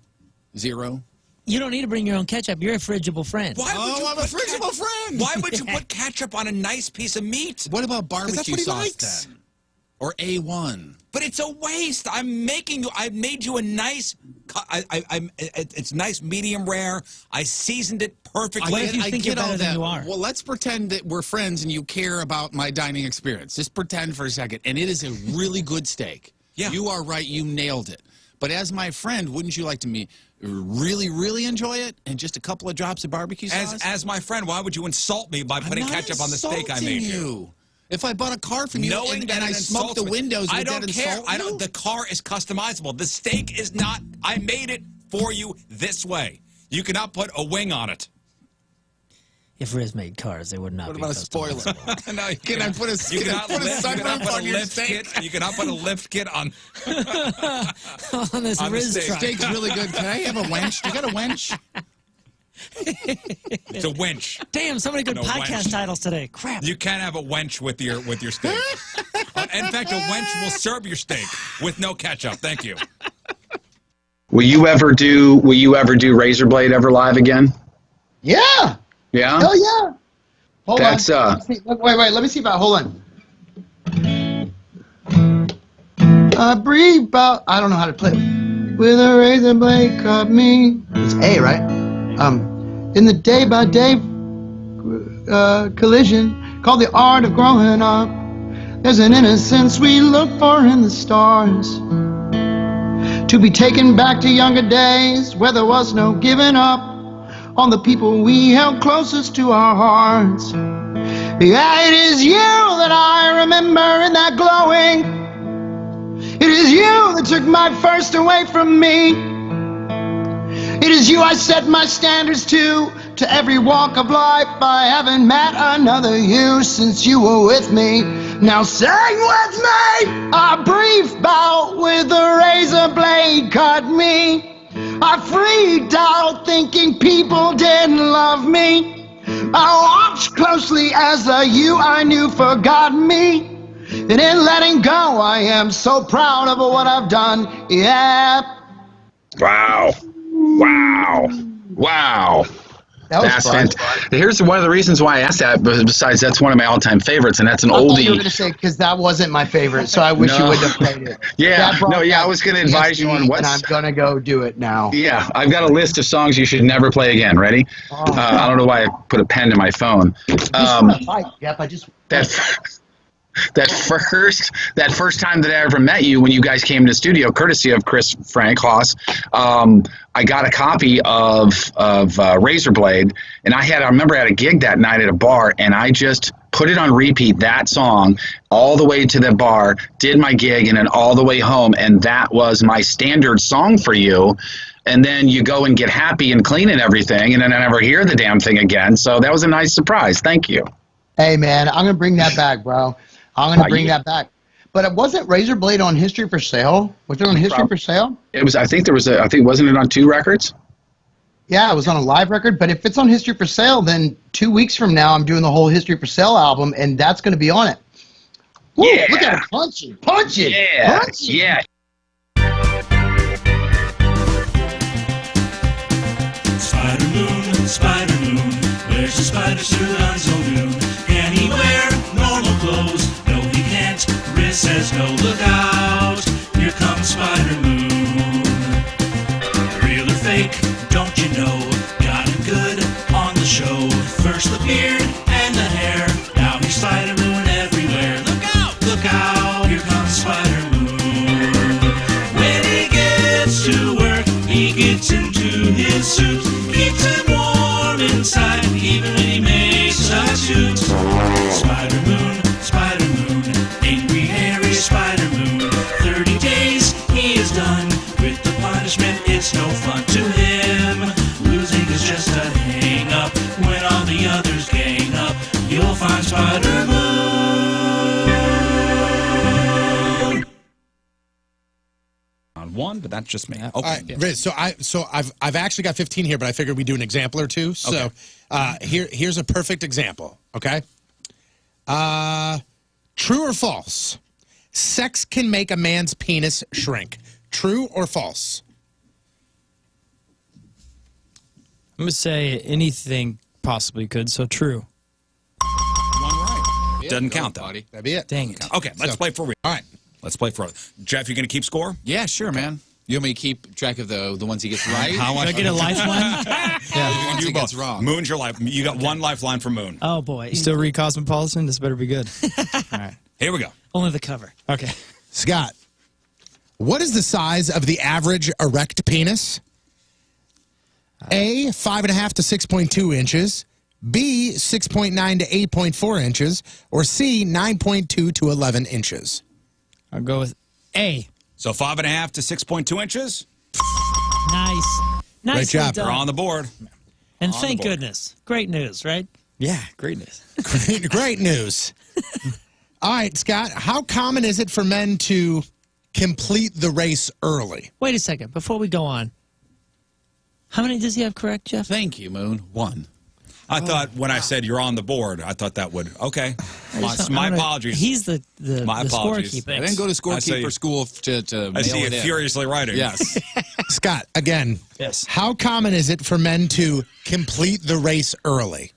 Zero? You don't need to bring your own ketchup. You're a frigible friend. Why would you I'm a frigible friend. Why would you put ketchup on a nice piece of meat? What about barbecue that's what he sauce likes. then? Or A1? But it's a waste. I've made you a nice. It's nice medium rare. I seasoned it perfectly. What if you think you're better than you are? Well, let's pretend that we're friends and you care about my dining experience. Just pretend for a second. And it is a really good steak. Yeah. You are right. You nailed it. But as my friend, wouldn't you like to really, really enjoy it? And just a couple of drops of barbecue sauce? As my friend, why would you insult me by putting ketchup on the steak I made you? If I bought a car from you and I smoked the windows, I would don't that care. insult you? The car is customizable. The steak is not. I made it for you this way. You cannot put a wing on it. If Rizz made cars, they would not What be about a spoiler? No, Can I put a sunroof on your steak? You cannot put a lift kit on. on this On the Rizz steak. truck. Steak's really good. Can I have a wench? You got a wench? It's a winch. Damn, so many good No, podcast wench. titles today. Crap. You can't have a wench with your steak. In fact, a wench will serve your steak with no ketchup. Thank you. Will you ever do Razor Blade ever live again? Yeah. Yeah? Hell yeah. Hold That's on. Wait, let me see if hold on. I breathe out. I don't know how to play it. With a razor blade cut me. It's A, right? In the day-by-day collision called the art of growing up, there's an innocence we look for in the stars. To be taken back to younger days where there was no giving up on the people we held closest to our hearts. Yeah, it is you that I remember in that glowing. It is you that took my first away from me. It is you I set my standards to every walk of life. I haven't met another you since you were with me. Now sing with me. A brief bout with a razor blade cut me. I freaked out thinking people didn't love me. I watched closely as the you I knew forgot me. And in letting go, I am so proud of what I've done. Yeah. Wow. Wow. Wow. That was fantastic. Here's one of the reasons why I asked that, but besides that's one of my all-time favorites, and that's an I thought oldie. you were going to say, because that wasn't my favorite, so I wish you wouldn't have played it. Yeah, I was going to advise you on and I'm going to go do it now. Yeah, I've got a list of songs you should never play again. Ready? I don't know why I put a pen to my phone. That first time that I ever met you, when you guys came to the studio, courtesy of Chris Frank Haas, I got a copy of Razor Blade, and I remember I had a gig that night at a bar, and I just put it on repeat, that song, all the way to the bar, did my gig, and then all the way home, and that was my standard song for you. And then you go and get happy and clean and everything, and then I never hear the damn thing again. So that was a nice surprise. Thank you. Hey, man, I'm going to bring that back, bro. I'm going to bring that back. But it wasn't Razor Blade on History for Sale? Was it on History for Sale? It was. I think wasn't it on 2 records? Yeah, it was on a live record. But if it's on History for Sale, then 2 weeks from now, I'm doing the whole History for Sale album, and that's going to be on it. Woo, yeah. Look at it. Punch it. Yeah. Punch it. Yeah. Spider Moon, wears a spider suit on so new. Can he wear normal clothes? No, he can't. Rizz says no, look out. Here comes Spider Moon. Real or fake, don't you know? Got him good on the show. First the beard and the hair. Now he's Spider Moon everywhere. Look out! On one, but that's just me. Okay. All right, Rizz, so I've actually got 15 here, but I figured we'd do an example or two. So here's a perfect example, okay? True or false? Sex can make a man's penis shrink. True or false? I'm going to say anything possibly could, so true. One right. Doesn't count, though. That'd be it. Dang it. Okay, let's play for real. All right. Let's play for Jeff, you going to keep score? Yeah, sure, man. You want me to keep track of the ones he gets right? How much? Can I get a lifeline? The ones he gets wrong. Moon's your life. You got one lifeline for Moon. Oh, boy. You still read Cosmopolitan? This better be good. All right. Here we go. Only the cover. Okay. Scott, what is the size of the average erect penis? A, 5.5 to 6.2 inches. B, 6.9 to 8.4 inches. Or C, 9.2 to 11 inches. I'll go with A. So 5.5 to 6.2 inches. Nice. Nice job. We're on the board. And On thank the board. goodness. Great news, right? Yeah, greatness. Great news. All right, Scott, how common is it for men to complete the race early? Wait a second. Before we go on, how many does he have correct, Jeff? Thank you, Moon. 1. I thought when I said you're on the board, I thought that would, okay. My apologies. He's the My apologies. scorekeeper. I didn't go to scorekeeper school to I mail see you it in. furiously writing. Yes. Scott, again, Yes. how common is it for men to complete the race early?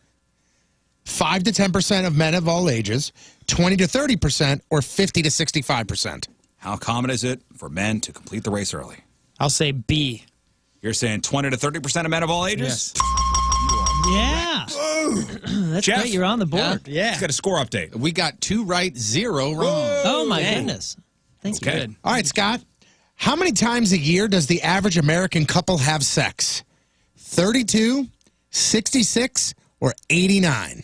5 to 10% of men of all ages, 20 to 30%, or 50 to 65%? How common is it for men to complete the race early? I'll say B. You're saying 20 to 30% of men of all ages? Yes. Yeah. That's Jeff? great. You're on the board. Yeah. Let's get a score update. We got 2 right, 0 wrong. Oh, my Dang. goodness. Thanks. Okay. Good. All right, Scott, how many times a year does the average American couple have sex? 32, 66, or 89?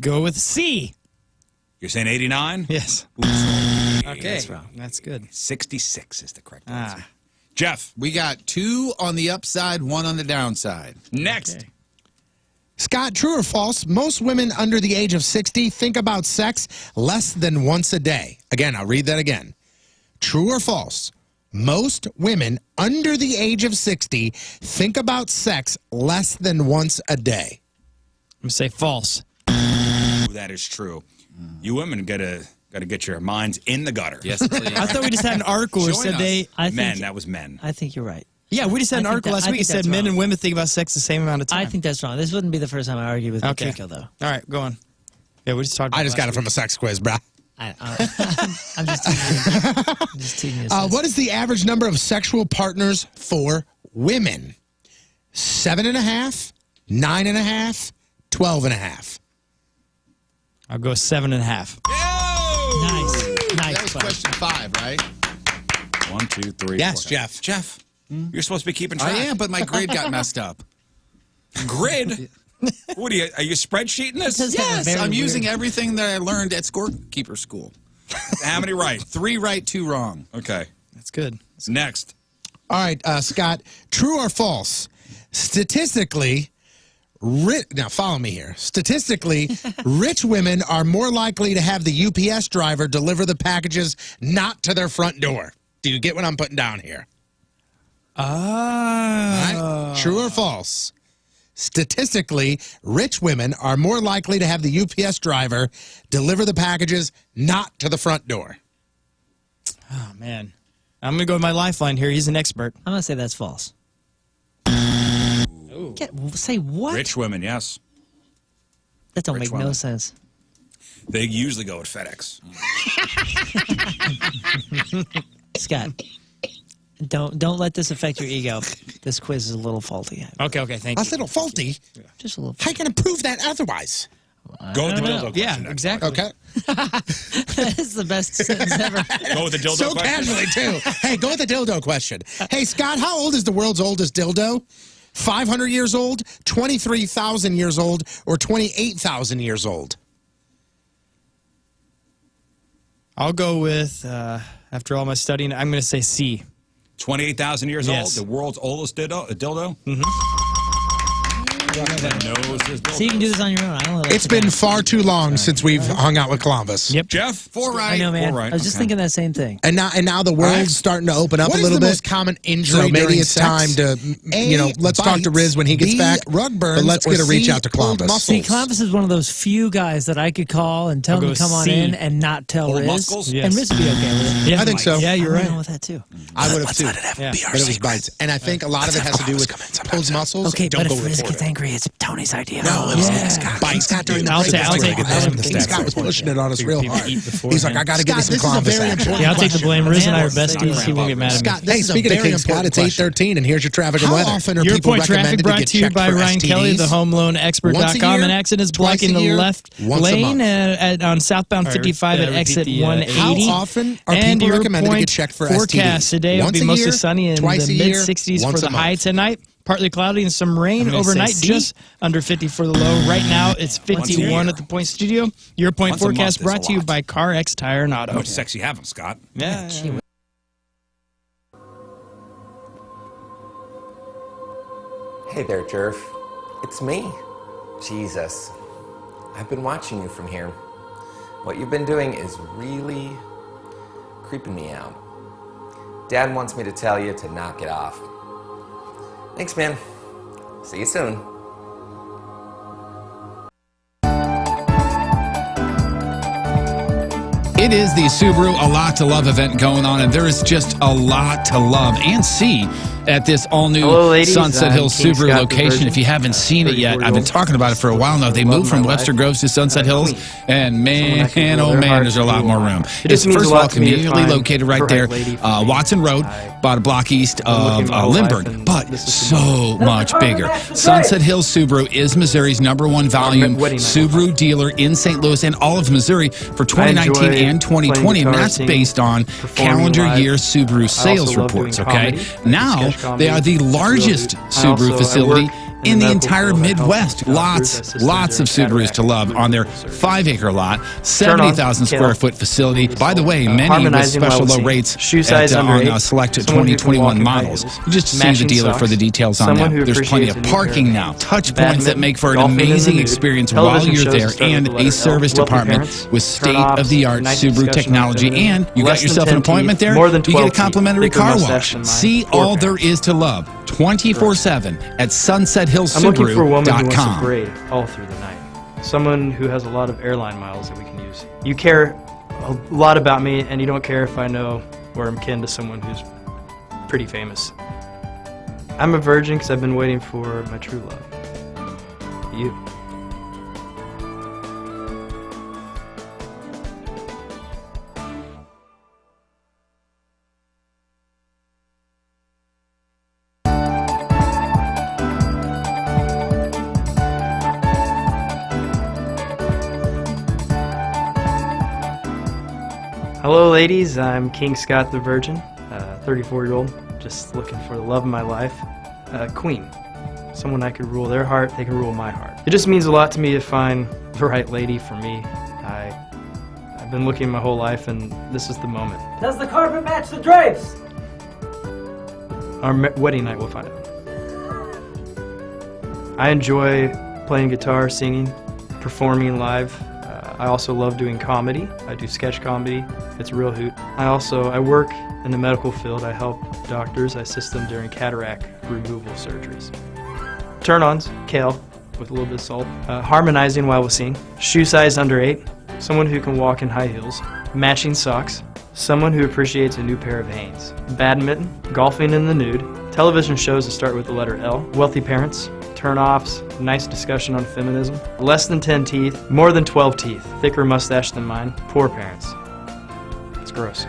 Go with C. You're saying 89? Yes. Okay. That's wrong. That's good. 66 is the correct answer. Ah. Jeff, We got 2 on the upside, 1 on the downside. next. Okay. Scott, true or false? Most women under the age of 60 think about sex less than once a day. Again, I'll read that again. True or false? Most women under the age of 60 think about sex less than once a day. I'm going to say false. Ooh, that is true. You women got to get your minds in the gutter. Yes, please. I thought we just had an article that Join said us. they... Men, that was men. I think you're right. Yeah, we just had an I think article that- last I week that think said that's men wrong. and women think about sex the same amount of time. I think that's wrong. This wouldn't be the first time I argued with Okay. Patrico, though. All right, go on. Yeah, we just talked about I just got it from a sex quiz, bruh. I'm just teasing you. I'm just teasing you. What is the average number of sexual partners for women? 7.5, 9.5, 12.5. I'll go 7.5. Nice. Nice. That was question 5, right? 1, 2, 3. Yes, 4. Jeff. Jeff, you're supposed to be keeping track. I am, but my grade got messed up. Grid? What are you spreadsheeting this? Does have a Yes, very I'm using weird- everything that I learned at scorekeeper school. How many right? 3 right, 2 wrong. Okay. That's good. Next. All right, Scott, true or false? Statistically, now follow me here. Statistically, rich women are more likely to have the UPS driver deliver the packages not to their front door. Do you get what I'm putting down here? All right? True or false? Statistically, rich women are more likely to have the UPS driver deliver the packages not to the front door. Oh, man. I'm going to go with my lifeline here. He's an expert. I'm going to say that's false. Say what? Rich women, yes. That don't Rich make no women. sense. They usually go with FedEx. Scott, don't let this affect your ego. This quiz is a little faulty. Okay, thank A you. little faulty. Just a little. How can I prove that otherwise? Go with the dildo question. Yeah, next. exactly. Okay. That is the best sentence ever. Go with the dildo So question. casually, too. Hey, go with the dildo question. Hey, Scott, how old is the world's oldest dildo? 500 years old, 23,000 years old, or 28,000 years old? I'll go with, after all my studying, I'm going to say C. 28,000 years Yes. old, the world's oldest dildo? See, you can do this on your own. I don't know. It's been far too long since we've hung out with Columbus. Yep. Jeff? 4 right. I know, man. 4 right. I was just thinking that same thing. And now the world's starting to open up What a is little the bit. most common injury So maybe during it's sex? time to, let's talk to Rizz when he gets B, back. rug burns, But let's or get a reach C, out to pulled Columbus. See, Columbus is one of those few guys that I could call and tell I'll him go to come on C. in and not tell Pulled Rizz. muscles? And Yes. Rizz would be okay with it. Yeah. I think so. Yeah, you're I'm right. down with that too. I would have too. Let it have Yeah. be our But it was secret. bites. And I think a lot of it has to do with pulled muscles. Okay, Don't but go if Rizz report gets it. angry, it's Tony's idea. No, it was King Scott during the I'll break. take- I'll take it. That's when The King stats Scott was report. pushing it on us real People hard. eat beforehand. He's like, I got to give you some Columbus action. Yeah, I'll take the blame. Rizz and I are Scott, besties. He won't get mad at me. Scott, hey, speaking of King Scott, it's 8:13, and here's your traffic and How weather. often are Your people point traffic recommended to brought get to you checked by for Ryan STDs? Kelly, thehomeloanexpert.com. Once a year? An accident is Twice blocking a the year? left Once a lane month? on southbound 55 at exit 180. How often are And people your recommended to point get checked for forecast STDs? today will Once be a mostly year? sunny in Twice the a year? mid-60s Once for a the month? high tonight. Partly cloudy and some rain I'm gonna say overnight, C. just under 50 for the low. Right now, it's 51 at the Point Studio. Your point Once a month forecast is brought a to you lot. by Car X Tire and Auto. How much sex you having, Scott? Yeah. Hey there, Jerf. It's me. Jesus. I've been watching you from here. What you've been doing is really creeping me out. Dad wants me to tell you to knock it off. Thanks, man. See you soon. It is the Subaru A Lot to Love event going on, and there is just a lot to love and see at this all-new Hello, ladies. Sunset I'm Hills King Subaru Scott, the location. Virgin. If you haven't seen it yet, I've been talking about it for a while now. They Love moved from my Webster life. Groves to Sunset Hills, and man, can oh rule their man, hearts there's a lot and more rule room. mine. It It's just means first a of all lot to me to conveniently find located right the there, right lady for me. Watson Road, about a block east looking of my whole life, Lindbergh, and but this is so much bigger. Sunset Hills Subaru is Missouri's #1 volume wedding night. Subaru dealer in St. Louis and all of Missouri for 2019 enjoy and 2020, playing and guitar, that's singing, based on performing calendar live. year Subaru sales love doing reports, okay? comedy, Now, sketch comedy. they are the It's real largest hoot. Subaru I facility work in the medical entire field. I help Midwest. doctors, Lots assist of them during Subarus to love on their cataract 5-acre lot, Turn on, 70,000 square Kale. foot facility. By the way, many with harmonizing special while low singing. rates Shoe size under on 8. select Someone who can walk 2021 in high models. heels. You just see the Matching dealer socks. for the details on Someone that. who There's plenty of appreciates a new parking pair now, of touch badminton, points that make for an golfing in the amazing nude, experience while television you're shows there, that start with and the a letter L, service wealthy department parents, with turn-offs, state-of-the-art nice Subaru discussion on technology, feminism, and you less got than yourself 10 an appointment teeth, there, more than you get 12 a complimentary teeth, thicker car mustache wash. than mine. See Poor all there parents. is to love 24/7 at I'm looking for a woman who wants to sunsethillsubaru.com. braid all through the night. Someone who has a lot of airline miles that we can use. You care a lot about me, and you don't care if I know or I'm kin to someone who's pretty famous. I'm a virgin because I've been waiting for my true love. You. Hello, ladies. I'm King Scott the Virgin, 34-year-old, just looking for the love of my life. Queen. Someone I could rule their heart, they can rule my heart. It just means a lot to me to find the right lady for me. I've been looking my whole life, and this is the moment. Does the carpet match the drapes? Our wedding night, we'll find out. I enjoy playing guitar, singing, performing live. I also love doing comedy. I do sketch comedy. It's a real hoot. I work in the medical field. I help doctors. I assist them during cataract removal surgeries. Turn-ons, kale with a little bit of salt. Harmonizing while we sing. Shoe size under 8. Someone who can walk in high heels. Matching socks. Someone who appreciates a new pair of Hanes. Badminton, golfing in the nude. Television shows that start with the letter L. Wealthy parents. Turn-offs, nice discussion on feminism. Less than 10 teeth, more than 12 teeth. Thicker mustache than mine. Poor parents. It's gross.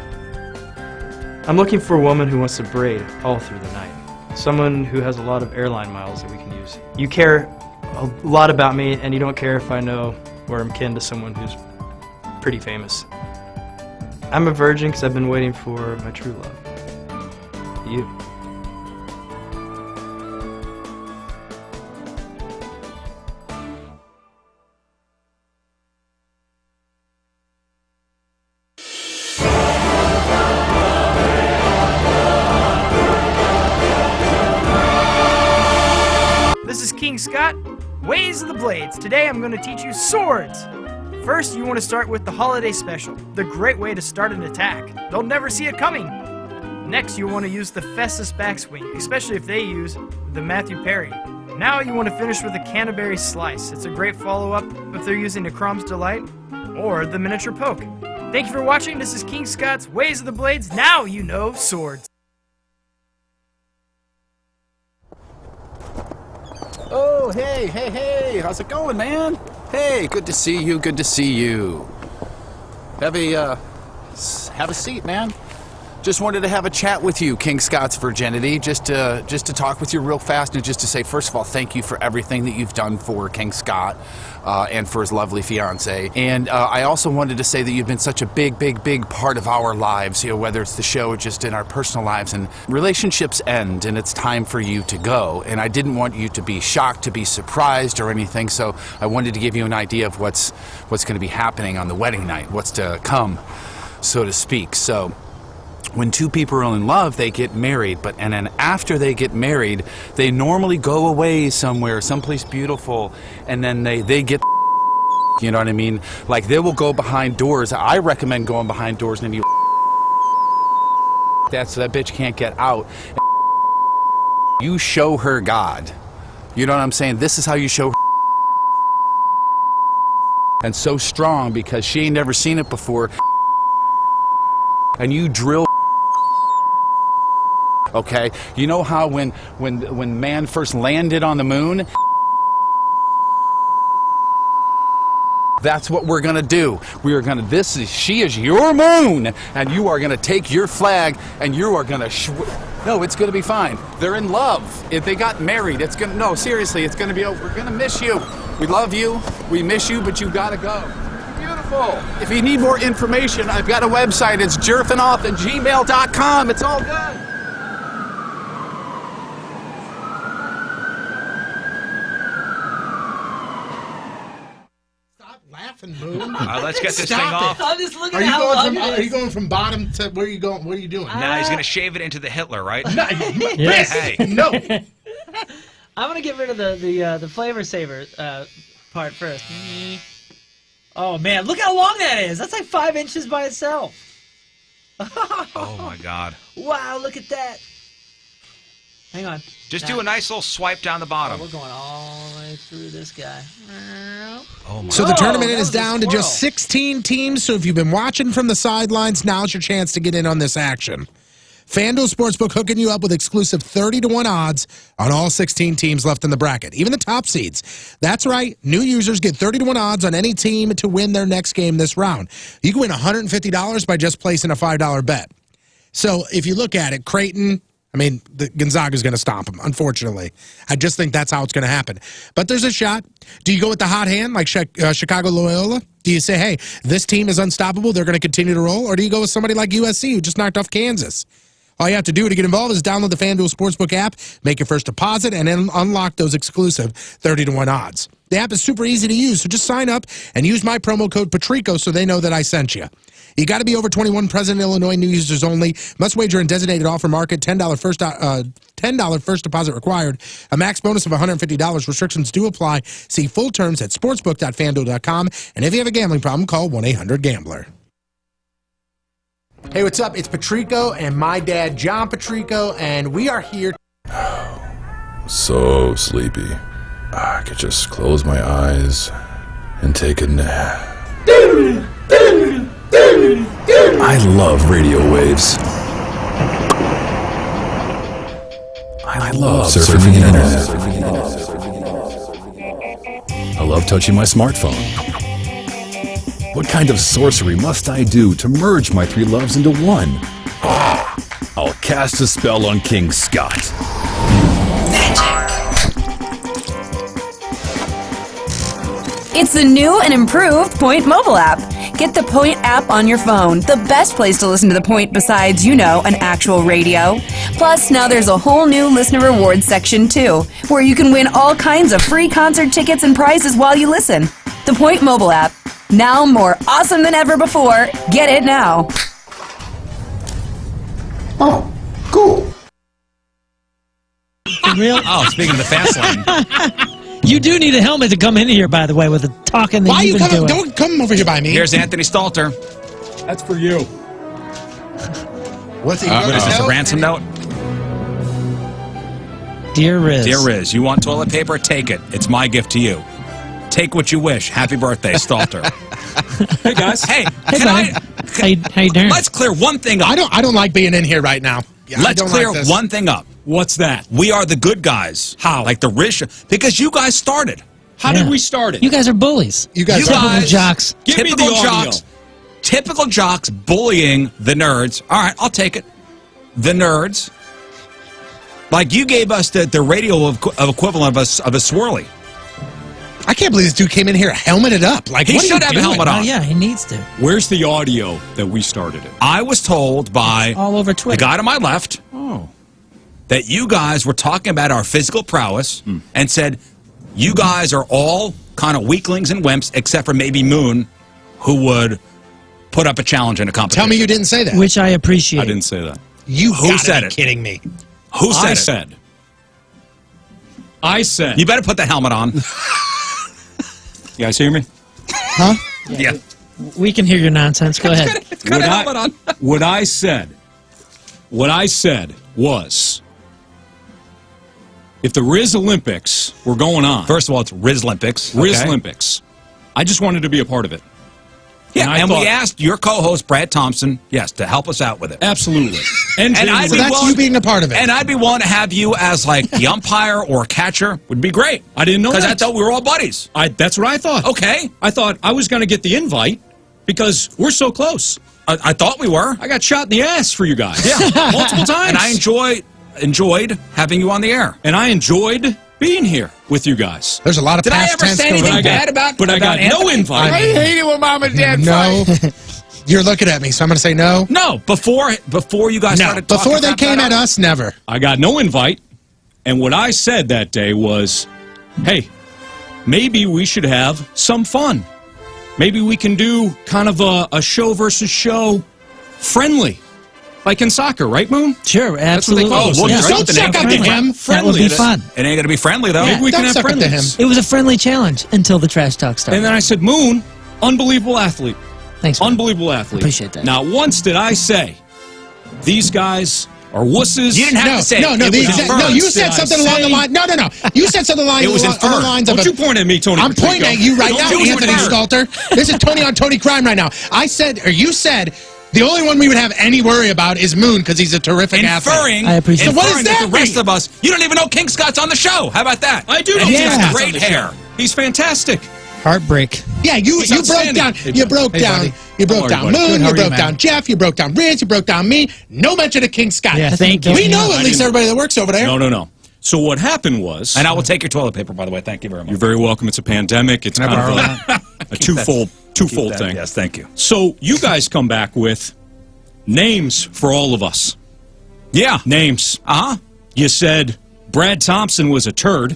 I'm looking for a woman who wants to braid all through the night. Someone who has a lot of airline miles that we can use. You care a lot about me, and you don't care if I know or I'm kin to someone who's pretty famous. I'm a virgin because I've been waiting for my true love. You. This is King Scott, Ways of the Blades. Today I'm going to teach you swords. First, you want to start with the Holiday Special, the great way to start an attack. They'll never see it coming. Next, you want to use the Festus Backswing, especially if they use the Matthew Perry. Now you want to finish with the Canterbury Slice. It's a great follow-up if they're using the Crom's Delight or the Miniature Poke. Thank you for watching. This is King Scott's Ways of the Blades. Now you know swords. Oh, hey, how's it going, man? Hey, good to see you, Have a seat, man. Just wanted to have a chat with you, King Scott's Virginity, just to talk with you real fast and just to say, first of all, thank you for everything that you've done for King Scott and for his lovely fiance. And I also wanted to say that you've been such a big part of our lives, whether it's the show or just in our personal lives. And relationships end, and it's time for you to go. And I didn't want you to be shocked, to be surprised or anything, so I wanted to give you an idea of what's going to be happening on the wedding night, what's to come, so to speak. So when two people are in love, they get married, and then after they get married, they normally go away somewhere, someplace beautiful, and then they get, you know what I mean? Like, they will go behind doors. I recommend going behind doors and you so that bitch can't get out. You show her God. You know what I'm saying? This is how you show her. And so strong because she ain't never seen it before. And you drill. Okay, you know how when man first landed on the moon? That's what we're gonna do. She is your moon, and you are gonna take your flag, and you are gonna no, it's gonna be fine. They're in love. If they got married, seriously, it's gonna be over. We're gonna miss you. We love you, we miss you, but you gotta go. Beautiful. If you need more information, I've got a website. It's jerfinoff@gmail.com. It's all good. Moon. Let's get this thing off. I'm just looking at how long it is. Are you going from bottom to where are you going? What are you doing? Now he's going to shave it into the Hitler, right? Yes. Hey. No. I'm gonna get rid of the flavor saver part first. Oh man, look how long that is. That's like 5 inches by itself. Oh my God. Wow, look at that. Hang on. Just do a nice little swipe down the bottom. We're going all the way through this guy. Oh my So the tournament is that was a down to just 16 teams. So if you've been watching from the sidelines, now's your chance to get in on this action. FanDuel Sportsbook hooking you up with exclusive 30-to-1 odds on all 16 teams left in the bracket, even the top seeds. That's right. New users get 30-to-1 odds on any team to win their next game this round. You can win $150 by just placing a $5 bet. So if you look at it, Creighton, Gonzaga's going to stomp them, unfortunately. I just think that's how it's going to happen. But there's a shot. Do you go with the hot hand like Chicago Loyola? Do you say, hey, this team is unstoppable, they're going to continue to roll? Or do you go with somebody like USC who just knocked off Kansas? All you have to do to get involved is download the FanDuel Sportsbook app, make your first deposit, and then unlock those exclusive 30-to-1 odds. The app is super easy to use, so just sign up and use my promo code Patrico so they know that I sent you. You got to be over 21, present in Illinois, new users only. Must wager in designated offer market, $10 first deposit required. A max bonus of $150. Restrictions do apply. See full terms at sportsbook.fanduel.com. And if you have a gambling problem, call 1-800-GAMBLER. Hey, what's up? It's Patrico and my dad, John Patrico, and we are here. So sleepy. I could just close my eyes and take a nap. I love radio waves. I love surfing the internet. I love touching my smartphone. What kind of sorcery must I do to merge my three loves into one? I'll cast a spell on King Scott. It's the new and improved Point mobile app. Get the Point app on your phone, the best place to listen to the Point besides, an actual radio. Plus, now there's a whole new listener rewards section too, where you can win all kinds of free concert tickets and prizes while you listen. The Point mobile app, now more awesome than ever before. Get it now. Oh, cool. Really? Oh, speaking of the fast lane. You do need a helmet to come in here, by the way, with the talking that Why are you you've been coming? doing. Don't come over here by me. Here's Anthony Stalter. That's for you. What's he? What is this, a ransom note? Dear Rizz. Dear Rizz, you want toilet paper? Take it. It's my gift to you. Take what you wish. Happy birthday, Stalter. Hey, guys. Hey, Hey, can buddy. How you doing? let's clear one thing up. I don't like being in here right now. Yeah, I Let's don't clear like this. one thing up. What's that? We are the good guys. How? Like the Rizz Show. Because you guys started. How Yeah. did we start it? You guys are bullies. You guys, Typical jocks. Give me the typical audio. jocks. Typical jocks bullying the nerds. All right, I'll take it. The nerds. Like you gave us the radio of equivalent of a swirly. I can't believe this dude came in here helmeted up. Like He what are should you have a doing? helmet on. Oh, yeah, he needs to. Where's the audio that we started it? I was told by All over the Twitter. guy to my left Oh. that you guys were talking about our physical prowess and said you guys are all kind of weaklings and wimps except for maybe Moon, who would put up a challenge in a competition. Tell me you didn't say that. Which I appreciate. I didn't say that. You Who gotta said be it? kidding me. Who said I it? said. I said. You better put the helmet on. You guys hear me? Huh? Yeah. We can hear your nonsense. Go ahead. Got a helmet on. What I said was, if the Rizz Olympics were going on, First of all, it's Rizz Olympics. Rizz okay? Olympics, I just wanted to be a part of it. Yeah, I and thought- we asked your co-host, Brad Thompson, yes, to help us out with it. Absolutely. And I'd So be that's willing- you being a part of it. And I'd be willing to have you as like the umpire or catcher. Would be great. I didn't know Because I that. thought we were all buddies. That's what I thought. Okay. I thought I was going to get the invite because we're so close. I thought we were. I got shot in the ass for you guys. Yeah. Multiple times. And I enjoyed having you on the air. And I enjoyed being here with you guys. There's a lot of Did I past ever tense say going anything on. bad about But I got no Anthony? invite. I hate it when mom and dad No. You're looking at me, so I'm going to say no. No, before you guys No. started talking Before they about came that, at us, never. I got no invite. And what I said that day was, hey, maybe we should have some fun. Maybe we can do kind of a show versus show friendly. Like in soccer, right, Moon? Sure, That's what they absolutely. call it. well, Yeah. don't suck up to him. That would be fun. It ain't going to be friendly, though. Maybe we Don't can have suck up to friendlies. It was a friendly challenge until the trash talk started. And then I said, Moon, unbelievable athlete. Thanks, man. Unbelievable athlete. Appreciate that. Now, once did I say, these guys are wusses. You didn't have to say No, it. no, It was no. inferred. You said Did I something along the say- line. No. You said something along It was the inferred. lines of. Don't you point at me, Tony I'm Patrico. pointing at you right Don't now, you Anthony infer. Stalter. This is Tony on Tony Crime right now. I said, or you said, the only one we would have any worry about is Moon because he's a terrific athlete. Inferring, I appreciate So what inferring does that that the rest mean? of us, you don't even know King Scott's on the show. How about that? I do know And he's King got Scott's on great the hair. show. He's fantastic. Heartbreak. Yeah, you broke outstanding. down. Hey, You buddy. broke Hey, down. buddy. You How broke are down you, buddy? Moon. Good, how You are you, broke man? down Jeff. You broke down Rizz. You broke down me. No mention of King Scott. Yeah, thank We you. know I at least didn't- everybody that works over there. No. So what happened was, And I will take your toilet paper, by the way. Thank you very much. you're very welcome. It's a pandemic. It's kind of a twofold thing. Yes, thank you. So you guys come back with names for all of us. Yeah. Names. Uh-huh. You said Brad Thompson was a turd.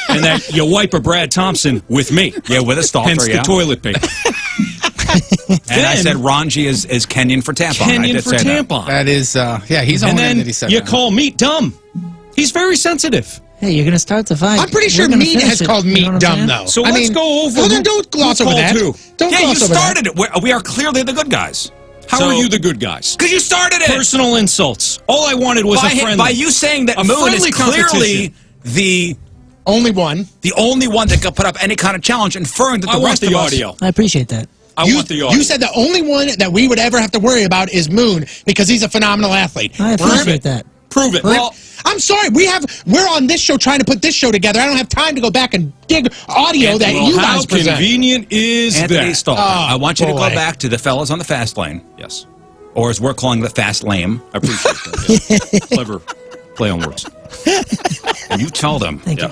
And that you wipe a Brad Thompson with me. Yeah, with a stalker, Hence yeah. the toilet paper. And I Then- said Ranji is Kenyan for tampon. I Kenyan did for say that. tampon. That is, yeah, he's And owning then that he said you that. call meat dumb. He's very sensitive. Hey, you're going to start the fight. I'm pretty sure We're gonna meat finish has it. called You know meat what I'm dumb, saying? though. So I let's mean, go over Well, then who- don't gloss who over that. called who. Don't Yeah, you gloss over that. started it. We are clearly the good guys. How So- are you the good guys? Because you started it. Personal insults. All I wanted was a friendly. By you saying that A Moon is friendly clearly competition. the Only one. only one that could put up any kind of challenge, inferring that I the want rest the of us... audio. I appreciate that. I want the audio. You said the only one that we would ever have to worry about is Moon because he's a phenomenal athlete. I appreciate that. Prove it. Well, I'm sorry, we're on this show trying to put this show together. I don't have time to go back and dig audio that Well, you how guys present. convenient is Anthony that? Stalker, I want you to go boy. back to the fellas on the fast lane. Yes. Or as we're calling the fast lame. I appreciate that. Yeah. Clever play on words. And you tell them Thank you.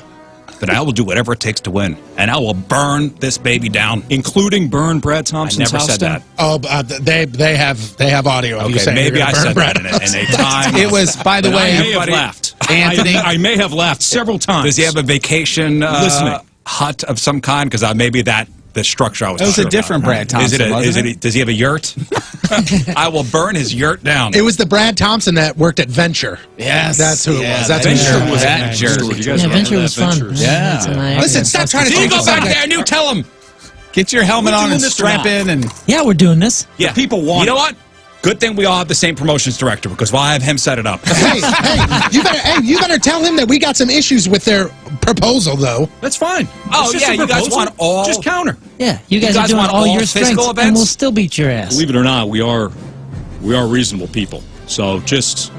that I will do whatever it takes to win. And I will burn this baby down. Including burn Brad I Thompson's never house said down? that. They have audio of you Okay, saying maybe you're I gonna said burn that in Brad. a time. It was, by the And way, I may have everybody- laughed. Anthony. I may have laughed several times. Does he have a vacation Listening. hut of some kind? Because maybe that the structure I was It was talking a different about. Brad Thompson, wasn't it? Does he have a yurt? I will burn his yurt down. It was the Brad Thompson that worked at Venture. Yes. That's who it was. That's Venture who was it that jerk. You guys remember Venture that? was fun. Ventures. Yeah. That's a nice- Listen, stop trying to You take go us back back there and you tell him. Get your helmet on doing and this or strap not? in and Yeah, we're doing this. Yeah, people want You know it. what? Good thing we all have the same promotions director because I'll have him set it up. hey, you better tell him that we got some issues with their proposal, though. That's fine. Oh, It's just yeah, a you guys proposal. want all- Just counter. Yeah, you guys are guys doing want all all your physical strengths, and events? we'll still beat your ass. Believe it or not, we are reasonable people. So just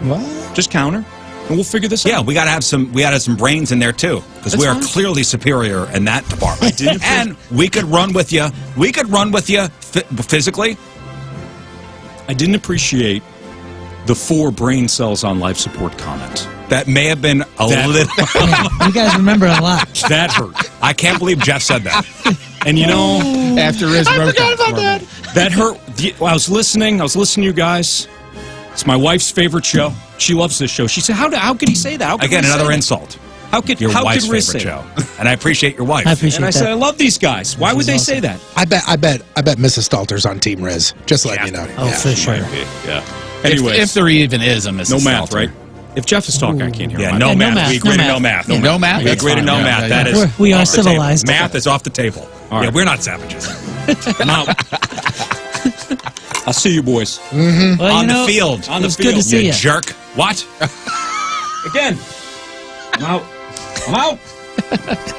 counter, and we'll figure this out. Yeah, we got to have some brains in there too because That's we are fine. clearly superior in that department. didn't And we could run with you. We could run with you physically. I didn't appreciate the 4 brain cells on life support comment. That may have been a little. You guys remember a lot. That hurt. I can't believe Jeff said that. And you know, after Rizz wrote that for me. that hurt. I was listening to you guys. It's my wife's favorite show. She loves this show. She said, "How could he say that? How could Again, Rizz say another that? insult. How could Your wife's Rizz favorite say show, that?" and I appreciate your wife. I appreciate And I that. said, "I love these guys. Why would they say that?" I bet Mrs. Stalter's on Team Riz. Just letting you know. Oh, Yeah. for sure. Yeah. Anyways, If there even is a Mrs. no math, Stalter. right? If Jeff is talking, I can't hear Yeah, him. no Yeah, no math. math, We agree no to math. no math. Yeah, no math? We That's agree to fine. no Yeah, math. yeah, That yeah. is We are off the table. civilized. Math is off the table. All Yeah, right. we're not savages. I'm out. I'll see you boys. Well, On you the know, field. On the it's good to field, see You you. jerk. What? Again. I'm out. I'm out.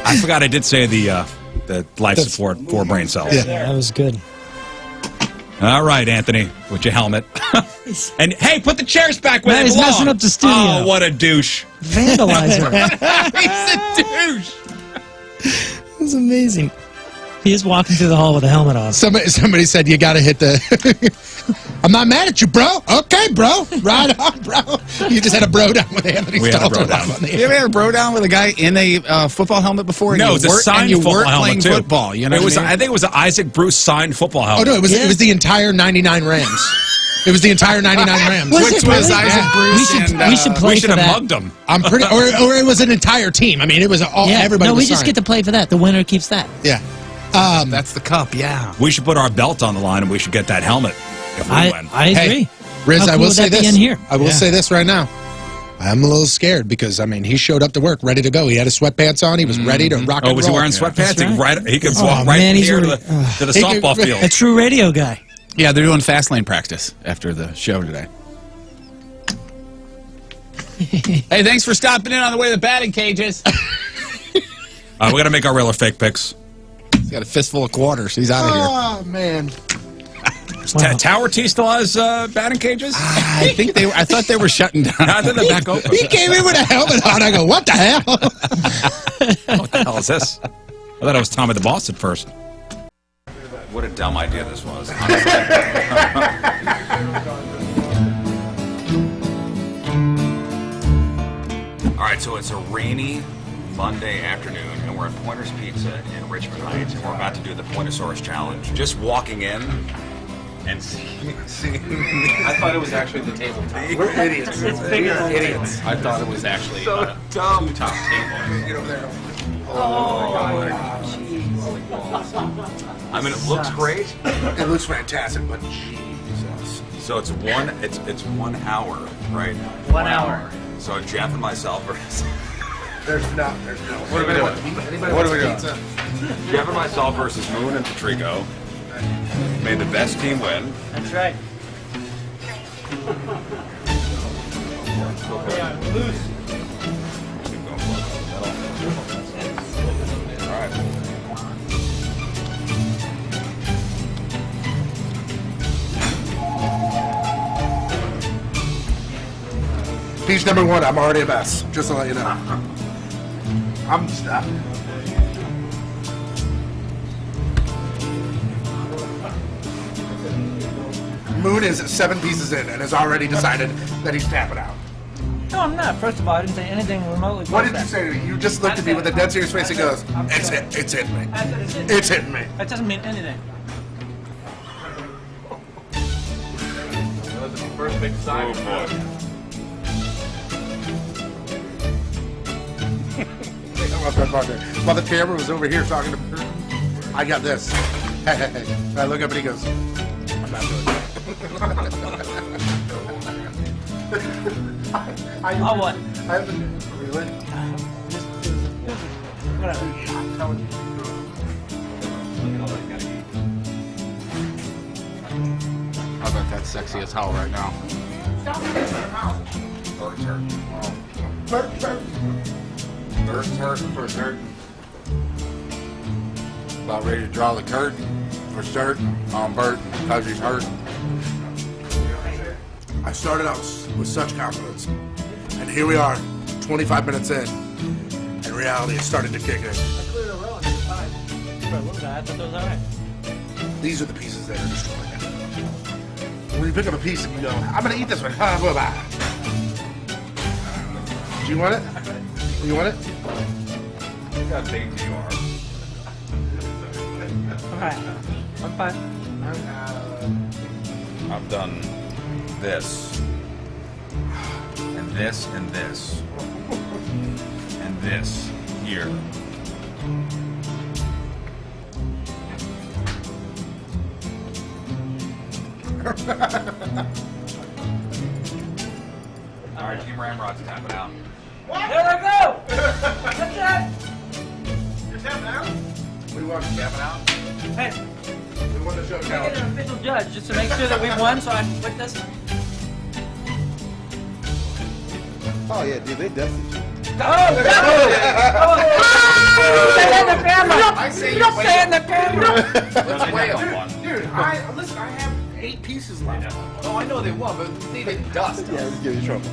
I forgot I did say the life support for brain cells. Yeah. That was good. All right, Anthony, with your helmet. And hey, put the chairs back where Man, they he's belong. messing up the studio. Oh, what a douche. Vandalizer. He's a douche. That's amazing. He is walking through the hall with a helmet on. Somebody said you got to hit the. I'm not mad at you, bro. Okay, bro. Right on, bro. You just had a bro down with Anthony We had a Stalter bro down. live on the You ever had a bro down with a guy in a football helmet before? No, it was a signed you football weren't helmet playing too. football. You know, it was. what I mean? I think it was an Isaac Bruce signed football Oh helmet. no, it was the entire '99 Rams. It was the entire '99 Rams. Was Which it was really? Isaac Bruce We should play we should for have that. mugged him. I'm pretty, or it was an entire team. I mean, it was all Yeah. everybody. No, was we just signed. get to play for that. The winner keeps that. Yeah. That's the cup, yeah. We should put our belt on the line and we should get that helmet if we win. I agree. Hey, Riz, How I cool will would say that be this. in here? I will say this right now. I'm a little scared because I mean he showed up to work ready to go. He had his sweatpants on. He was ready to rock and roll. Oh, was he wearing sweatpants? That's right. He could Oh, walk right man, from he's here to really- the He could- softball field. A true radio guy. Yeah, they're doing fast lane practice after the show today. Hey, thanks for stopping in on the way to the batting cages. We got to make our real or fake picks. He's got a fistful of quarters. He's out of here. Oh man. Tower T still has batting cages? I think I thought they were shutting down. I think they're back open. He came in with a helmet on. I go, what the hell? What the hell is this? I thought it was Tommy the Boss at first. What a dumb idea this was. All right, so it's a rainy Monday afternoon, and we're at Pointer's Pizza in Richmond Heights, and we're about to do the Pointosaurus Challenge. Just walking in and seeing I thought it was actually the tabletop. We're idiots. It's bigger than Idiots. I thought it was actually so dumb. two-top table. Get over there. I mean, it looks great. It looks fantastic, but Jesus. So it's 1 hour, right? 1 hour. So Jeff and myself are. There's no. What are we doing? What are we doing? Jeff and myself versus Moon and Patrico. May the best team win. That's right. Piece number 1, I'm already a mess. Just to let you know. I'm stuck. Moon is 7 pieces in and has already decided that he's tapping out. No, I'm not. First of all, I didn't say anything remotely. What did you say to me? You just looked at me with a dead serious face and goes, it's hitting me. It's hitting me. That doesn't mean anything. First big sign. While the camera was over here talking to Burton. I got this. I look up and he goes, I'm not doing that. Oh, what? I haven't really. I bet that's sexy as hell right now. Burton's hurt. Burton's hurt. About ready to draw the curtain for certain on Burton because he's hurt. I started out with such confidence, and here we are, 25 minutes in, and reality is starting to kick in. I cleared a row and it's fine. For a little bit, I thought that was all right. These are the pieces that are destroying it. When you pick up a piece and you go, I'm gonna eat this one. Bye. Do you want it? You want it? Look how big you are. Okay. I'm fine. I've done this, and this, and this, and this here. All right, Team Ramrod's tapping out. There we go! That's it! You're tapping out? We want to tap out. Hey, We want the show can I challenge. get an official judge just to make sure that we won so I can quit this? Oh yeah, dude, they dusted you. Oh, say it in the camera! I say You don't say it in the camera! Let's weigh him. Dude, listen, I have 8 pieces left. Oh, I know they won, but they didn't dust. Yeah, let's give you trouble.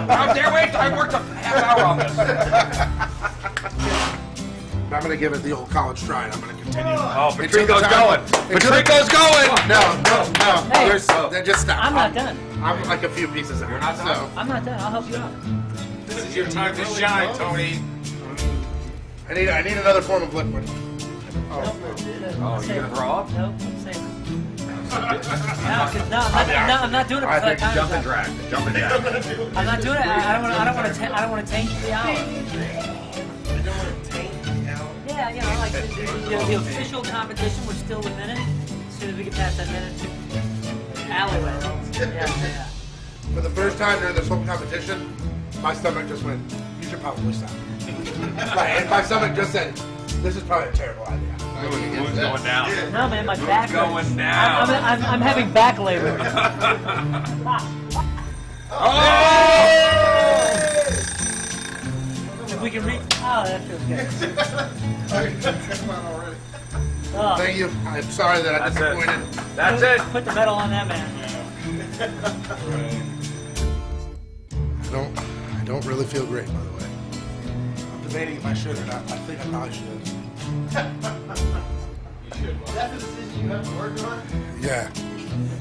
How dare wait? I worked a half hour on this. I'm going to give it the old college try, and I'm going to continue. Oh, Patrico's going. Patrico's going. No. Hey. Just stop. I'm not done. I'm like a few pieces out. You're not done? So, I'm not done. I'll help you out. This is your time to shine, Tony. I need another form of liquid. Oh, you gonna throw up? Nope, I'm safe. I'm not doing it I for think that jump time. and drag. Jump and drag. I'm not doing it. I don't want to tank the hour. Yeah, you know, like the official competition, we're still within it. As soon as we get past that minute alleyway. Yeah. For the first time during this whole competition, my stomach just went, you should probably stop. And my stomach just said, this is probably a terrible idea. Who's going down? No, man, my back hurts. Going down. I'm having back labor. If we can reach. Oh, that feels good. Oh. Thank you. I'm sorry that I disappointed. That's it. Put the medal on that man. I don't really feel great, by the way. I'm debating if I should or not. I think I probably should. That's the decision you have to work on? Yeah.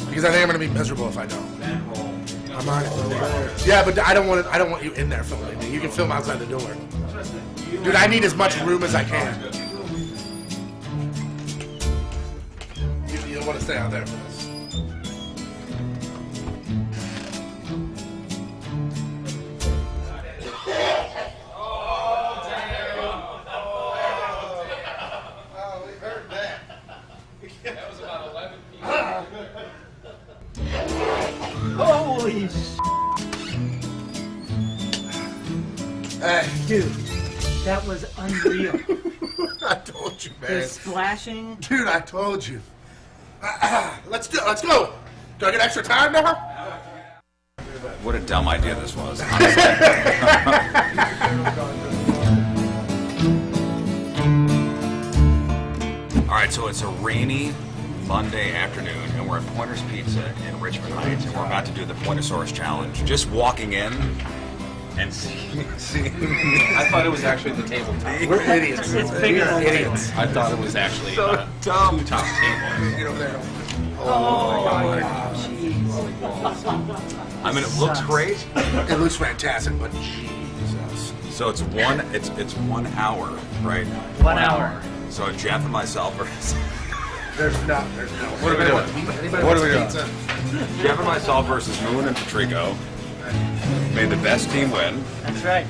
Because I think I'm gonna be miserable if I don't. I'm not. Yeah, but I don't want you in there filming me. You can film outside the door. Dude, I need as much room as I can. You don't want to stay out there for this. Holy Hey. dude, that was unreal. I told you, The man. splashing. Dude, I told you. Let's go. Do I get extra time now? What a dumb idea this was. All right, so it's a rainy Monday afternoon, and we're at Pointer's Pizza in Richmond Heights, and we're about to do the Pointosaurus Challenge. Just walking in and seeing I thought it was actually the tabletop. We're idiots. It's bigger than idiots. I thought it was actually so dumb. two top tables. Get over there. Oh, jeez. I mean, it looks great. It looks fantastic, but Jesus. So it's 1 hour, right? 1 hour. So Jeff and myself are. There's no. What are we doing? Anybody What wants are we doing? pizza? Jeff and myself versus Moon and Patrico. May the best team win. That's right.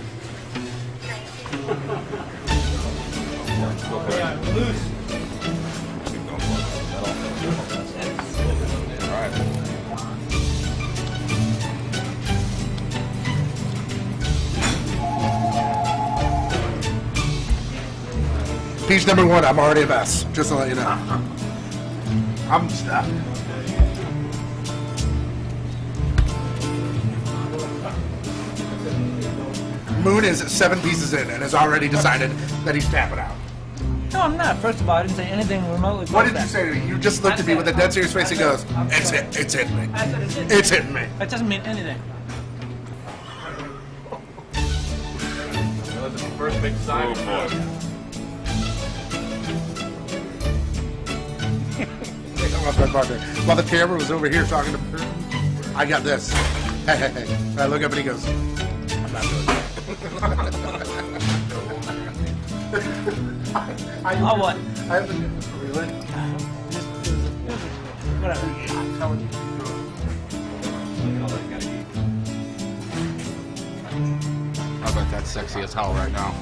Piece number 1, I'm already a mess. Just to let you know. I'm stuck. Moon is 7 pieces in and has already decided that he's tapping out. No, I'm not. First of all, I didn't say anything remotely. What did you say to me? You just looked at me with a dead serious face and goes, "It's hitting me. It's hitting me." That doesn't mean anything. First big sign. While the camera was over here talking to Burton, I got this. Hey. I look up and he goes, "I'm not doing it." Oh, what? I have to really? Whatever. I bet that's sexy as hell right now.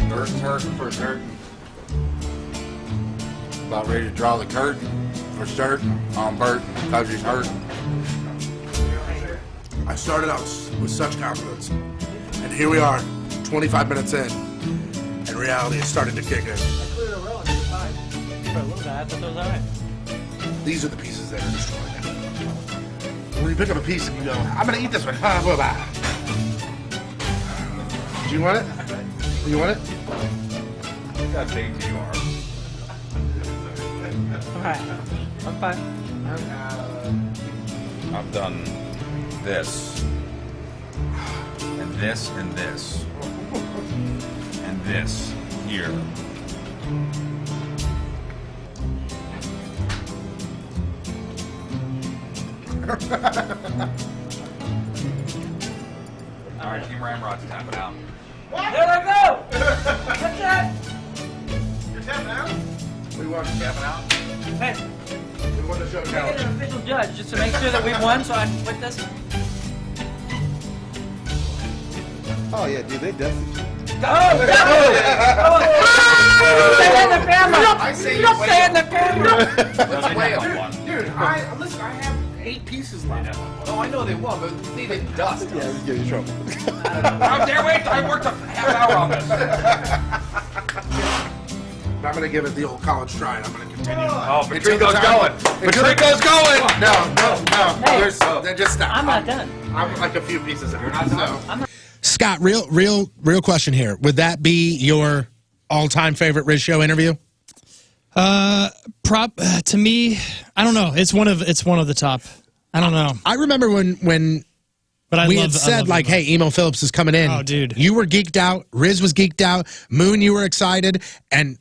Burton's hurting for certain. About ready to draw the curtain for certain on Burton because he's hurting. I started out with such confidence, and here we are, 25 minutes in, and reality is starting to kick in. I cleared a row and it's fine. For a little bit, I thought that was all right. These are the pieces that are destroyed. When you pick up a piece and you go, "I'm gonna eat this one," bye. Do you want it? You want it? Look how big you are. Alright. I'm fine. I've done this, and this, and this, and this here. All right, Team Ramrod's tapping out. There I go! What's that? You're tapping out? We want you tapping out? Hey, We want to show I get challenge. an official judge just to make sure that we won so I can quit this. Oh yeah, dude, they definitely. Don't stay in the camera! I say You don't stay in the camera! Let's whale. Dude, listen, I have 8 pieces left. Oh, I know they won, but they didn't dust. Yeah, we get in trouble. I'm there, wait, I worked a half hour on this. I'm going to give it the old college try, and I'm going to continue. Oh, Patrico's going. Patrico's going. No. Hey. Just stop. I'm not done. I'm like a few pieces out. You're not done. Scott, real question here. Would that be your all-time favorite Rizz Show interview? To me, I don't know. It's one of the top. I don't know. I remember when But we had said, like, hey, Emo Phillips is coming in. Oh, dude. You were geeked out. Rizz was geeked out. Moon, you were excited. And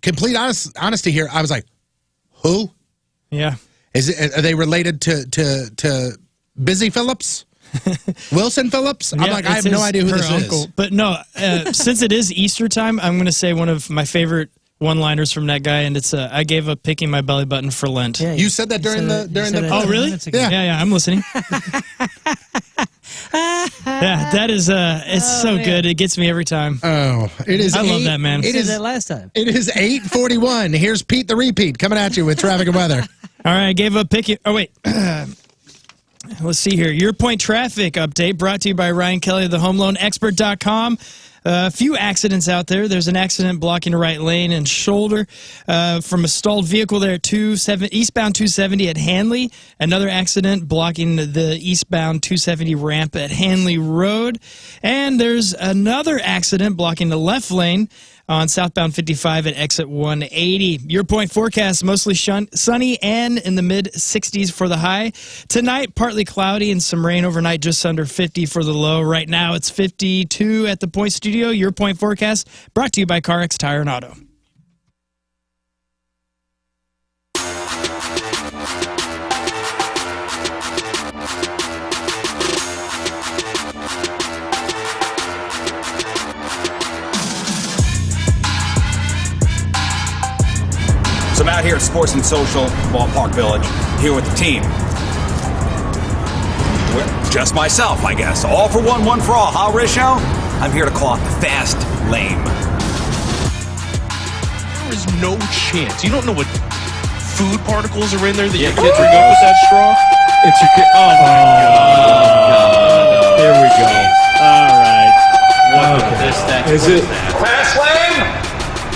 complete honesty here, I was like, who? Yeah. Are they related to Busy Phillips? Wilson Phillips? I'm like, I have no idea who this is. But no, since it is Easter time, I'm going to say one of my favorite one-liners from that guy, and it's I gave up picking my belly button for Lent. Yeah, you said that during the Oh, really? Yeah, I'm listening. Yeah, that is it's so good. It gets me every time. Oh, it is. I love that, man. It is that last time. It is 8:41. Here's Pete the Repeat coming at you with traffic and weather. All right, I gave up picking. Oh wait. Let's see here. Your Point traffic update brought to you by Ryan Kelly of the HomeLoanExpert.com. A few accidents out there. There's an accident blocking the right lane and shoulder from a stalled vehicle there at eastbound 270 at Hanley. Another accident blocking the eastbound 270 ramp at Hanley Road. And there's another accident blocking the left lane on southbound 55 at exit 180. Your Point forecast, mostly sunny and in the mid-60s for the high. Tonight, partly cloudy and some rain overnight, just under 50 for the low. Right now, it's 52 at the Point Studio. Your Point forecast brought to you by CarX Tire and Auto. So I'm out here at Sports and Social, Ballpark Village, here with the team. Just myself, I guess. All for one, one for all. Huh, Rizz Show? I'm here to call out the fast lame. There is no chance. You don't know what food particles are in there that your kids are going with that straw. It's your kid. Oh my God! There we go. All right. Is it? Fast lane!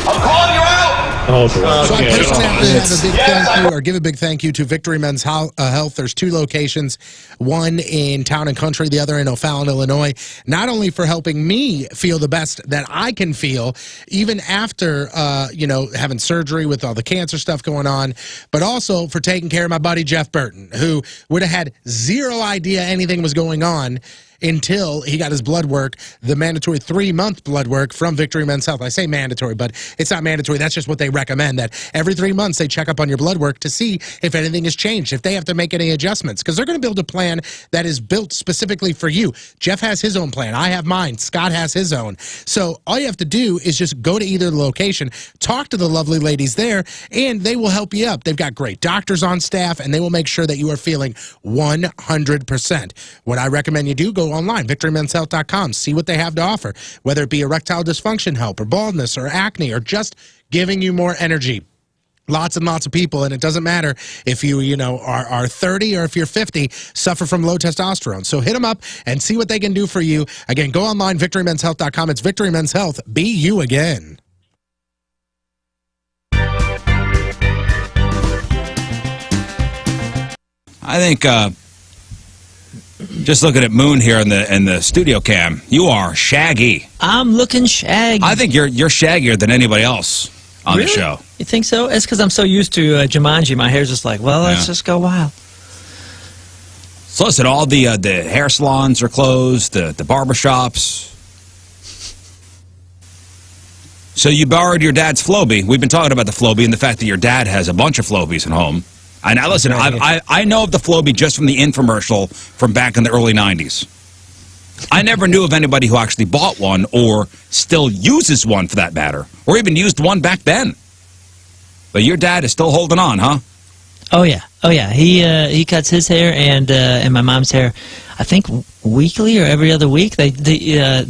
I'm calling you out! So I personally have to have a big thank you, or give a big thank you to Victory Men's Health. There's 2 locations, one in Town and Country, the other in O'Fallon, Illinois. Not only for helping me feel the best that I can feel, even after having surgery with all the cancer stuff going on, but also for taking care of my buddy Jeff Burton, who would have had zero idea anything was going on until he got his blood work, the mandatory 3-month blood work from Victory Men's Health. I say mandatory, but it's not mandatory. That's just what they recommend, that every 3 months they check up on your blood work to see if anything has changed, if they have to make any adjustments, because they're going to build a plan that is built specifically for you. Jeff has his own plan. I have mine. Scott has his own. So all you have to do is just go to either location, talk to the lovely ladies there, and they will help you up. They've got great doctors on staff, and they will make sure that you are feeling 100%. What I recommend you do, go online, victorymenshealth.com, see what they have to offer, whether it be erectile dysfunction help or baldness or acne or just giving you more energy. Lots and lots of people, and it doesn't matter if you are 30 or if you're 50, suffer from low testosterone. So hit them up and see what they can do for you. Again, go online, victorymenshealth.com. It's Victory Men's Health. Be you again. I think just looking at Moon here in the studio cam, you are shaggy. I'm looking shaggy. I think you're shaggier than anybody else on the show. You think so? It's because I'm so used to Jumanji. My hair's just like, well, let's just go wild. So listen, all the hair salons are closed, the barbershops. So you borrowed your dad's Flowbee. We've been talking about the Flowbee and the fact that your dad has a bunch of Flowbees at home. And now listen, I know of the Flowbee just from the infomercial from back in the early 90s. I never knew of anybody who actually bought one or still uses one for that matter, or even used one back then. But your dad is still holding on, huh? Oh yeah. He cuts his hair and my mom's hair, I think weekly or every other week. They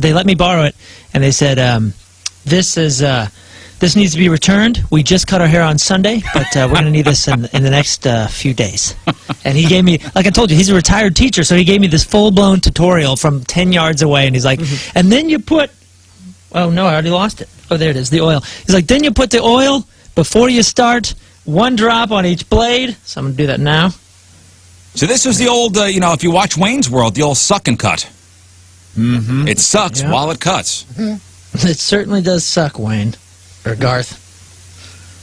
let me borrow it, and they said this needs to be returned. We just cut our hair on Sunday, but we're going to need this in the next few days. And he gave me, like I told you, he's a retired teacher, so he gave me this full-blown tutorial from 10 yards away, and he's like, and then you put, oh, no, I already lost it. Oh, there it is, the oil. He's like, then you put the oil before you start, 1 drop on each blade. So I'm going to do that now. So this was the old, if you watch Wayne's World, the old suck and cut. Mm-hmm. It sucks while it cuts. Mm-hmm. It certainly does suck, Wayne. Or Garth.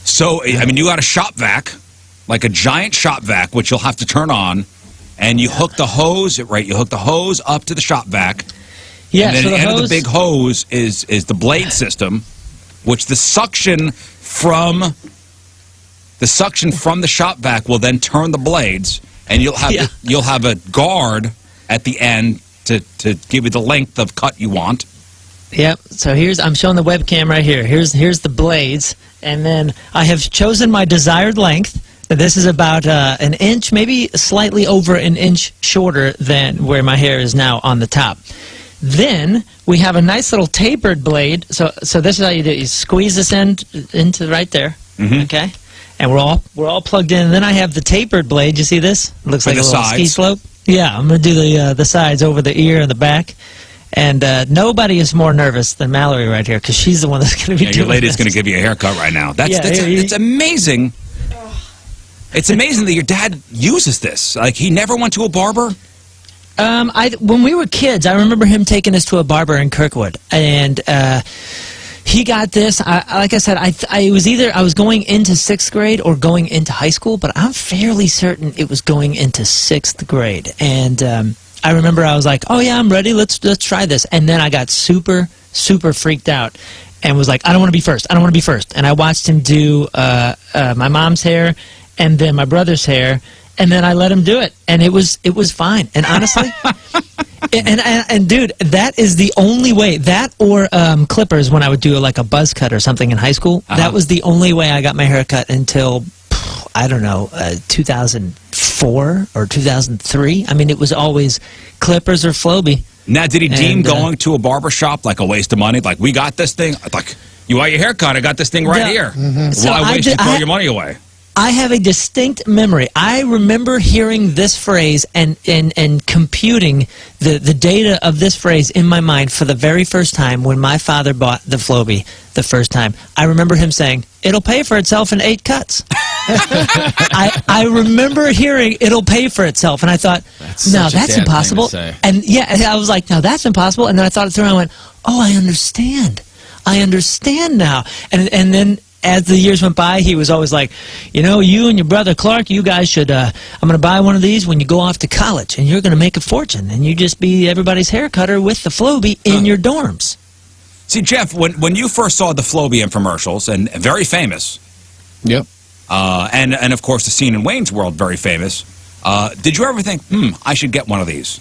So, I mean, you got a shop vac, like a giant shop vac, which you'll have to turn on, and you hook the hose, you hook the hose up to the shop vac. Yeah, and then so the end of the big hose is the blade system, which the suction from the shop vac will then turn the blades, and you'll have a guard at the end to give you the length of cut you want. Yep. So I'm showing the webcam right here. Here's the blades, and then I have chosen my desired length. This is about an inch, maybe slightly over an inch shorter than where my hair is now on the top. Then we have a nice little tapered blade. So this is how you do it. You squeeze this end into right there. Mm-hmm. Okay. And we're all plugged in. And then I have the tapered blade. You see this? It looks like a little ski slope. Yeah, I'm going to do the sides over the ear and the back. And nobody is more nervous than Mallory right here, because she's the one that's going to be doing your lady's going to give you a haircut right now. It's amazing. It's amazing that your dad uses this. Like, he never went to a barber? When we were kids, I remember him taking us to a barber in Kirkwood, and he got this. Like I said, I was going into 6th grade or going into high school, but I'm fairly certain it was going into 6th grade. And I remember I was like, oh yeah, I'm ready, let's try this. And then I got super, super freaked out and was like, I don't want to be first. And I watched him do my mom's hair and then my brother's hair, and then I let him do it, and it was fine. And honestly, and dude, that is the only way. That or clippers when I would do like a buzz cut or something in high school. That was the only way I got my hair cut until, I don't know, 2004 or 2003. I mean, it was always clippers or Flowbee. Now, did he deem going to a barber shop like a waste of money? Like, we got this thing? Like, You want your haircut? I got this thing right here. So Why waste and throw your money away? I have a distinct memory. I remember hearing this phrase and computing the data of this phrase in my mind for the very first time when my father bought the Flowbee the first time. I remember him saying, "It'll pay for itself in 8 cuts." I remember hearing, "It'll pay for itself," and I thought, "No, that's impossible." And yeah, I was like, "No, that's impossible." And then I thought it through, and I went, "Oh, I understand. I understand now." And then, as the years went by, he was always like, "You know, you and your brother Clark, you guys should, I'm going to buy one of these when you go off to college, and you're going to make a fortune, and you just be everybody's hair cutter with the Flowbee in your dorms." See, Jeff, when you first saw the Flowbee infomercials, and very famous. Yep. And of course, the scene in Wayne's World, very famous. Did you ever think, I should get one of these?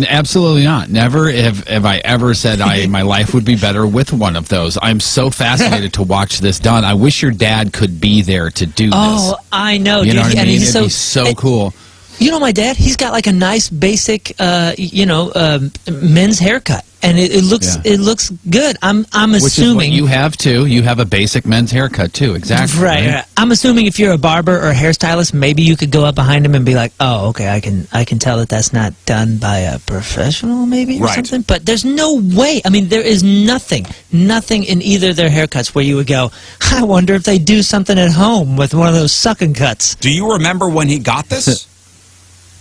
Absolutely not. Never have I ever said my life would be better with one of those. I'm so fascinated to watch this done. I wish your dad could be there to do this. Oh, I know. You know what I mean? It'd be so cool. You know, my dad, he's got like a nice basic, men's haircut. And it looks good. I'm assuming. Which is what you have too. You have a basic men's haircut too. Exactly. Right. I'm assuming if you're a barber or a hairstylist, maybe you could go up behind him and be like, "Oh, okay, I can tell that that's not done by a professional, maybe or something." But there's no way. I mean, there is nothing in either of their haircuts where you would go, "I wonder if they do something at home with one of those sucking cuts." Do you remember when he got this?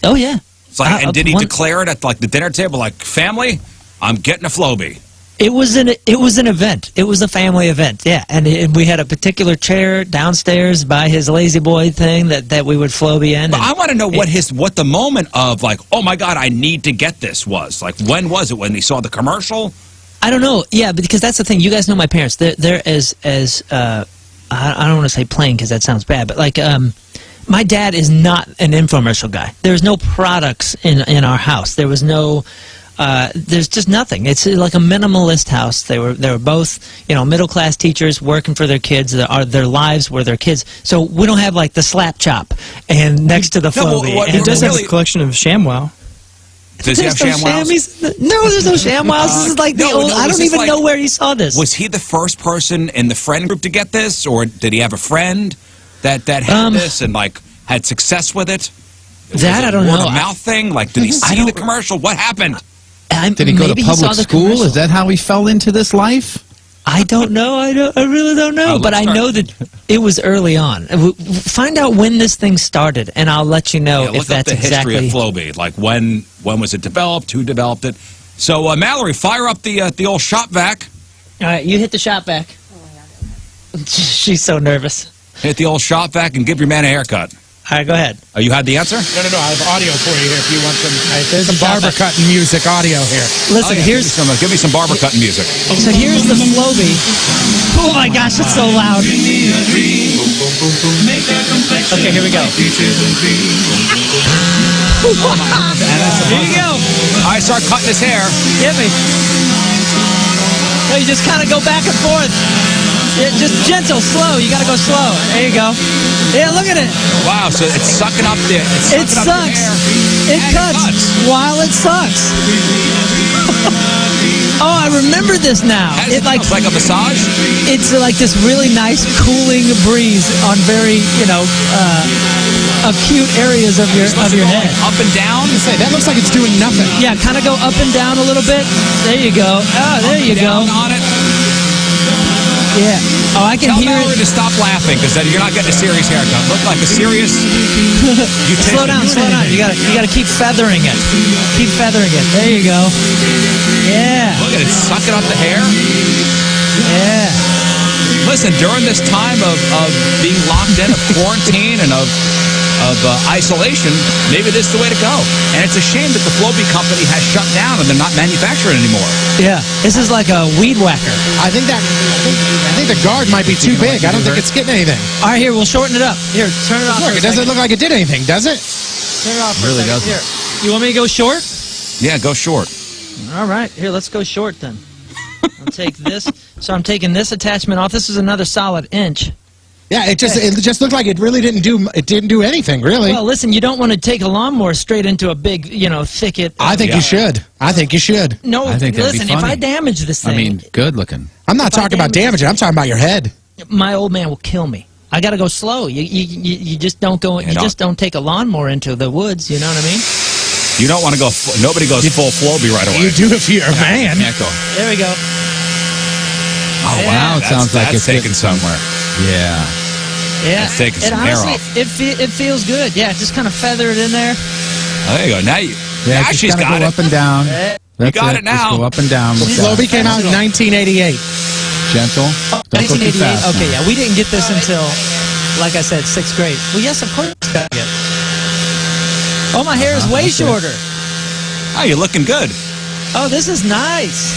Oh yeah. It's like, and did he declare it at like the dinner table, like, "Family, I'm getting a Flowbee"? It was an event. It was a family event, yeah. And we had a particular chair downstairs by his lazy boy thing that we would Flowbee in. But I want to know what the moment of like, "Oh my God, I need to get this" was. Like, when was it? When he saw the commercial? I don't know. Yeah, because that's the thing. You guys know my parents. They're as I don't want to say plain because that sounds bad, but like my dad is not an infomercial guy. There's no products in our house. There was no. There's just nothing. It's like a minimalist house. They were both, middle class teachers working for their kids. Their lives were their kids. So we don't have like the slap chop and next to the Flowbee. He does have a collection of ShamWow. Does he have ShamWows? No, there's no ShamWows. This is like the old. I don't even know where he saw this. Was he the first person in the friend group to get this, or did he have a friend that had this and like had success with it? That I don't know. Word of mouth thing. Like, did he see the commercial? What happened? Did he go to public school? Is that how he fell into this life? I don't know. I really don't know. But I know that it was early on. Find out when this thing started, and I'll let you know if that's exactly. Look up the history of Flowbee. Like, when was it developed? Who developed it? So, Mallory, fire up the old shop vac. All right, you hit the shop vac. Oh my God. She's so nervous. Hit the old shop vac and give your man a haircut. All right, go ahead. Oh, you had the answer? No. I have audio for you here if you want some. There's some barber cutting music audio here. Listen, here's give me some barber cutting music. So here's the Flowbee. Oh my gosh, it's so loud. Okay, here we go. Here you go. I start cutting his hair. Hit me. So you just kind of go back and forth. Just gentle, slow. You got to go slow. There you go. Yeah, look at it. Wow, so it's sucking up there. It sucks. It cuts while it sucks. Oh, I remember this now. It's like a massage? It's like this really nice cooling breeze on very, acute areas of your head. Up and down? That looks like it's doing nothing. Yeah, kind of go up and down a little bit. There you go. Oh, there you go. On it. Yeah. Oh, I can hear it. Tell Mallory to stop laughing because then you're not getting a serious haircut. Look like a serious. Slow down. You gotta keep feathering it. Keep feathering it. There you go. Yeah. Look at it sucking up the hair. Yeah. Listen, during this time of being locked in, of quarantine, and of isolation, maybe this is the way to go. And it's a shame that the Flowbee company has shut down and they're not manufacturing anymore. Yeah, this is like a weed whacker. I think the guard might be too big. I don't think it's getting anything. All right, here, we'll shorten it up. Here, turn it off. Look, it doesn't look like it did anything, does it? Turn it off. It really doesn't. Here, you want me to go short? Yeah, go short. All right, here, let's go short then. I'll take this. So I'm taking this attachment off. This is another solid inch. Yeah, it just looked like it really didn't do anything, really. Well, listen, you don't want to take a lawnmower straight into a big, thicket. I think you should. I think you should. No, I think listen, if I damage this thing. I mean, good looking. I'm not talking about damaging. I'm talking about your head. My old man will kill me. I got to go slow. You just don't go. You just don't take a lawnmower into the woods. You know what I mean? You don't want to go. Nobody goes full Floby right away. You do if you're a man. Can't go. There we go. Oh wow! It sounds like it's taken somewhere. Yeah. Yeah. It's taking some hair off. It feels good. Yeah, just kind of feather it in there. Oh, there you go. Now she's just got go it. up and down. You got it now. Just go up and down. Floby came out in 1988. Gentle. Don't go too 1988. fast. Okay, yeah, we didn't get this until, like I said, 6th grade. Well, yes, of course. Oh, my hair is way shorter. Oh, you're looking good. Oh, this is nice.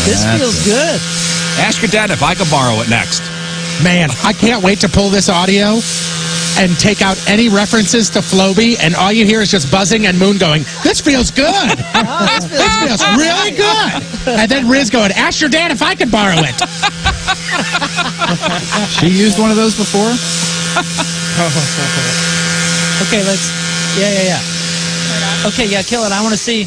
This feels good. Ask your dad if I could borrow it next. Man, I can't wait to pull this audio and take out any references to Floby, and all you hear is just buzzing and Moon going, this feels good. This feels really good. And then Rizz going, ask your dad if I could borrow it. She used one of those before? Okay, yeah. Okay, yeah, kill it. I want to see.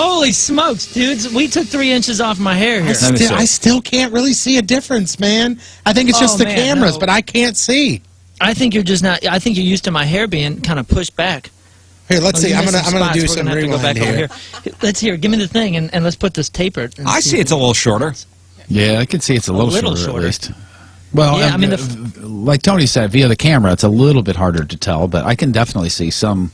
Holy smokes, dudes. We took 3 inches off my hair here. I still can't really see a difference, man. I think it's just the cameras, but I can't see. I think you're just not. I think you're used to my hair being kind of pushed back. Here, let's see. I'm gonna do some rewind here. Let's hear. Give me the thing, and let's put this tapered. I see it's a little shorter. Yeah, I can see it's a little shorter at least. Well, yeah, I mean, like Tony said, via the camera, it's a little bit harder to tell, but I can definitely see some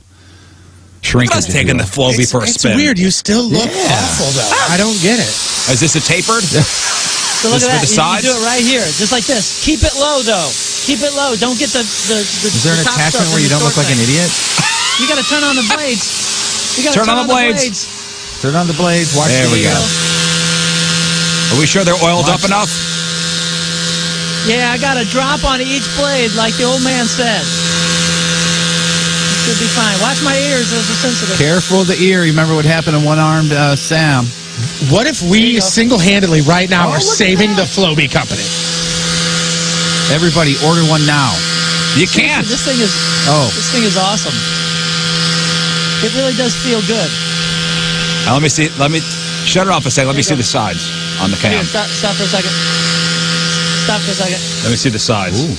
shrinkage. Look at us taking the Floby for a spin. It's weird. You still look awful, though. I don't get it. Is this a tapered? So look at that. You do it right here, just like this. Keep it low, though. Keep it low. Don't get the Is there an attachment where you don't look like an idiot? You got to turn on the blades. You got to turn on the blades. Turn on the blades. Watch there we go. Are we sure they're oiled up enough? Yeah, I got a drop on each blade, like the old man said. It should be fine. Watch my ears; those are sensitive. Careful of the ear. You remember what happened to one-armed Sam? What if we single-handedly right now are saving the Floby company? Everybody, order one now. You can't. This thing is awesome. It really does feel good. Now, let me see. Let me shut it off a second. Let me see the sides on the cam. Here, stop for a second. Stop for a second. Let me see the sides. Ooh.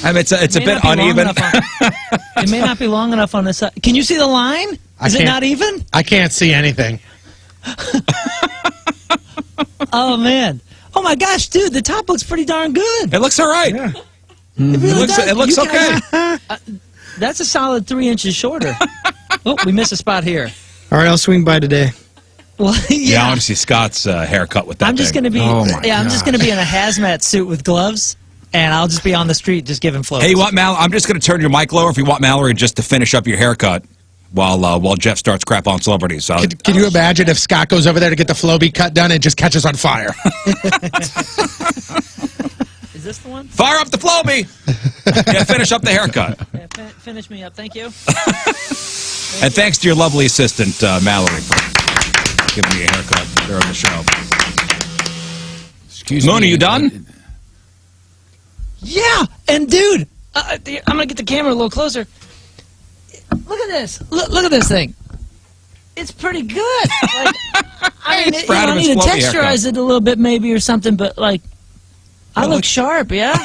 I mean, it's a bit uneven. It may not be long enough on this side. Can you see the line? Is it not even? I can't see anything. Oh, man. Oh, my gosh, dude, the top looks pretty darn good. It looks all right. Yeah. It looks okay. That's a solid 3 inches shorter. Oh, we missed a spot here. All right, I'll swing by today. Well, yeah, I want to see Scott's haircut with that. I'm just going to be. I'm just going to be in a hazmat suit with gloves, and I'll just be on the street just giving flows. Hey, you want Mallory? I'm just going to turn your mic lower if you want Mallory just to finish up your haircut while Jeff starts crap on celebrities. So. Can you imagine if Scott goes over there to get the Floby cut done and just catches on fire? Is this the one? Fire up the Floby! Yeah, finish up the haircut. Yeah, finish me up. Thank you. And thanks to your lovely assistant, Mallory, for giving me a haircut during the show. Excuse me. Moon, are you done? Yeah, and dude, I'm gonna get the camera a little closer. Look at this. Look at this thing. It's pretty good. Like, I mean, I need to texturize it a little bit, maybe, or something. But like, I look sharp. Yeah.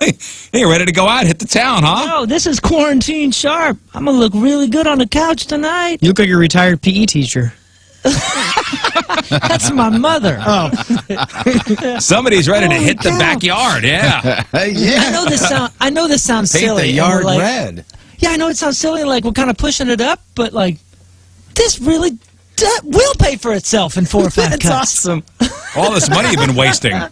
Hey, you ready to go out? Hit the town, huh? No, this is quarantine sharp. I'm gonna look really good on the couch tonight. You look like a retired PE teacher. That's my mother. Oh. Somebody's ready to hit the backyard. Yeah. Yeah. I know this sounds Paint silly. the yard like, red. Yeah, I know it sounds silly. Like we're kind of pushing it up, but like this really will pay for itself in 4 or 5 That's cuts. awesome. All this money you've been wasting on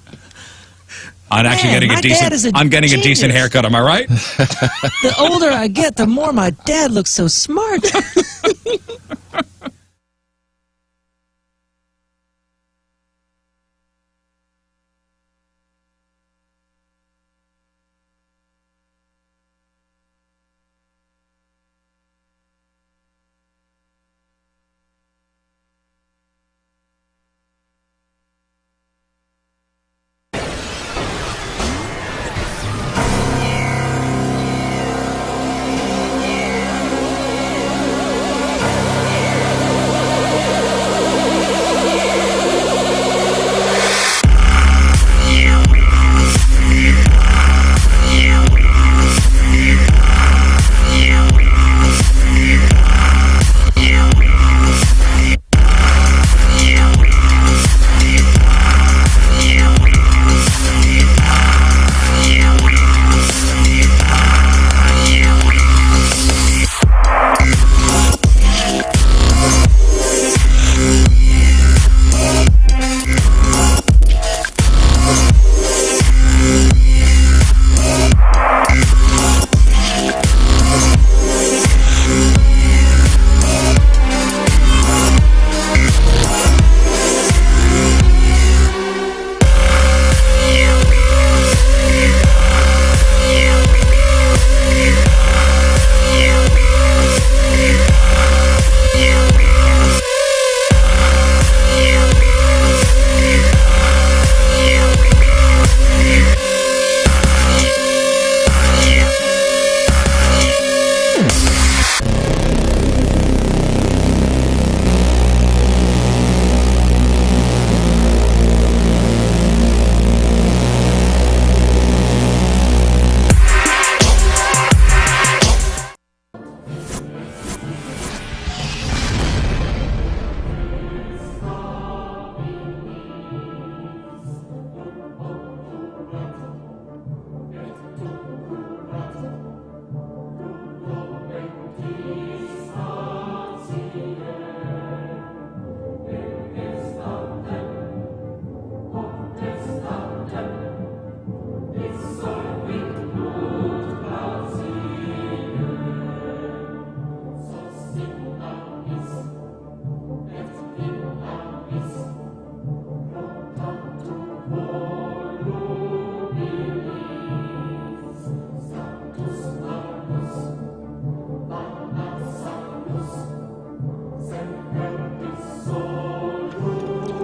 actually getting a decent. I'm getting a decent haircut. Am I right? The older I get, the more my dad looks so smart.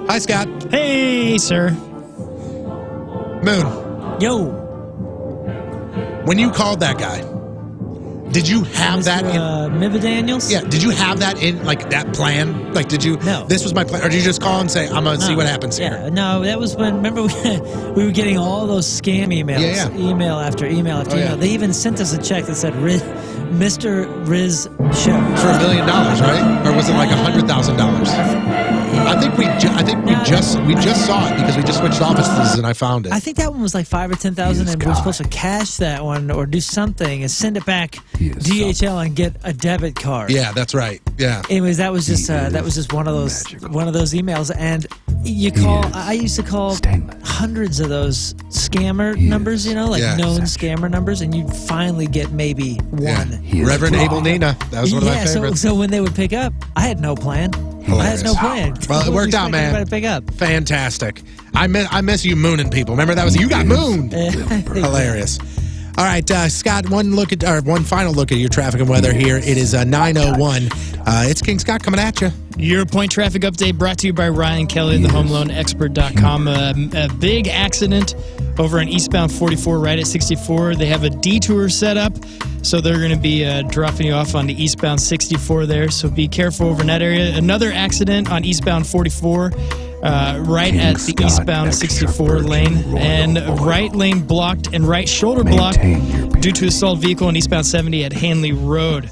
Hi, Scott. Hey, sir. Moon. Yo. When you called that guy, did you have that in? Miva Daniels? Yeah. Did you have that in, like, that plan? Like, did you? No. This was my plan. Or did you just call and say, I'm going to see what happens here? Yeah, no, that was when, remember, we were getting all those scam emails. Yeah. Email after email after email. Yeah. They even sent us a check that said, Mr. Rizz Show. For $1 million, right? Or was it like $100,000? I think we just saw it because we just switched offices and I found it. I think that one was like 5 or 10,000, and we were supposed to cash that one or do something and send it back DHL and get a debit card. Yeah, that's right. Yeah. Anyways, that was just one of those emails, and you call. I used to call hundreds of those scammer numbers, known scammer numbers, and you'd finally get maybe one. Reverend Abel Nina. That was one of my favorites. So when they would pick up, I had no plan. Hilarious. I had no plan. Well, it worked out, man. To pick up. Fantastic. I miss you mooning people. Remember that was you got mooned. Hilarious. All right, Scott. One final look at your traffic and weather here. It is 9:01. It's King Scott coming at you. Your point traffic update brought to you by Ryan Kelly, the HomeLoanExpert.com. A big accident over on eastbound 44 right at 64. They have a detour set up, so they're going to be dropping you off on the eastbound 64 there, so be careful over in that area. Another accident on eastbound 44 right at the eastbound 64 lane, and right lane blocked and right shoulder blocked due to a stalled vehicle on eastbound 70 at Hanley Road.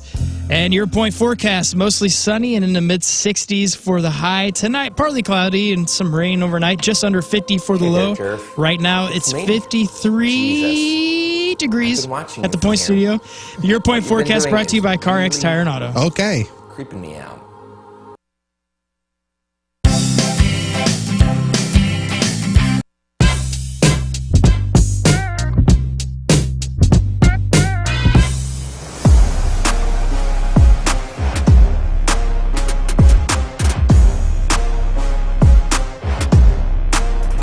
And your point forecast, mostly sunny and in the mid-60s for the high. Tonight, partly cloudy and some rain overnight, just under 50 for the low. Right now, it's 53 degrees at the Point Studio. Your point forecast brought to you by CarX Tire and Auto. Okay. Creeping me out.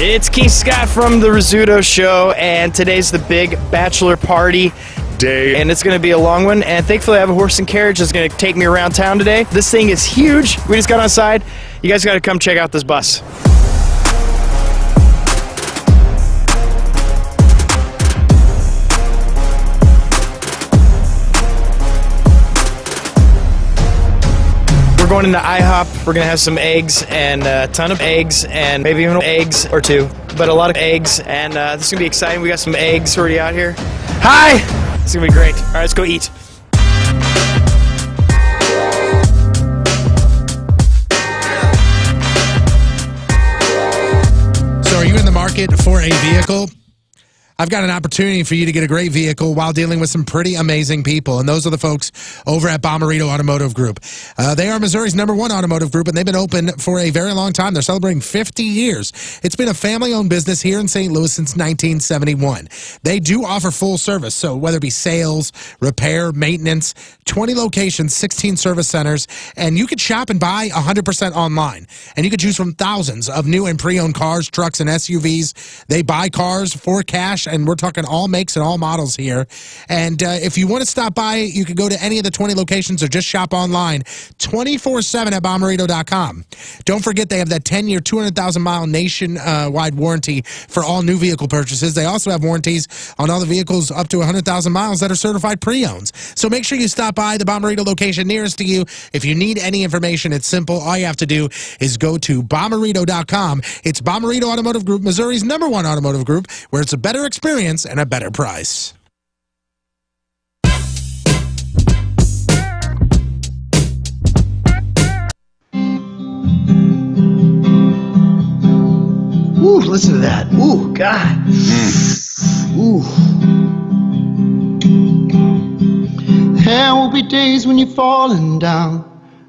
It's King Scott from the Rizzuto Show, and today's the big bachelor party day, and it's going to be a long one, and thankfully I have a horse and carriage that's going to take me around town today. This thing is huge. We just got outside. You guys got to come check out this bus. We're going into IHOP. We're going to have some eggs and a ton of eggs and maybe even eggs or two, but a lot of eggs, and this is going to be exciting. We got some eggs already out here. Hi! This is going to be great. All right, let's go eat. So are you in the market for a vehicle? I've got an opportunity for you to get a great vehicle while dealing with some pretty amazing people, and those are the folks over at Bommarito Automotive Group. They are Missouri's #1 automotive group, and they've been open for a very long time. They're celebrating 50 years. It's been a family-owned business here in St. Louis since 1971. They do offer full service, so whether it be sales, repair, maintenance, 20 locations, 16 service centers, and you could shop and buy 100% online, and you could choose from thousands of new and pre-owned cars, trucks, and SUVs. They buy cars for cash, and we're talking all makes and all models here. And if you want to stop by, you can go to any of the 20 locations or just shop online 24/7 at Bommarito.com. Don't forget they have that 10-year, 200,000-mile nationwide warranty for all new vehicle purchases. They also have warranties on all the vehicles up to 100,000 miles that are certified pre-owns. So make sure you stop by the Bommarito location nearest to you. If you need any information, it's simple. All you have to do is go to Bommarito.com. It's Bommarito Automotive Group, Missouri's #1 automotive group, where it's a better experience and a better price. Ooh, listen to that. Ooh, God. Ooh. There will be days when you're falling down.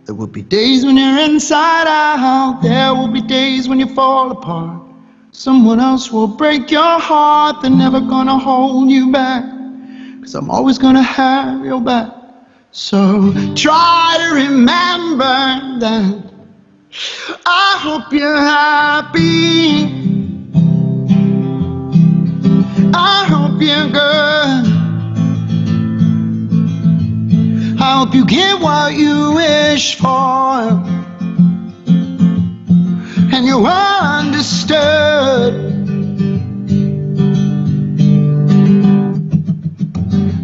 There will be days when you're inside out. There will be days when you fall apart. Someone else will break your heart. They're never gonna hold you back, 'cause I'm always gonna have your back. So try to remember that. I hope you're happy. I hope you're good. I hope you get what you wish for. And and you understood.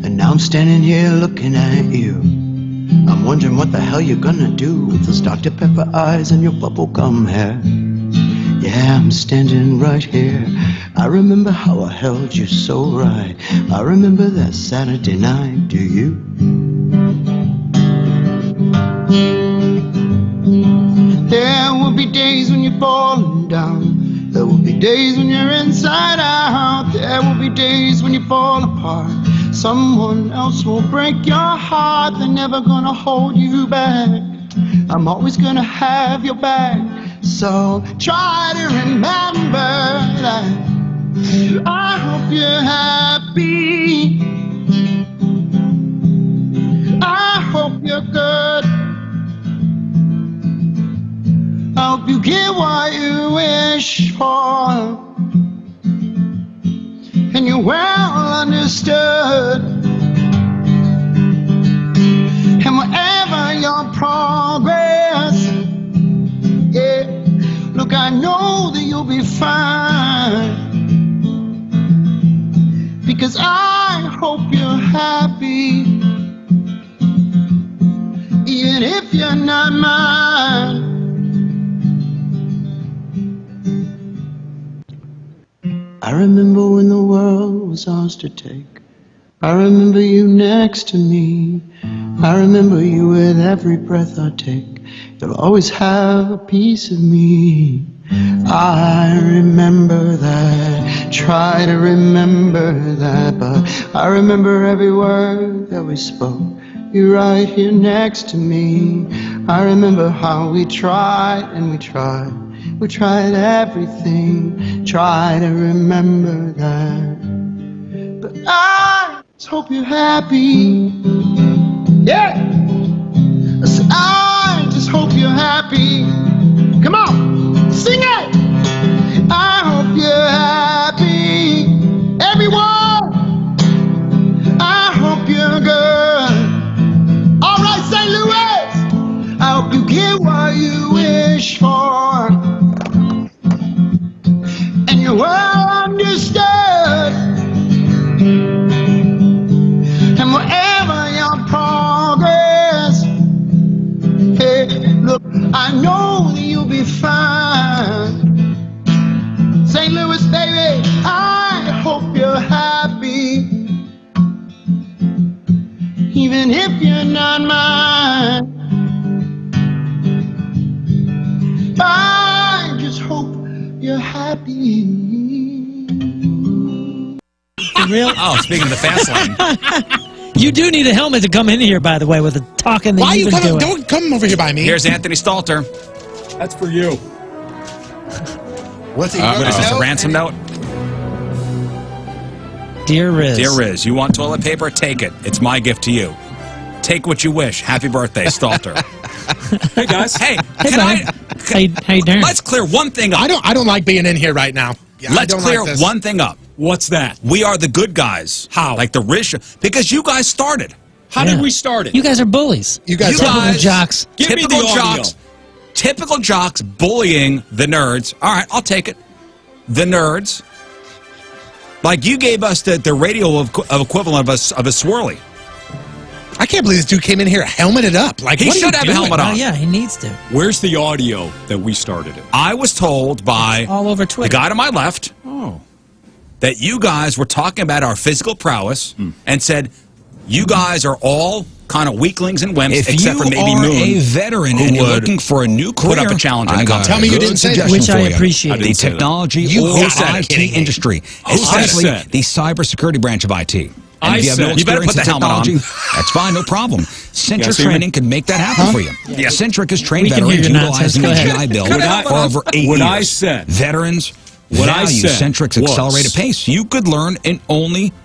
And now I'm standing here looking at you. I'm wondering what the hell you're gonna do with those Dr. Pepper eyes and your bubblegum hair. Yeah, I'm standing right here. I remember how I held you so right. I remember that Saturday night, do you? There will be days when you're falling down. There will be days when you're inside out. There will be days when you fall apart. Someone else will break your heart. They're never gonna hold you back. I'm always gonna have your back. So try to remember that. I hope you're happy. I hope you're good. I hope you get what you wish for, and you're well understood. And whatever your progress, yeah, look, I know that you'll be fine, because I hope you're happy, even if you're not mine. I remember when the world was ours to take. I remember you next to me. I remember you with every breath I take. You'll always have a piece of me. I remember that. Try to remember that, but I remember every word that we spoke. You're right here next to me. I remember how we tried and we tried. We tried everything, try to remember that. But I just hope you're happy. Yeah! I said, I just hope you're happy. Come on, sing it! I hope you're happy. Everyone! I hope you're good. All right, St. Louis! I hope you get what you wish for. Well understood, and whatever your progress, hey, look, I know that you'll be fine. St. Louis, baby, I hope you're happy, even if you're not mine. I just hope you're happy. Real? Oh, speaking of the fast lane. You do need a helmet to come in here, by the way, with the talking that you've been doing. Don't come over here by me. Here's Anthony Stalter. That's for you. What's he? What is this, a ransom note? Dear Rizz. Dear Rizz, you want toilet paper? Take it. It's my gift to you. Take what you wish. Happy birthday, Stalter. Hey, guys. Hey, Hey, how you doing? Let's clear one thing up. I don't like being in here right now. Yeah, Let's clear one thing up. What's that? We are the good guys. How? Like the Rizz Show. Because you guys started. How did we start it? You guys are bullies. You guys typical jocks. Give me typical the audio. jocks. Typical jocks bullying the nerds. All right, I'll take it. The nerds. Like you gave us the radio equivalent of a swirly. I can't believe this dude came in here helmeted up. Like, He what are should you have a doing? helmet on. Oh, yeah, he needs to. Where's the audio that we started it? I was told by All over the Twitter. guy to my left that you guys were talking about our physical prowess and said you guys are all kind of weaklings and wimps, except for maybe Moon, a veteran who and you're would looking for a new career, put up a challenge in the got contest. a Tell me you good didn't say that. suggestion Which I for you. appreciate. The didn't say that. technology You or gotta IT kidding me. industry, Who especially said? the cybersecurity branch of IT. And I if you have no said. You better experience put the in helmet on. technology, that's fine, no problem. Centric see me? Training can make that happen for you. Centric has trained We can hear veterans your nonsense. utilizing Go the ahead. GI Bill What for over 8 what years. I said. Veterans What I value said Centric's was- accelerated pace. You could learn in only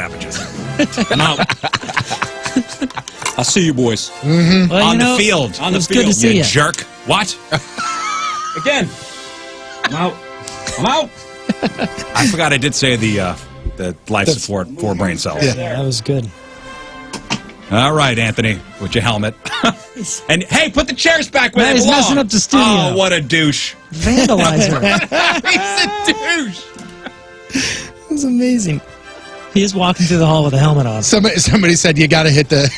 savages. I'm out. I'll see you boys. Well, On the field. On the it's field. good to see You you. jerk. What? Again. I'm out. I'm out. I forgot I did say the life support for brain cells. Yeah, that was good. All right, Anthony, with your helmet. And hey, put the chairs back where they He's belong. messing up the studio. Oh, what a douche. Vandalizer. He's a douche. That's amazing. He is walking through the hall with a helmet on. Somebody said you got to hit the.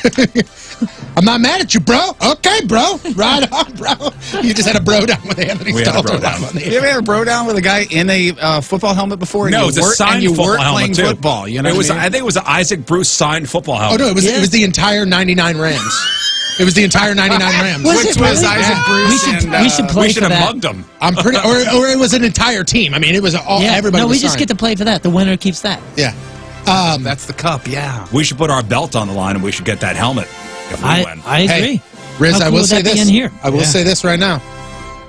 I'm not mad at you, bro. Okay, bro. Right on, bro. You just had a bro down with Anthony. We had a bro down. You ever had a bro down with a guy in a football helmet before? No, it was a signed football helmet playing too. football. You know, it was. what I mean? I think it was an Isaac Bruce signed football helmet. Oh no, it was the entire '99 Rams. It was the entire '99 Rams. Which was Isaac Bruce. We should play we should for have that. mugged him. I'm pretty, or it was an entire team. I mean, it was all everybody. No, was we just signed. get to play for that. The winner keeps that. Yeah. That's the cup. Yeah. We should put our belt on the line, and we should get that helmet if we win. I agree. Hey, Rizz, How I cool will would say that be this. in here? I will say this right now.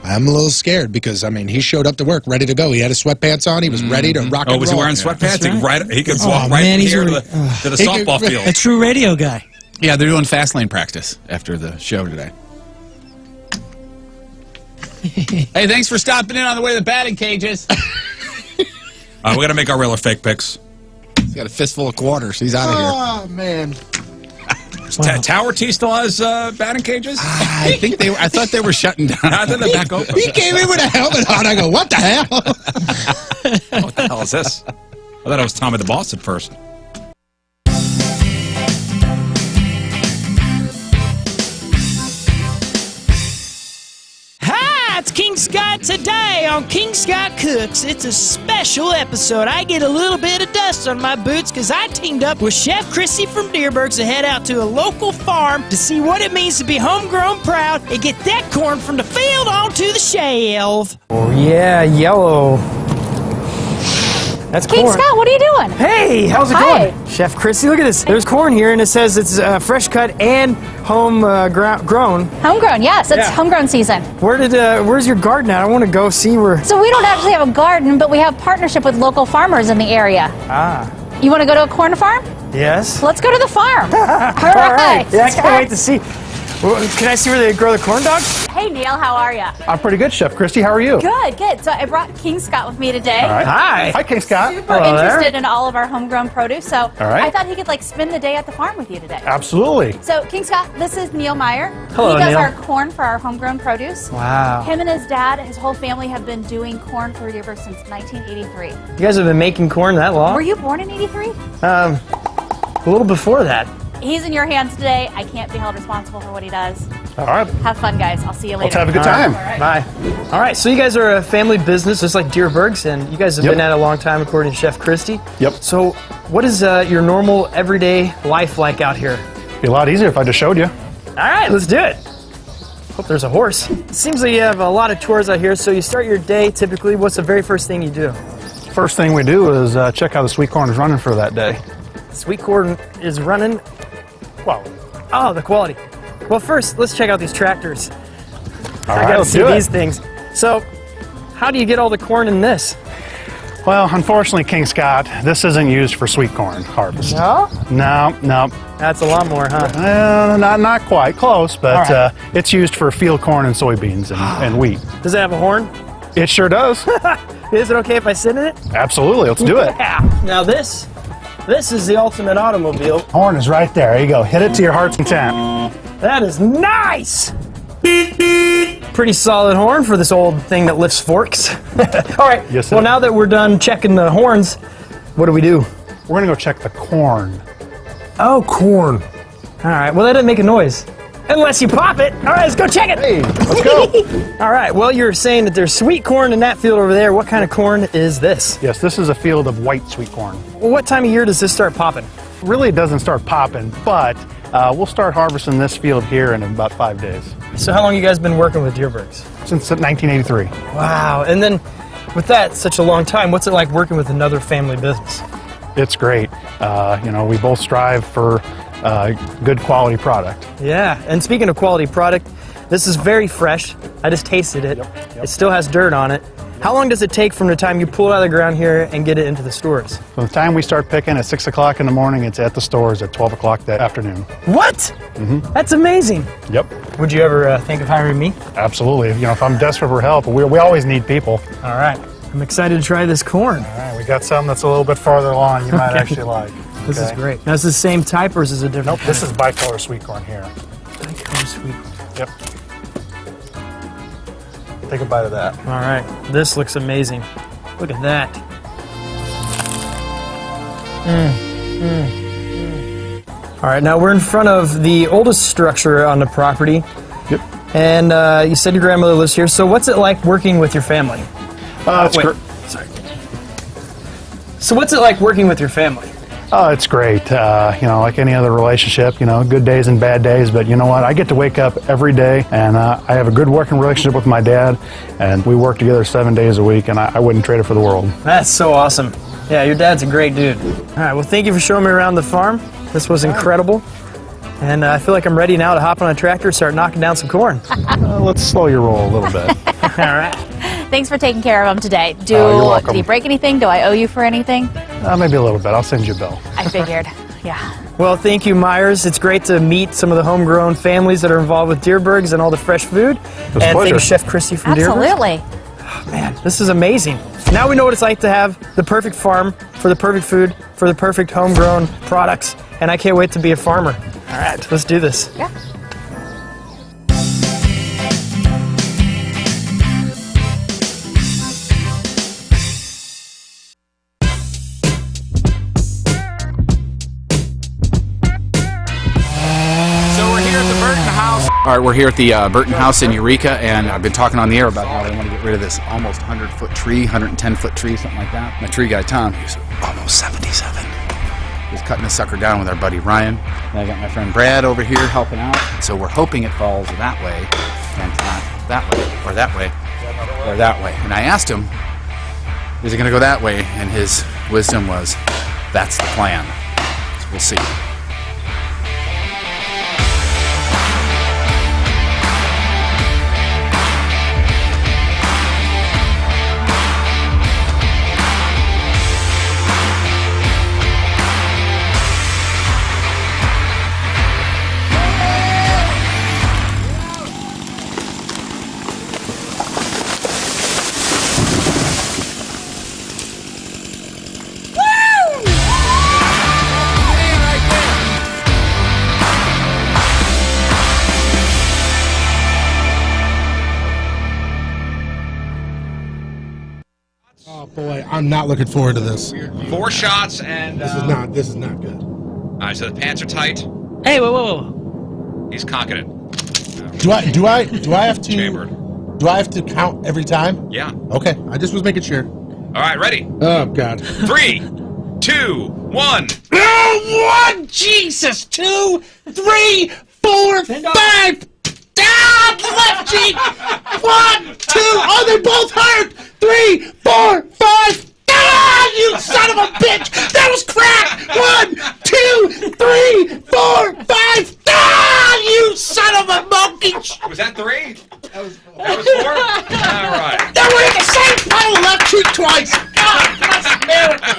I'm a little scared because, I mean, he showed up to work ready to go. He had his sweatpants on. He was ready to rock and roll. Oh, was he wearing sweatpants? That's He could Oh, walk man, right he's here a- to the softball field. A true radio guy. Yeah, they're doing fast lane practice after the show today. Hey, thanks for stopping in on the way to the batting cages. We're going to make our real or fake picks. He's got a fistful of quarters. He's out of here. Oh, man. Tower T still has batting cages? I think they. I thought they were shutting down. I thought they're back open. He came in with a helmet on. I go, what the hell? What the hell is this? I thought it was Tommy the Boss at first. Hi, it's King Scott today on King Scott Cooks. It's a special episode. I get a little bit of dust on my boots because I teamed up with Chef Chrissy from Deerbergs to head out to a local farm to see what it means to be homegrown proud and get that corn from the field onto the shelf. Oh, yeah, yellow. That's King corn. Scott, what are you doing? Hey, how's it Hi. going? Chef Chrissy, look at this. There's corn here, and it says it's fresh cut and home grown. Homegrown, yes, it's Yeah. homegrown season. Where's your garden at? I want to go see where. So we don't actually have a garden, but we have partnership with local farmers in the area. Ah, You want to go to a corn farm? yes. Let's go to the farm. All All right. Yeah, I can't wait to see. Well, can I see where they grow the corn dogs? Hey Neil, how are you? I'm pretty good, Chef Christy. How are you? Good, good. So I brought King Scott with me today. All right. Hi. Hi, King Scott. Super interested in all of our homegrown produce, so right. I thought he could spend the day at the farm with you today. Absolutely. So King Scott, this is Neil Meyer. Hello, He does Neil. our corn for our homegrown produce. Wow. Him and his dad, his whole family have been doing corn for Deerberg since 1983. You guys have been making corn that long? Were you born in 83? A little before that. He's in your hands today. I can't be held responsible for what he does. All right. Have fun, guys. I'll see you later. Let's have a good time. Bye. All right, so you guys are a family business, just like Deerbergs, and you guys have been at it a long time, according to Chef Christy. Yep. So, what is your normal, everyday life like out here? Be a lot easier if I just showed you. All right, let's do it. Hope there's a horse. It seems like you have a lot of chores out here, so you start your day typically. What's the very first thing you do? First thing we do is check how the sweet corn is running for that day. Sweet corn is running. Well, Oh, the quality. Well, first, let's check out these tractors. all I right, gotta let's see do these it. things. So, how do you get all the corn in this? Well, unfortunately, King Scott, this isn't used for sweet corn harvest. No? No. That's a lawnmower, huh? Not quite. Close, but All right. it's used for field corn and soybeans and wheat. Does it have a horn? It sure does. Is it okay if I sit in it? Absolutely. Let's do it. Yeah. Now this is the ultimate automobile. Horn is right there. There you go. Hit it to your heart's content. That is nice! Pretty solid horn for this old thing that lifts forks. All right, Yes, well sir. now that we're done checking the horns, what do we do? We're going to go check the corn. Oh, corn. All right, well that didn't make a noise. Unless you pop it. All right, let's go check it. Hey, let's go. All right, well you're saying that there's sweet corn in that field over there. What kind of corn is this? Yes, this is a field of white sweet corn. Well, what time of year does this start popping? Really, it doesn't start popping, but we'll start harvesting this field here in about 5 days. So how long you guys been working with Deerbergs? Since 1983. Wow, and then with that, such a long time, what's it like working with another family business? It's great. We both strive for good quality product. Yeah, and speaking of quality product, This is very fresh. I just tasted it. It still has dirt on it. How long does it take from the time you pull it out of the ground here and get it into the stores? From the time we start picking at 6 o'clock in the morning, it's at the stores at 12 o'clock that afternoon. What? Mm-hmm. That's amazing. Yep. Would you ever think of hiring me? Absolutely. You know, if I'm desperate for help, we always need people. All right. I'm excited to try this corn. All right, we got some that's a little bit farther along you might actually like. This is great. Now, is this the same type or is this a different Nope, this is bicolor sweet corn here. bicolor sweet corn? Yep. Take a bite of that. All right. This looks amazing. Look at that. All right, now we're in front of the oldest structure on the property. Yep. And you said your grandmother lives here, so what's it like working with your family? It's wait, sorry. So what's it like working with your family? Oh, it's great. You know, like any other relationship, you know, good days and bad days. But you know what? I get to wake up every day, and I have a good working relationship with my dad, and we work together 7 days a week, and I wouldn't trade it for the world. That's so awesome. Yeah, your dad's a great dude. All right, well, thank you for showing me around the farm. This was incredible. And I feel like I'm ready now to hop on a tractor and start knocking down some corn. Let's slow your roll a little bit. All right. Thanks for taking care of him today. You're welcome. Did he break anything? Do I owe you for anything? Maybe a little bit. I'll send you a bill. I figured. Yeah. Well, thank you, Myers. It's great to meet some of the homegrown families that are involved with Dierbergs and all the fresh food. It was a and pleasure. thank Chef Christy from Dierbergs. Absolutely. Oh, man, this is amazing. Now we know what it's like to have the perfect farm for the perfect food for the perfect homegrown products. And I can't wait to be a farmer. All right, let's do this. Yeah. All right, we're here at the Burton house in Eureka, and I've been talking on the air about how they want to get rid of this almost 100-foot tree, 110-foot tree, something like that. My tree guy, Tom, he's almost 77. He's cutting the sucker down with our buddy Ryan. And I got my friend Brad over here helping out. So we're hoping it falls that way, and not that way, or that way, or that way. And I asked him, is it going to go that way? And his wisdom was, that's the plan. So we'll see. Oh boy, I'm not looking forward to this. 4 shots and This is not good. all right, so the pants are tight. Hey, whoa. He's cocking it. Do I have to Chambered. do I have to count every time? Yeah. Okay, I just was making sure. All right, ready? Oh god. 3, 2, 1. Oh, 1, Jesus, 2, 3, 4, 5. Down, left cheek. 1, 2. Oh, they both hurt. 3, 4, 5. Ah, you son of a bitch. That was crack. 1, 2, 3, 4, 5. Ah, you son of a monkey. Was that 3? That was 4? All right. They were in the same pile, left cheek twice. God bless America.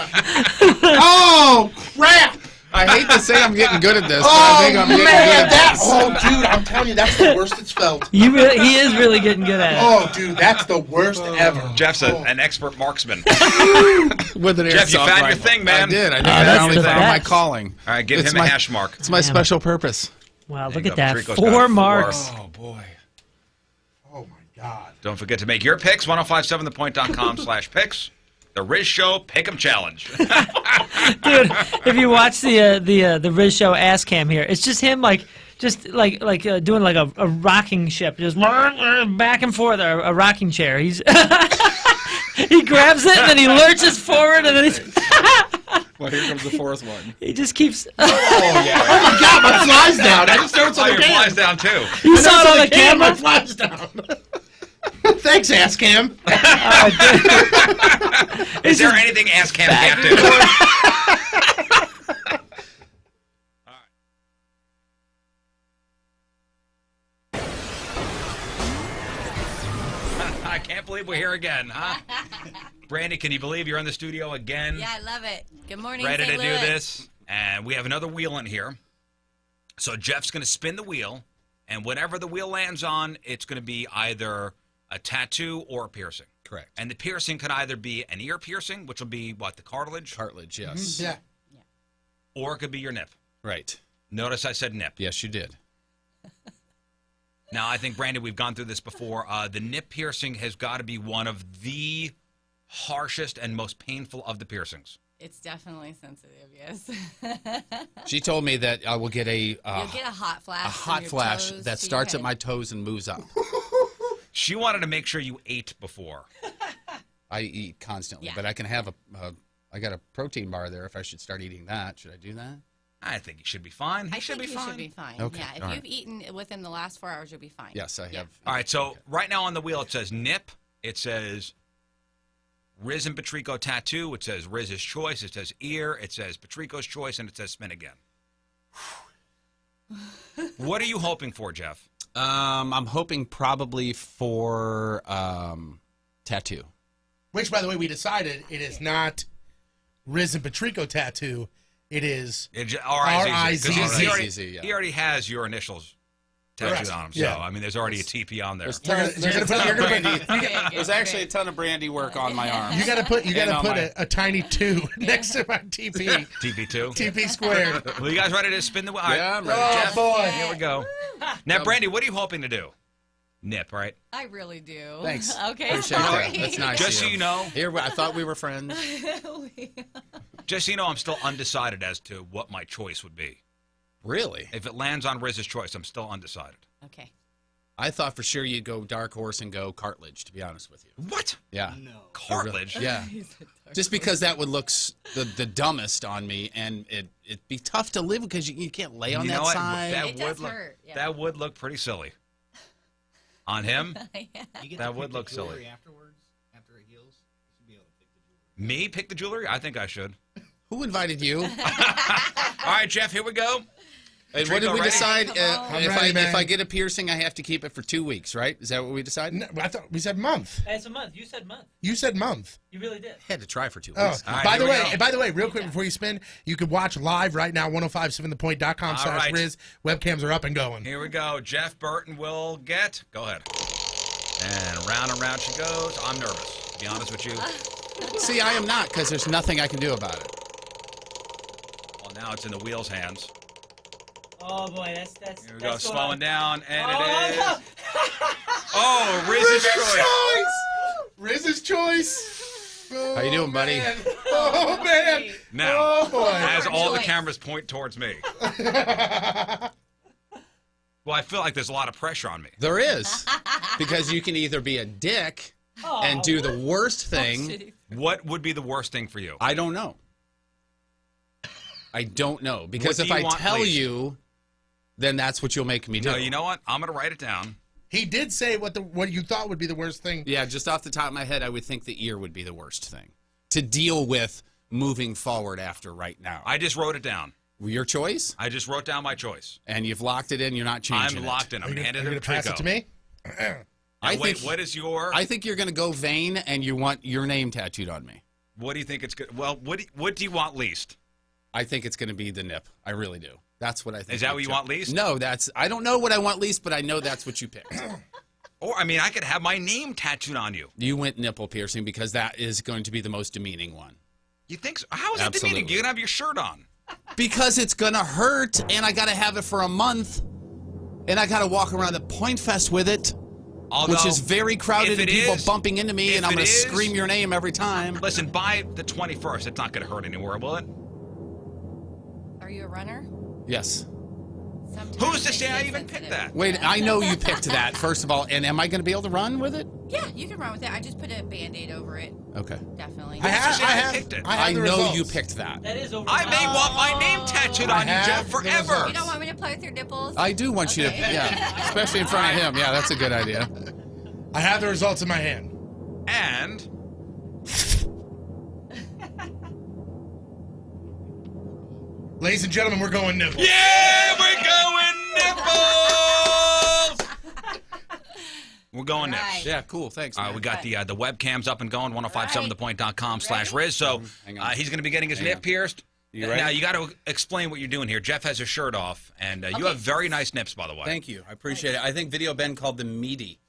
Oh, crap! I hate to say I'm getting good at this, but I think I'm getting good at this. Oh, dude, I'm telling you, that's the worst it's felt. He is really getting good at it. Oh, dude, that's the worst ever. Jeff's an expert marksman. With an Jeff, you airsoft found your rifle. thing, man. I did. I that's finally the found my best. calling. All right, give It's him my a hash mark. It's my special purpose. Wow, There look you at go. that. Patrico's got 4 4. marks. Oh boy. Oh my god. Don't forget to make your picks, 1057thepoint.com/picks. The Rizz Show Pick'em Challenge. Dude, if you watch the Rizz Show ass cam here, it's just him doing like a rocking ship, just back and forth, a rocking chair. He's he grabs it and then he lurches forward and then he's Well, here comes the fourth one. he just keeps. Oh my god, my fly's down. I just noticed Oh, on the your cam. flies down too. You saw it on the My camera. fly's down. Thanks, ass cam. Is there anything Ass Cam can't do? believe we're here again, huh? Brandy, can you believe you're in the studio again? Yeah, I love it. Good morning, Ready St. to Louis. do this? And we have another wheel in here. So Jeff's going to spin the wheel, and whatever the wheel lands on, it's going to be either a tattoo or a piercing. Correct. And the piercing could either be an ear piercing, which will be, what, the cartilage? Cartilage, yes. Yeah. Or it could be your nip. Right. Notice I said nip. Yes, you did. Now, I think, Brandon, we've gone through this before. The nip piercing has got to be one of the harshest and most painful of the piercings. It's definitely sensitive, yes. She told me that I will get a You'll get a hot flash. a hot from your flash toes that to your starts at head. my toes and moves up. She wanted to make sure you ate before. I eat constantly, Yeah. but I can have I got a protein bar there if I should start eating that. Should I do that? I think you should be fine. I think you should be fine. Okay, Yeah, if all you've right. eaten within the last 4 hours, you'll be fine. Yes, I have. All right, so right now on the wheel it says nip. It says Rizz and Patrico tattoo. It says Rizz's choice. It says ear. It says Patrico's choice, and it says spin again. What are you hoping for, Jeff? I'm hoping probably for tattoo. Which, by the way, we decided it is not Rizz and Patrico tattoo. It is R-I-Z-Z. 'Cause he R-I-Z-Z, yeah. he already has your initials tattooed Correct. on him. So, Yeah. I mean, there's already a TP on there. There's actually a ton of brandy work on my arm. You got to put my- a tiny 2 next to my TP. TP2. TP squared. Well, you guys ready to spin the wheel? All right. Yeah, I'm ready. Oh, Jeff, boy. Here we go. Now, Brandy, what are you hoping to do? Nip, right? I really do. Thanks. Okay, Appreciate sorry. that. That's nice. Just so of you know, Here, I thought we were friends. just so you know, I'm still undecided as to what my choice would be. Really? If it lands on Rizz's choice, I'm still undecided. Okay. I thought for sure you'd go dark horse and go cartilage, to be honest with you. What? Yeah. Cartilage? Yeah. Just because that would look the dumbest on me, and it'd be tough to live because you can't lay on You know that what? side. It does hurt, yeah. That would look pretty silly. On him? You That would look silly. Afterwards, after it heals, you should be able to pick the jewelry. Me pick the jewelry? I think I should. Who invited you? All right, Jeff, here we go. And what did we ready? decide? I'm ready, man. If I get a piercing, I have to keep it for 2 weeks, right? Is that what we decided? No, I thought we said month. It's a month. You said month. You said month. You really did. I had to try for 2 Oh, weeks. All right, by the here we way, go. by the way, real quick before you spin, you can watch live right now, 1057thepoint.com/Rizz. Webcams are up and going. Here we go. Jeff Burton will get. Go ahead. And round she goes. I'm nervous, to be honest with you. See, I am not, because there's nothing I can do about it. Well, now it's in the wheel's hands. Oh boy, that's. Here we go, slowing down, and Oh, it is. no. Oh, Rizz's choice. Rizz's choice. How you doing, buddy? Man. Oh man. Now, Oh boy. as all the choice. cameras point towards me. Well, I feel like there's a lot of pressure on me. There is, because you can either be a dick and do the worst thing. What would be the worst thing for you? I don't know. I don't know, because What if do you I want tell least? you, then that's what you'll make me do. No, you know what? I'm going to write it down. He did say what you thought would be the worst thing. Yeah, just off the top of my head, I would think the ear would be the worst thing to deal with moving forward after right now. I just wrote it down. Your choice? I just wrote down my choice. And you've locked it in, you're not changing I'm it. locked in. I'm Are you handing gonna it to pass Patrico. it to me? I Wait, think, what is your... I think you're going to go vain, and you want your name tattooed on me. What do you think it's good? Well, what do you want least? I think it's going to be the nip. I really do. That's what I think. Is that what you want least? No, I don't know what I want least, but I know that's what you picked. Or, I mean, I could have my name tattooed on you. You went nipple piercing because that is going to be the most demeaning one. You think so? How is it Absolutely. demeaning? You can have your shirt on. Because it's going to hurt, and I got to have it for a month, and I got to walk around the Point Fest with it, Although, which is very crowded if and it people is- bumping into me, if and I'm it going to is- scream your name every time. Listen, by the 21st, it's not going to hurt anymore, will it? Are you a runner? Yes. Sometimes Who's to they say I get even sensitive. picked that? Wait, I know you picked that, first of all, and am I going to be able to run with it? Yeah, you can run with it. I just put a Band-Aid over it. Okay. Definitely. I picked it. I the know results. you picked that. That is over. I may want my name tattooed on you, have Jeff, the forever. results. You don't want me to play with your nipples? I do want you to, Okay. yeah, especially in front of him. Yeah, that's a good idea. I have the results in my hand. And Ladies and gentlemen, we're going nipple. yeah, we're going nipples. We're going nips. Yeah, cool. Thanks. We got the webcams up and going, 1057thepoint.com/Rizz. So he's going to be getting his nip pierced. You ready? Now, you got to explain what you're doing here. Jeff has his shirt off, and you have very nice nips, by the way. Thank you. I appreciate it. I think Video Ben called them meaty.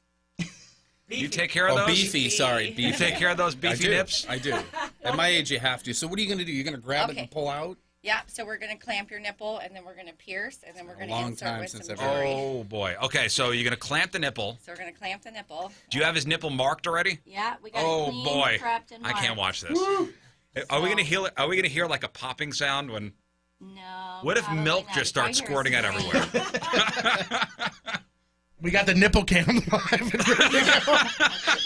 You take care of those? Beefy, sorry. Beefy. You take care of those beefy nips? I do. At my age, you have to. So what are you going to do? You're going to grab it and pull out? Yeah, so we're going to clamp your nipple, and then we're going to pierce, and then we're going to insert with some jewelry. Oh, boy. Okay, so you're going to clamp the nipple. So we're going to clamp the nipple. Do you have his nipple marked already? Yeah, we got it clean, prepped, and I can't watch this. Woo! Are we going to hear like a popping sound when... No. What if milk just starts squirting out everywhere? We got the nipple cam live.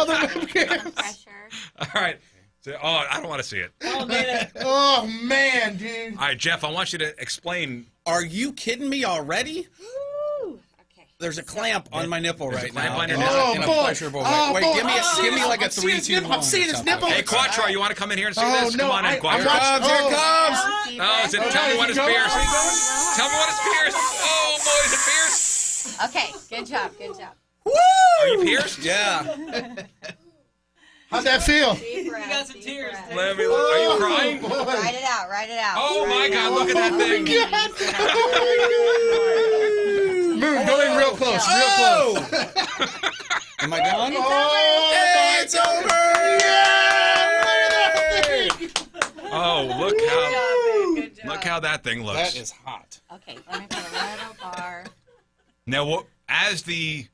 Other webcams. Pressure. All right. So, I don't want to see it. Oh, man, dude. All right, Jeff, I want you to explain. Are you kidding me already? Woo! Okay. There's a clamp on my nipple right now. On your And a pleasurable way. Wait, give me like a 3, 2, 1. I'm seeing his nipple. Hey, Quattro, you want to come in here and see this? No, Come on in, I'm Quattro. watching. Here it comes. Oh, is it? Tell me what is pierced. Tell me what is pierced. Oh, boy, is it pierced? Okay, good job, good job. Woo! Are you pierced? Yeah. How's that feel? Deep breath, got some tears. Let me look. Are you crying? Write it out, write it out. Oh, my God, look at that thing. Moon, go in real close, real close. Am I gone? It's over. It's over! Oh, look how that thing looks. That is hot. Okay, let me put a little bar. Now, as the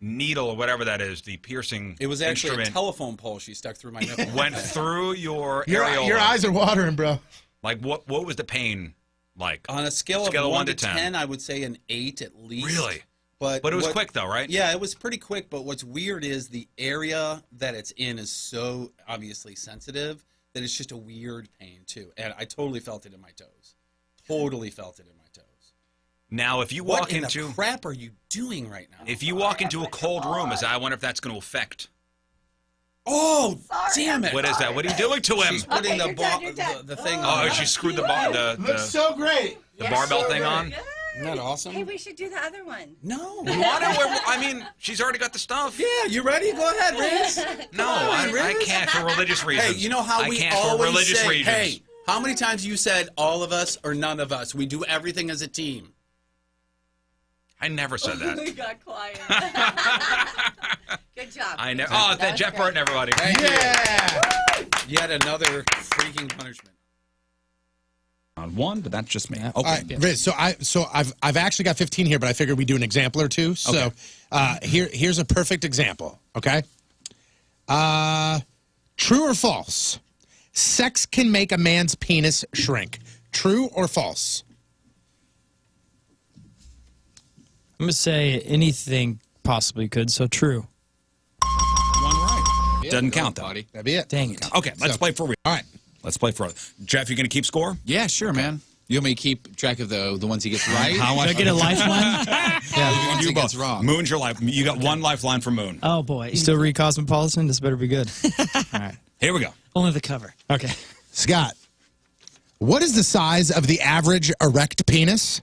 needle or whatever that is, the piercing It was actually instrument a telephone pole she stuck through my nipple. went through your areola. Your eyes are watering, bro. Like, what was the pain like? On a scale of 1 to 10, I would say an 8 at least. Really? But it was quick, though, right? Yeah, it was pretty quick, but what's weird is the area that it's in is so obviously sensitive that it's just a weird pain, too. And I totally felt it in my toes. Totally felt it in my toes. Now, if you What walk in into... the crap are you doing right now? If you walk into a cold room, I wonder if that's going to affect... Oh, damn it. What is that? What are you doing to him? She's putting Okay, the thing on. Oh, she screwed the Looks so great. barbell thing on? Isn't that awesome? Hey, we should do the other one. No. You want to? I mean, she's already got the stuff. Yeah, you ready? Go ahead, Rizz. No, I can't for religious reasons. Hey, you know how we can't for always religious say, reasons. hey, how many times you said all of us or none of us? We do everything as a team. I never said that. We got quiet. Good job. I know. Good job. Oh, That was Jeff great. Burton, everybody. Thank Yeah. you. Yet another freaking punishment. On one, but that's just me. Okay. All right, Rizz, so I've actually got 15 here, but I figured we'd do an example or two. So here's a perfect example. Okay. True or false? Sex can make a man's penis shrink. True or false? I'm going to say anything possibly could, so true. One right. Doesn't count, though. That'd be it. Dang it. Okay, let's play for real. All right. Let's play for real. Jeff, you going to keep score? Yeah, sure, man. You want me to keep track of the ones he gets right? How Should I get a lifeline? The ones he gets wrong. Moon's your life. You got one lifeline for Moon. Oh, boy. You still read Cosmopolitan? This better be good. All right. Here we go. Only the cover. Okay. Scott, what is the size of the average erect penis?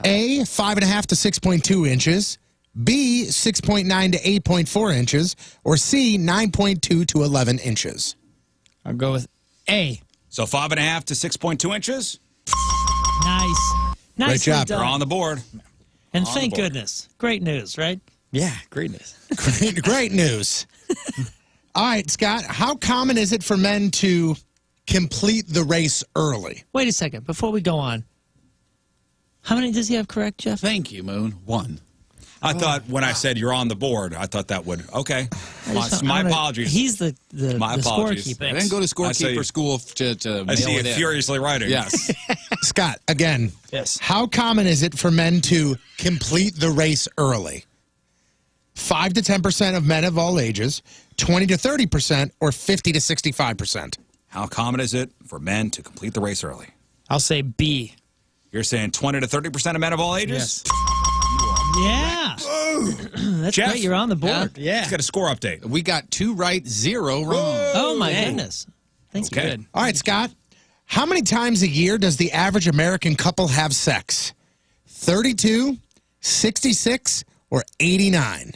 A, 5.5 to 6.2 inches. B, 6.9 to 8.4 inches. Or C, 9.2 to 11 inches. I'll go with A. So 5.5 to 6.2 inches. Nice. Nicely job. done. We're on the board. And on thank the board. goodness. Great news, right? Yeah, greatness. Great news. All right, Scott, how common is it for men to complete the race early? Wait a second. Before we go on, how many does he have correct, Jeff? Thank you, Moon. 1. I thought when I said you're on the board, I thought that would, okay. My apologies. He's the My apologies. scorekeeper. I didn't go to scorekeeper school to I see mail you it in. furiously writing. Yes. Scott, again, Yes. how common is it for men to complete the race early? 5 to 10% of men of all ages, 20 to 30%, or 50 to 65%? How common is it for men to complete the race early? I'll say B. You're saying 20 to 30% of men of all ages? Yes. Yeah. That's Jeff? great. You're on the board. Yeah. Let's get a score update. We got 2 right, 0 wrong. Oh, my goodness. Thanks. Okay. Good. All right, Scott, how many times a year does the average American couple have sex? 32, 66, or 89?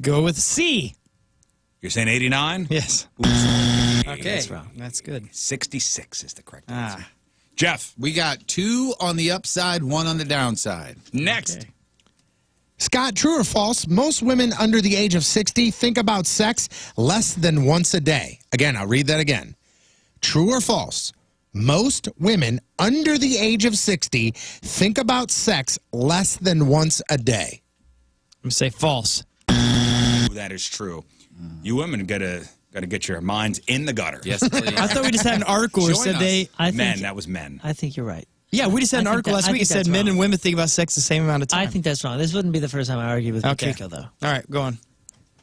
Go with C. You're saying 89? Yes. Okay. That's wrong. That's good. 66 is the correct answer. Jeff. We got 2 on the upside, 1 on the downside. Next. Okay. Scott, true or false? Most women under the age of 60 think about sex less than once a day. Again, I'll read that again. True or false? Most women under the age of 60 think about sex less than once a day. I'm going to say false. That is true. You women got to get your minds in the gutter. Yes, please. I thought we just had an article that said they... Men, that was men. I think you're right. Yeah, we just had an I think article that- last I week that think said that's men wrong. and women think about sex the same amount of time. I think that's wrong. This wouldn't be the first time I argue with Patrico, though. All right, go on.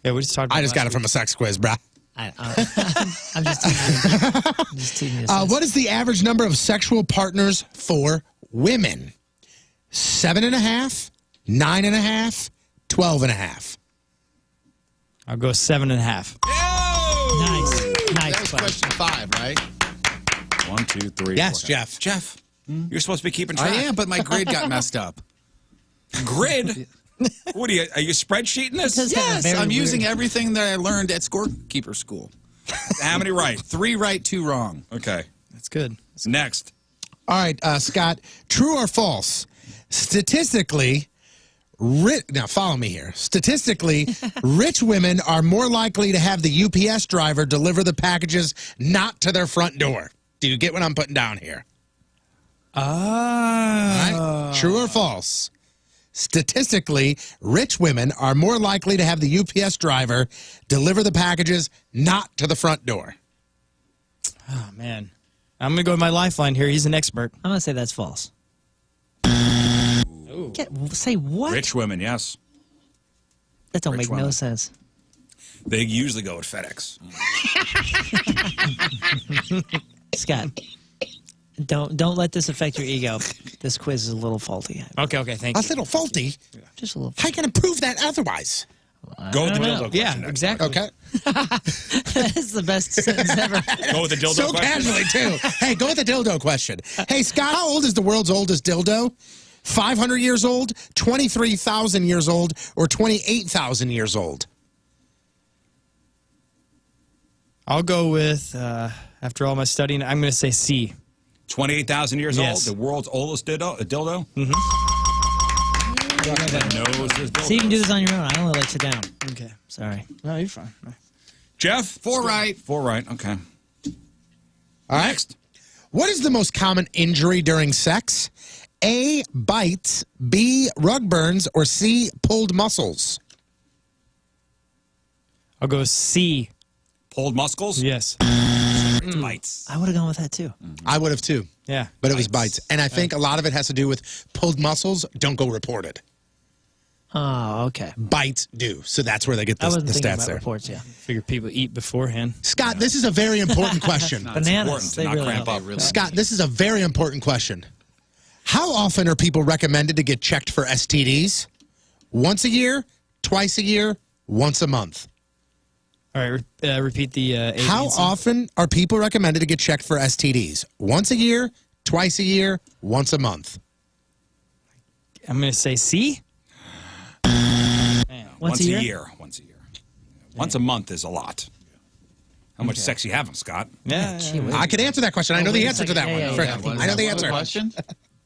Yeah, we just talked about I just got it from a sex quiz, bruh. I'm just teasing you. I'm just teasing you. What is the average number of sexual partners for women? 7.5, 9.5, 12.5. I'll go 7.5. Nice. That was question 5, right? 1, 2, 3. Yes, 4. Jeff. Jeff, you're supposed to be keeping track. I am, but my grade got messed up. Grid? What are you spreadsheeting this? It does have a Yes, very I'm using weird- everything that I learned at scorekeeper school. How many right? 3 right, 2 wrong. Okay. That's good. Next. All right, Scott, true or false? Statistically, now follow me here. Statistically, rich women are more likely to have the UPS driver deliver the packages not to their front door. Do you get what I'm putting down here? Right? True or false? Statistically, rich women are more likely to have the UPS driver deliver the packages not to the front door. Oh, man. I'm going to go with my lifeline here. He's an expert. I'm going to say that's false. Say what? Rich women, yes. That don't Rich make no women. sense. They usually go with FedEx. Scott, don't let this affect your ego. This quiz is a little faulty. Okay, thank A you. little faulty? Just a little. How can I prove that otherwise? Go with the dildo question. Yeah, next. exactly. Okay. That's the best sentence ever. Go with the dildo So question. casually, too. Hey, go with the dildo question. Hey, Scott, how old is the world's oldest dildo? 500 years old, 23,000 years old, or 28,000 years old? I'll go with, after all my studying, I'm going to say C. 28,000 years Yes. old, the world's oldest dildo? Mm-hmm. That knows his dildos. See, you can do this on your own. I only let you down. Okay. Sorry. No, you're fine. Jeff? 4 right. 4 right, okay. All right. Next. What is the most common injury during sex? A, bites, B, rug burns, or C, pulled muscles? I'll go C. Pulled muscles? Yes. It's bites. I would have gone with that, too. I would have, too. Yeah. But it was bites. And I think a lot of it has to do with pulled muscles don't go reported. Oh, okay. Bites do. So that's where they get I the wasn't thinking stats about there. reports, yeah. Figure people eat beforehand. Scott, this is a very important question. Bananas, they not really cramp help. up. Scott, this is a very important question. How often are people recommended to get checked for STDs? Once a year, twice a year, once a month? All right, repeat the A, B, How and C. often are people recommended to get checked for STDs? Once a year, twice a year, once a month? I'm going to say C. Once a year? Once a year. Once a month is a lot. How much sex you having, Scott? Yeah. I could answer that question. I know the answer to that one. I know the answer. Question?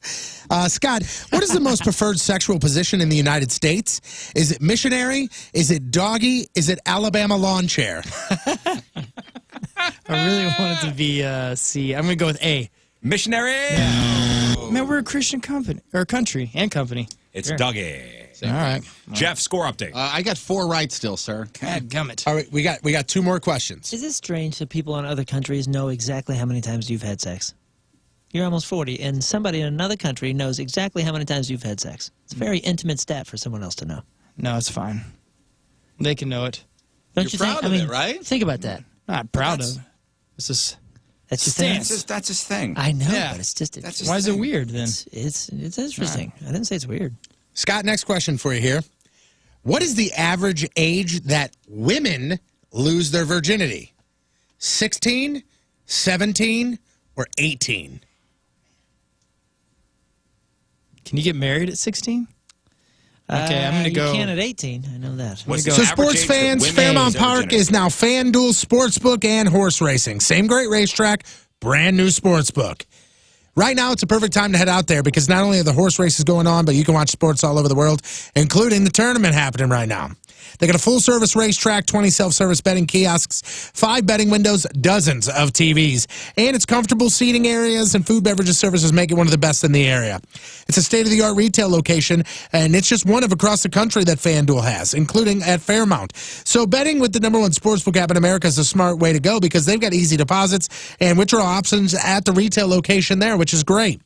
Scott, what is the most preferred sexual position in the United States? Is it missionary? Is it doggy? Is it Alabama lawn chair? I really want it to be C. I'm going to go with A. Missionary? Man, we're a Christian company or country and company. It's Sure. Dougie. All right. Jeff, score update. I got 4 right still, sir. God gummit. All right, we got 2 more questions. Is it strange that people in other countries know exactly how many times you've had sex? You're almost 40, and somebody in another country knows exactly how many times you've had sex. It's a very intimate stat for someone else to know. No, it's fine. They can know it. Don't You're you proud think? of I mean, it, right? Think about that. Not proud of it. It's just That's your thing. That's his thing. I know, Yeah. but it's just That's his why is it thing. weird then? it's interesting. I didn't say it's weird. Scott, next question for you here. What is the average age that women lose their virginity? 16, 17, or 18? Can you get married at 16? Okay, I'm going to go. You can at 18. I know that. So sports fans, Fairmount Park is now FanDuel Sportsbook and horse racing. Same great racetrack, brand new sportsbook. Right now, it's a perfect time to head out there because not only are the horse races going on, but you can watch sports all over the world, including the tournament happening right now. They got a full-service racetrack, 20 self-service betting kiosks, 5 betting windows, dozens of TVs, and its comfortable seating areas and food beverages services make it one of the best in the area. It's a state-of-the-art retail location, and it's just one of across the country that FanDuel has, including at Fairmount. So betting with the #1 sportsbook app in America is a smart way to go because they've got easy deposits and withdrawal options at the retail location there, which is great.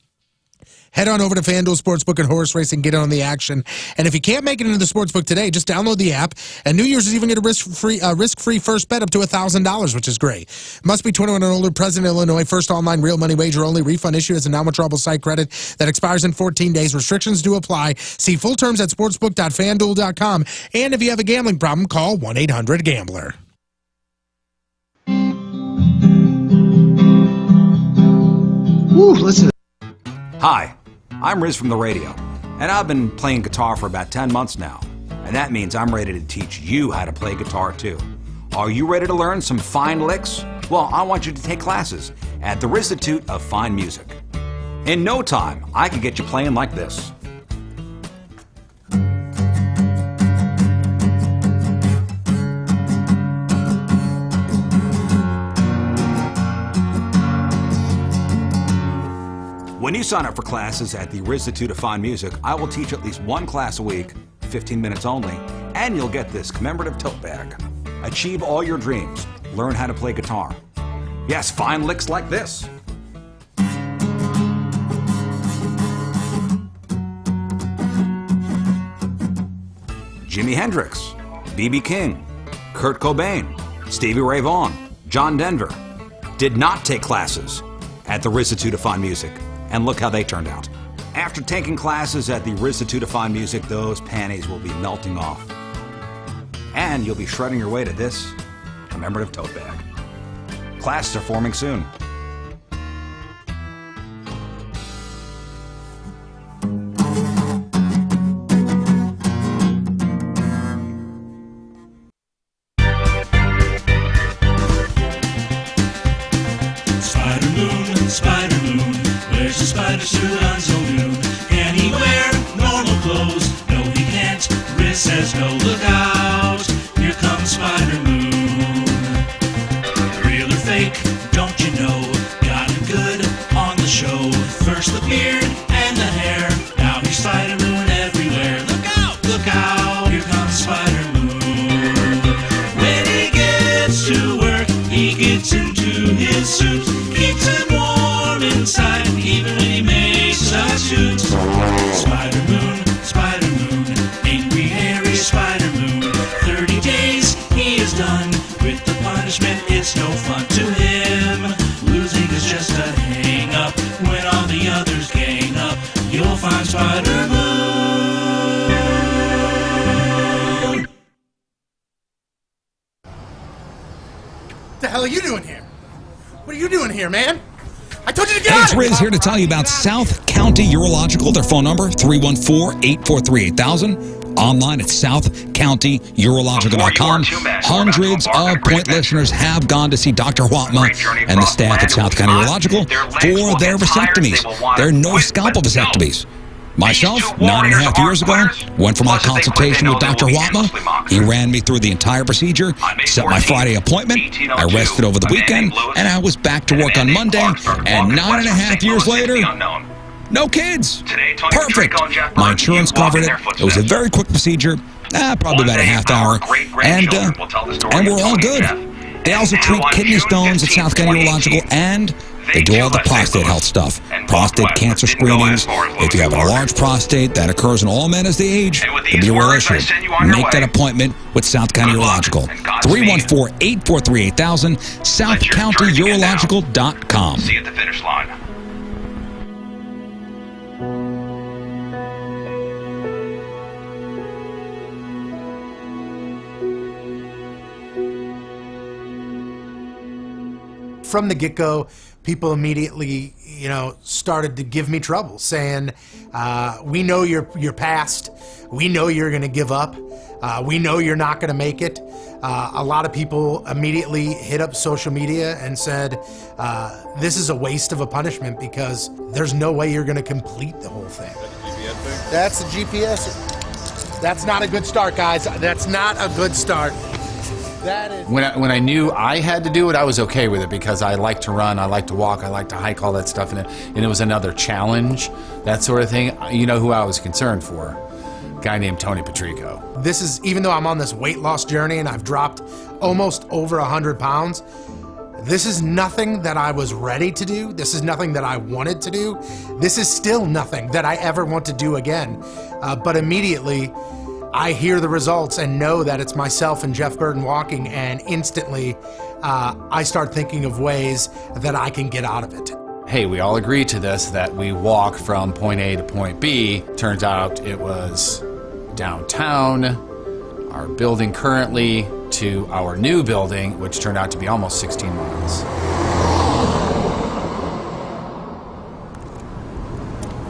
Head on over to FanDuel Sportsbook and Horse Racing, get on the action. And if you can't make it into the Sportsbook today, just download the app. And New Year's is even get a risk-free first bet up to $1,000, which is great. Must be 21 and older, present in Illinois, first online real money wager only. Refund issued as a non-withdrawable site credit that expires in 14 days. Restrictions do apply. See full terms at sportsbook.fanduel.com. And if you have a gambling problem, call 1-800-GAMBLER. Ooh, listen. Hi, I'm Rizz from the radio, and I've been playing guitar for about 10 months now, and that means I'm ready to teach you how to play guitar too. Are you ready to learn some fine licks? Well, I want you to take classes at the Rizzuto of Fine Music. In no time, I can get you playing like this. When you sign up for classes at the Rizzuto of Fine Music, I will teach at least one class a week, 15 minutes only, and you'll get this commemorative tote bag. Achieve all your dreams. Learn how to play guitar. Yes, fine licks like this. Jimi Hendrix, B.B. King, Kurt Cobain, Stevie Ray Vaughan, John Denver did not take classes at the Rizzuto of Fine Music. And look how they turned out. After taking classes at the Rizzuto of Fine Music, those panties will be melting off. And you'll be shredding your way to this commemorative tote bag. Classes are forming soon. Spider Moon, wears a spider suit on so noon. Can he wear normal clothes? No, he can't. Rizz says no, look out. Here comes Spider Moon. Real or fake, don't you know? Got him good on the show. First the beard and the hair. Now he's Spider Moon everywhere. Look out, here comes Spider Moon. When he gets to work, he gets into his suit. Keeps him warm inside, even when he makes a suit. Spider Moon, angry, hairy Spider Moon. 30 days he is done with the punishment. It's no fun to him. Losing is just a hang-up. When all the others gang up, you'll find Spider Moon. What the hell are you doing here? What are you doing here, man? I told you to get out of here! It's Rizz here to tell you about South County Urological. Their phone number, 314-843-8000. Online at southcountyurological.com. Hundreds of point listeners have gone to see Dr. Watma and the staff at South County Urological for their vasectomies. Their no scalpel vasectomies. Myself, 9.5 years ago, went for my consultation with Dr. Watma. He ran me through the entire procedure, set my Friday appointment. I rested over the weekend, and I was back to work on Monday. And 9.5 years later, no kids. Perfect. My insurance covered it. It was a very quick procedure, probably about a half hour, and we're all good. They also treat kidney stones at South County Urological, and they do all the prostate health stuff. Prostate cancer screenings. If you have a large prostate, that occurs in all men as they age. Could be a real issue. Make that appointment with South County Urological. 314-843-8000, southcountyurological.com. See you at the finish line. from the get-go, people immediately, you know, started to give me trouble, saying, we know your past, we know you're going to give up, we know you're not going to make it. A lot of people immediately hit up social media and said, this is a waste of a punishment because there's no way you're going to complete the whole thing. That's the GPS. That's not a good start, guys. That's not a good start. That is. When I knew I had to do it, I was okay with it because I like to run, I like to walk, I like to hike, all that stuff, and it was another challenge, that sort of thing. You know who I was concerned for? A guy named Tony Patrico. This is, even though I'm on this weight loss journey and I've dropped almost over 100 pounds, this is nothing that I was ready to do. This is nothing that I wanted to do. This is still nothing that I ever want to do again. But immediately, I hear the results and know that it's myself and Jeff Burton walking, and instantly I start thinking of ways that I can get out of it. Hey, we all agreed to this, that we walk from point A to point B. Turns out it was downtown, our building currently, to our new building, which turned out to be almost 16 miles.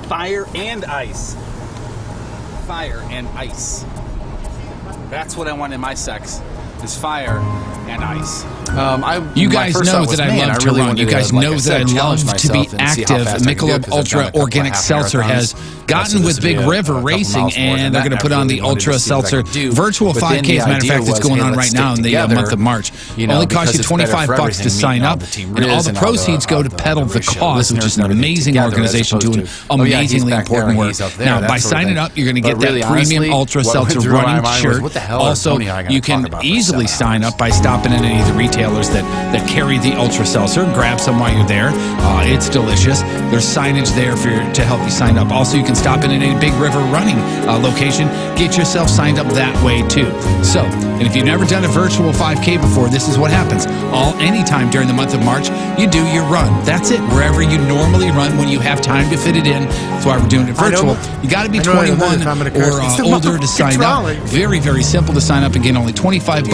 Fire and ice. Fire and ice. That's what I want in my sex, is fire and ice. You guys know that I love to run. You guys know that I love to be active. Michelob Ultra Organic Seltzer has gotten with Big River Racing, and they're going to put on the Ultra Seltzer Virtual 5K. As a matter of fact, it's going on right now in the month of March. Only costs you $25 to sign up, and all the proceeds go to Pedal the Cause, which is an amazing organization doing amazingly important work. Now, by signing up, you're going to get that premium Ultra Seltzer running shirt. Also, you can easily sign up by stopping in any of the retailers that carry the Ultra Seltzer. Grab some while you're there. It's delicious. There's signage there to help you sign up. Also, you can stop in at any Big River running location. Get yourself signed up that way too. So, and if you've never done a virtual 5K before, this is what happens. Anytime during the month of March, you do your run. That's it. Wherever you normally run when you have time to fit it in. That's why we're doing it virtual. You got to be 21 or older to sign up. Very, very simple to sign up. Again, only $25.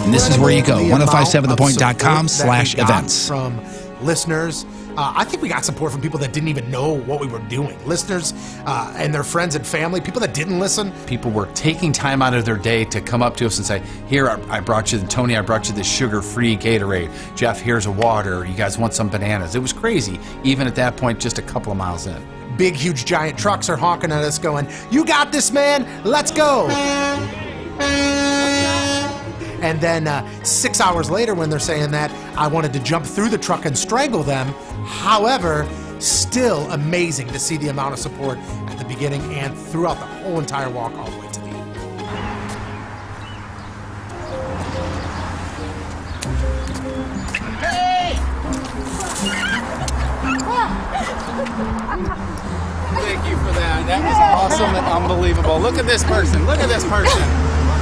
And this is where you go. 1057thepoint.com/events. From listeners. I think we got support from people that didn't even know what we were doing. Listeners and their friends and family, people that didn't listen. People were taking time out of their day to come up to us and say, here, I brought you, Tony, I brought you this sugar-free Gatorade. Jeff, here's a water. You guys want some bananas? It was crazy, even at that point, just a couple of miles in. Big, huge, giant trucks are honking at us going, you got this, man, let's go. And then 6 hours later, when they're saying that, I wanted to jump through the truck and strangle them. However, still amazing to see the amount of support at the beginning and throughout the whole entire walk all the way to the end. Hey! Thank you for that. That was awesome and unbelievable. Look at this person. Look at this person.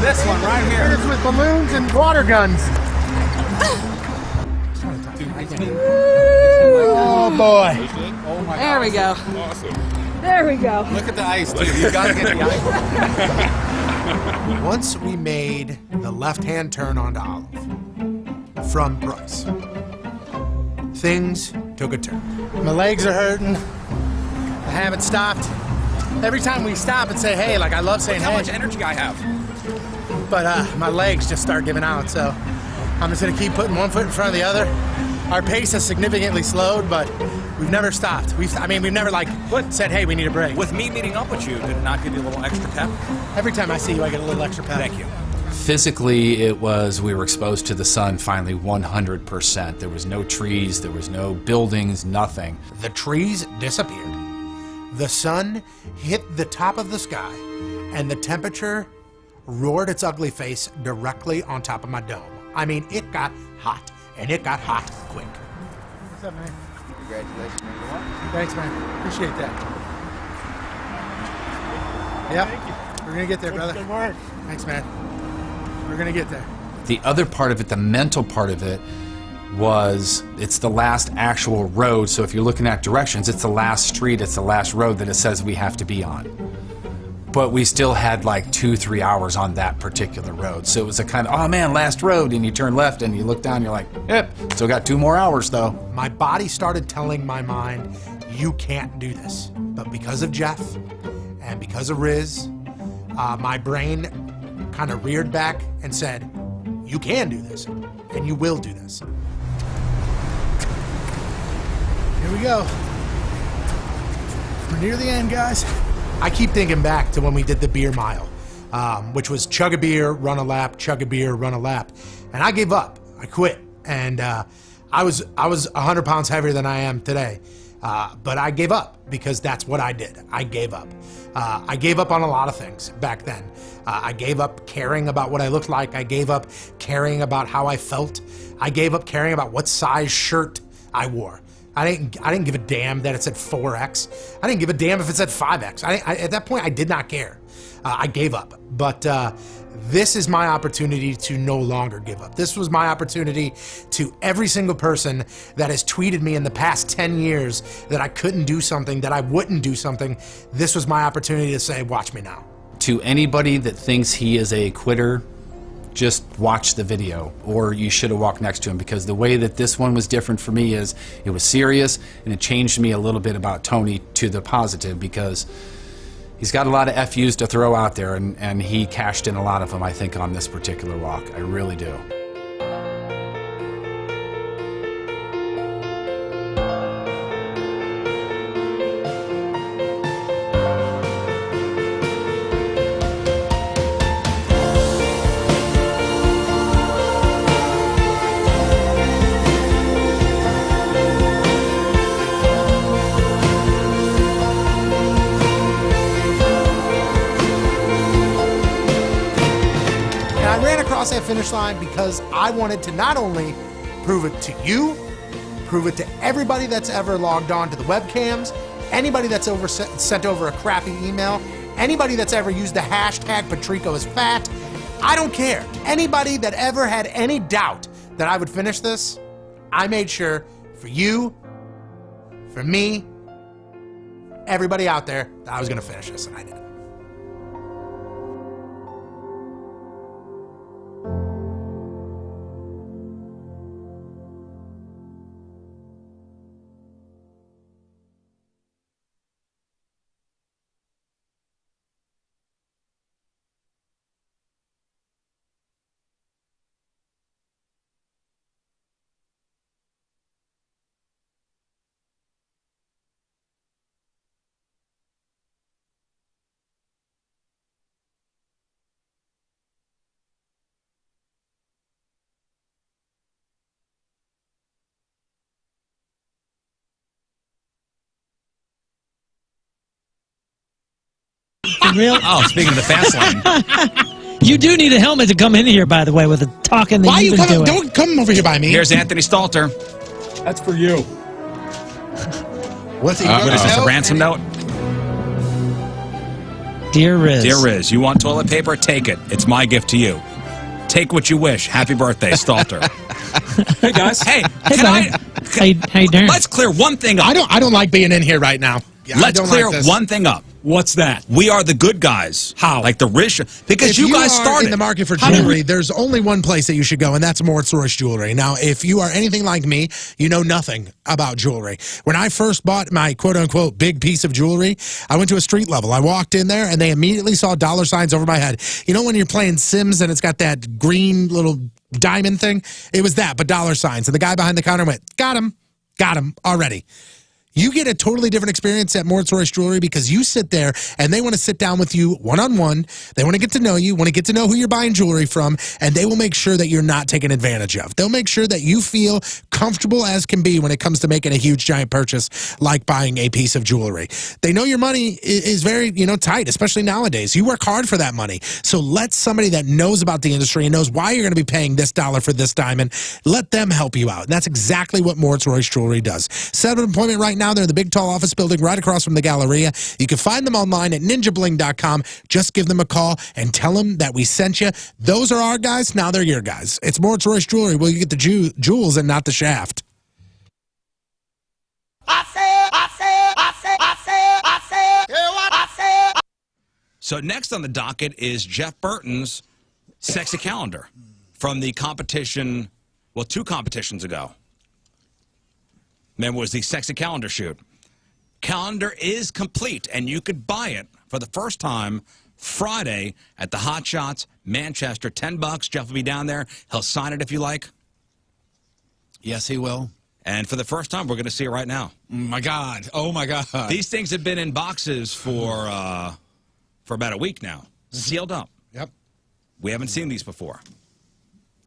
This one right here. It's with balloons and water guns. Oh boy. Oh my There we go. Awesome. There we go. Look at the ice, dude. You gotta get the ice. Once we made the left-hand turn onto Olive from Bryce, things took a turn. My legs are hurting. I haven't stopped. Every time we stop and say hey, like I love saying hey. How much energy I have. But my legs just start giving out, so I'm just gonna keep putting one foot in front of the other. Our pace has significantly slowed, but we've never stopped. We've never said, hey, we need a break. With me meeting up with you, did it not give you a little extra pep? Every time I see you, I get a little extra pep. Thank you. Physically, we were exposed to the sun finally 100%. There was no trees, there was no buildings, nothing. The trees disappeared. The sun hit the top of the sky, and the temperature roared its ugly face directly on top of my dome. I mean, it got hot, and it got hot quick. What's up, man? Congratulations. Thanks, man. Appreciate that. Yep. We're going to get there, brother. Good work. Thanks, man. We're going to get there. The other part of it, the mental part of it, was it's the last actual road. So if you're looking at directions, it's the last street, it's the last road that it says we have to be on. but we still had like 2-3 hours on that particular road. So it was a kind of, oh man, last road, and you turn left and you look down, you're like, yep, still got 2 more hours though. My body started telling my mind, you can't do this. But because of Jeff and because of Rizz, my brain kind of reared back and said, you can do this, and you will do this. Here we go. We're near the end, guys. I keep thinking back to when we did the beer mile, which was chug a beer, run a lap, chug a beer, run a lap. And I gave up. I quit. And I was 100 pounds heavier than I am today. But I gave up because that's what I did. I gave up. I gave up on a lot of things back then. I gave up caring about what I looked like. I gave up caring about how I felt. I gave up caring about what size shirt I wore. I didn't give a damn that it said 4X. I didn't give a damn if it said 5X. At that point, I did not care. I gave up. But this is my opportunity to no longer give up. This was my opportunity to every single person that has tweeted me in the past 10 years that I couldn't do something, that I wouldn't do something. This was my opportunity to say, watch me now. To anybody that thinks he is a quitter, just watch the video, or you should have walked next to him, because the way that this one was different for me is it was serious, and it changed me a little bit about Tony to the positive, because he's got a lot of FUs to throw out there, and he cashed in a lot of them, I think, on this particular walk. I really do. That finish line because I wanted to not only prove it to you, prove it to everybody that's ever logged on to the webcams, anybody that's sent over a crappy email, anybody that's ever used the hashtag Patrico is fat. I don't care. Anybody that ever had any doubt that I would finish this, I made sure for you, for me, everybody out there, that I was going to finish this, and I did. Real? Oh, speaking of the fast lane. You do need a helmet to come in here, by the way, with the talking that Why you've been doing. Don't come over here by me. Here's Anthony Stalter. That's for you. What's he What is this, a ransom note? Dear Rizz. Dear Rizz, you want toilet paper? Take it. It's my gift to you. Take what you wish. Happy birthday, Stalter. Hey, guys. Hey, Hey, can buddy. I... How you doing? Let's clear one thing up. I don't like being in here right now. Yeah, Let's clear one thing up. What's that? We are the good guys. How? Like the Rizz, because If you guys are started in the market for jewelry, there's only one place that you should go, and that's Moritz Royce Jewelry. Now, if you are anything like me, you know nothing about jewelry. When I first bought my quote-unquote big piece of jewelry, I went to a street level. I walked in there, and they immediately saw dollar signs over my head. You know when you're playing Sims and it's got that green little diamond thing? It was that, but dollar signs. And the guy behind the counter went, got him already. You get a totally different experience at Moritz Royce Jewelry because you sit there and they want to sit down with you one-on-one. They want to get to know you, want to get to know who you're buying jewelry from, and they will make sure that you're not taken advantage of. They'll make sure that you feel comfortable as can be when it comes to making a huge, giant purchase like buying a piece of jewelry. They know your money is very, tight, especially nowadays. You work hard for that money. So let somebody that knows about the industry and knows why you're going to be paying this dollar for this diamond, let them help you out. And that's exactly what Moritz Royce Jewelry does. Set an appointment right now. They're in the big, tall office building right across from the Galleria. You can find them online at ninjabling.com. Just give them a call and tell them that we sent you. Those are our guys. Now they're your guys. It's Moritz Royce Jewelry. Well, you get the jewels and not the shaft. So next on the docket is Jeff Burton's sexy calendar from the competition, well, 2 competitions ago. Remember, it was the sexy calendar shoot. Calendar is complete, and you could buy it for the first time Friday at the Hot Shots, Manchester. $10. Jeff will be down there. He'll sign it if you like. Yes, he will. And for the first time, we're going to see it right now. My God. Oh, my God. These things have been in boxes for about a week now, sealed up. Yep. We haven't seen these before.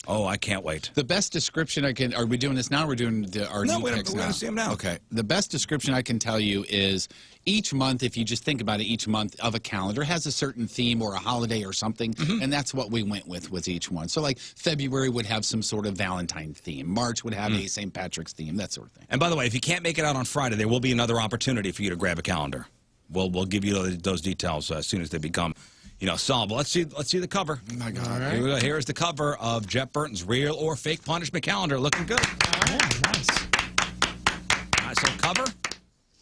Oh, I can't wait. The best description I can... Are we doing this now or are we doing our new picks now? We're going to see them now. Okay. The best description I can tell you is each month, if you just think about it, each month of a calendar has a certain theme or a holiday or something, and that's what we went with each one. So, like, February would have some sort of Valentine theme. March would have a St. Patrick's theme, that sort of thing. And by the way, if you can't make it out on Friday, there will be another opportunity for you to grab a calendar. We'll give you those details as soon as they become... solvable. Let's see the cover. Oh my God. Here we go. Here's the cover of Jeff Burton's real or fake punishment calendar. Looking good. Nice. Nice little cover.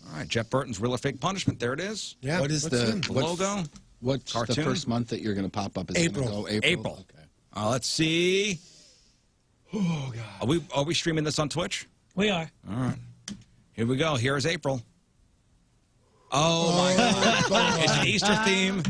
All right, Jeff Burton's real or fake punishment. There it is. Yeah. What is the logo? What's Cartoon? the first month that you're going to pop up? Is April. Go April. Okay. Let's see. Oh God. Are we streaming this on Twitch? We are. All right. Here we go. Here's April. Oh my God. It's an Easter theme.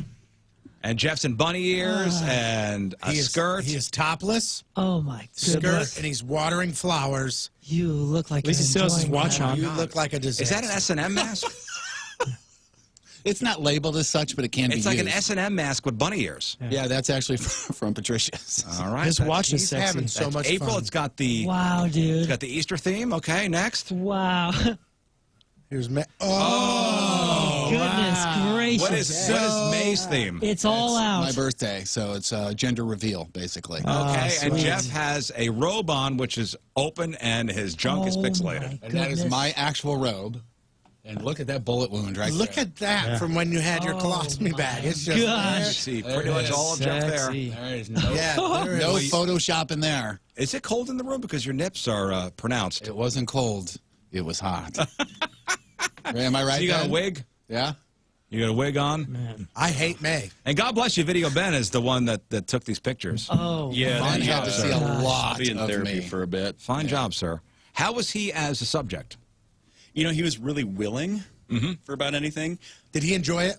And Jeff's in bunny ears and a skirt. He is topless. Oh, my Skirt, goodness. and he's watering flowers. You look like At least he still has his watch on. You look like a disaster. Is that an S&M mask? It's not labeled as such, but it can be It's used. like an S&M mask with bunny ears. Yeah, that's actually from Patricia's. All right. His watch is He's sexy. having so That's much April. fun. It's got the Wow, dude. It's got the Easter theme. Okay, next. Wow. Here's Goodness gracious. What is May's theme? It's all out. My birthday, so it's gender reveal, basically. Okay, and sweet. Jeff has a robe on, which is open, and his junk is pixelated. And that is my actual robe. And look at that bullet wound right Look there. at that from when you had your colostomy bag. It's just Let's see, pretty much all of Jeff there. Sexy. There is no, Yeah, there no is. Photoshop in there. Is it cold in the room because your nips are pronounced? It wasn't cold. It was hot. Am I right, So you got Ben? a wig? Yeah. You got a wig on? I hate May. And God bless you, Video Ben is the one that took these pictures. Oh, Yeah, Vaughn that had to job, see a sir. lot I'll be in of therapy me. for a bit. Fine job, sir. How was he as a subject? You know, he was really willing for about anything. Did he enjoy it?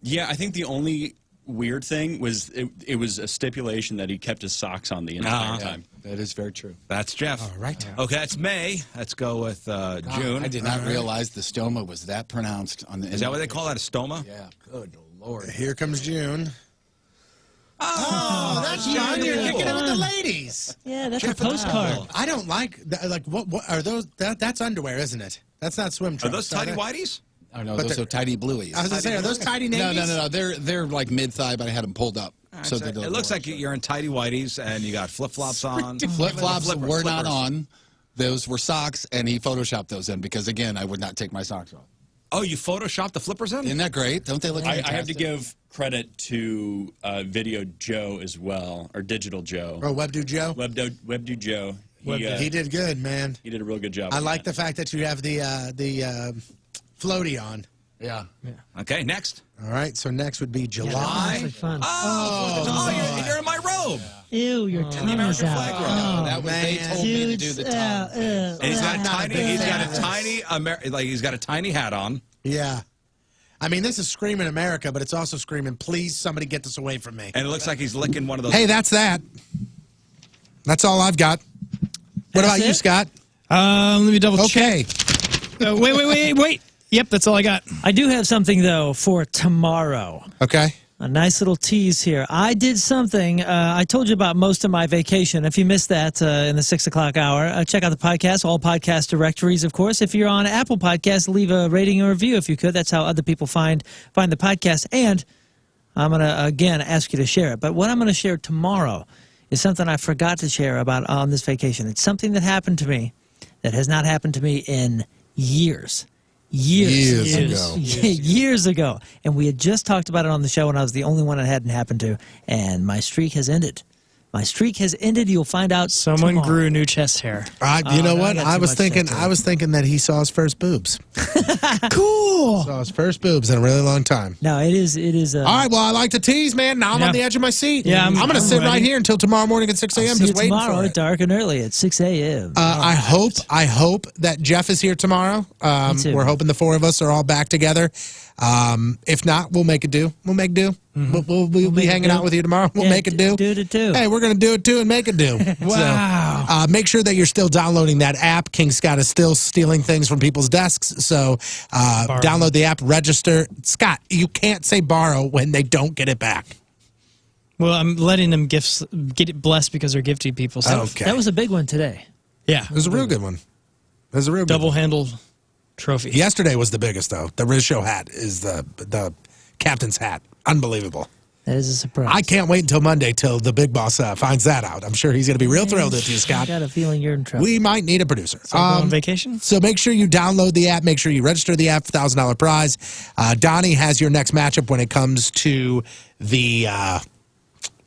Yeah, I think the only weird thing was it was a stipulation that he kept his socks on the entire time. That is very true. That's Jeff. All right. Okay, that's May. Let's go with June. I did not realize the stoma was that pronounced on the. Is that what they call that, a stoma? Yeah. Good Lord. Here comes June. Oh, that's John. You're kicking it with the ladies. yeah, that's a postcard. I don't like what are those? That's underwear, isn't it? That's not swim Are trunks. those tidy whities? Oh no, But those they're- are tidy blueies. I was gonna say, are those tidy No, navies? no. They're like mid thigh, but I had them pulled up. So It looks like you're in tidy whities and you got flip-flops on. flip flops were not flippers. on. Those were socks, and he photoshopped those in because again, I would not take my socks off. Oh, you photoshopped the flippers in? Isn't that great? Don't they look I fantastic? have to give credit to Video Joe as well, or Digital Joe. Oh, Webdo Joe. Webdo Joe. He did good, man. He did a real good job. I on like that. the fact that you have the floaty on. Yeah. Okay, next. All right, so next would be July. That's fun. Oh, you're in my robe. Ew, your tongue is out. Oh, That was they told me to do the tongue. And he's got a he's got a tiny hat on. Yeah. I mean, this is screaming America, but it's also screaming, please, somebody get this away from me. And it looks like he's licking one of those. Hey, that's that. That's all I've got. What about you, Scott? Let me double check. Okay. Wait. Yep, that's all I got. I do have something, though, for tomorrow. Okay. A nice little tease here. I did something. I told you about most of my vacation. If you missed that in the 6 o'clock hour, check out the podcast, all podcast directories, of course. If you're on Apple Podcasts, leave a rating or review if you could. That's how other people find the podcast. And I'm going to, again, ask you to share it. But what I'm going to share tomorrow is something I forgot to share about on this vacation. It's something that happened to me that has not happened to me in years. Years ago. And we had just talked about it on the show, and I was the only one it hadn't happened to. And my streak has ended. My streak has ended. You'll find out. Someone tomorrow. grew new chest hair. You know no, what? I got I too was much thinking. tattoo. I was thinking that he saw his first boobs. Cool. Saw his first boobs in a really long time. No, it is. It is. All right. Well, I like to tease, man. Now I'm on the edge of my seat. Yeah, I'm going to sit right ready. here until tomorrow morning at 6 a.m. See Just you waiting tomorrow, for it. dark and early at 6 a.m. I hope that Jeff is here tomorrow. Me too. We're hoping the four of us are all back together. If not, we'll make it do. We'll make do. We'll be make it hanging do. out with you tomorrow. We'll Yeah, make it do. do it too. Hey, we're going to do it too and make it do. Wow. So, make sure that you're still downloading that app. King Scott is still stealing things from people's desks. So download the app, register. Scott, you can't say borrow when they don't get it back. Well, I'm letting them get it blessed because they're gifting people. So Okay. That was a big one today. yeah, It was a real good one. It was a real good one. double-handled trophy. Yesterday was the biggest, though. The Rizz Show hat is the captain's hat. Unbelievable. That is a surprise. I can't wait until Monday till the big boss finds that out. I'm sure he's going to be real thrilled with you, I Scott. got a feeling you're in trouble. We might need a producer. So go on vacation? So make sure you download the app. Make sure you register the app, $1,000 prize. Donnie has your next matchup when it comes to the,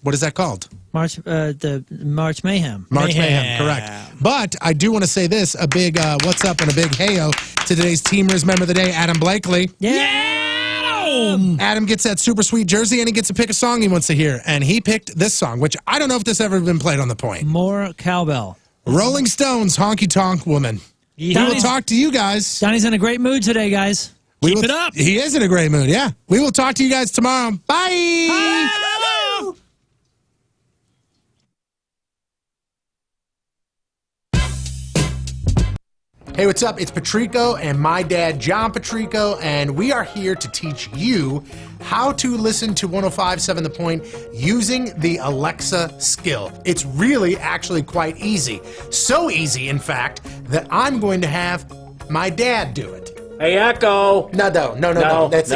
what is that called? The March Mayhem. March Mayhem, correct. But I do want to say this, a big what's up and a big heyo to today's Team Rizz member of the day, Adam Blakely. Yeah. Adam gets that super sweet jersey and he gets to pick a song he wants to hear. And he picked this song, which I don't know if this ever been played on the point. More cowbell. Rolling Stones, Honky Tonk Woman. We will talk to you guys. Donnie's in a great mood today, guys. Keep it up. He is in a great mood, yeah. We will talk to you guys tomorrow. Bye. Hey, what's up? It's Patrico and my dad, John Patrico, and we are here to teach you how to listen to 105.7 The Point using the Alexa skill. It's really actually quite easy. So easy, in fact, that I'm going to have my dad do it. Hey, Echo. No. That's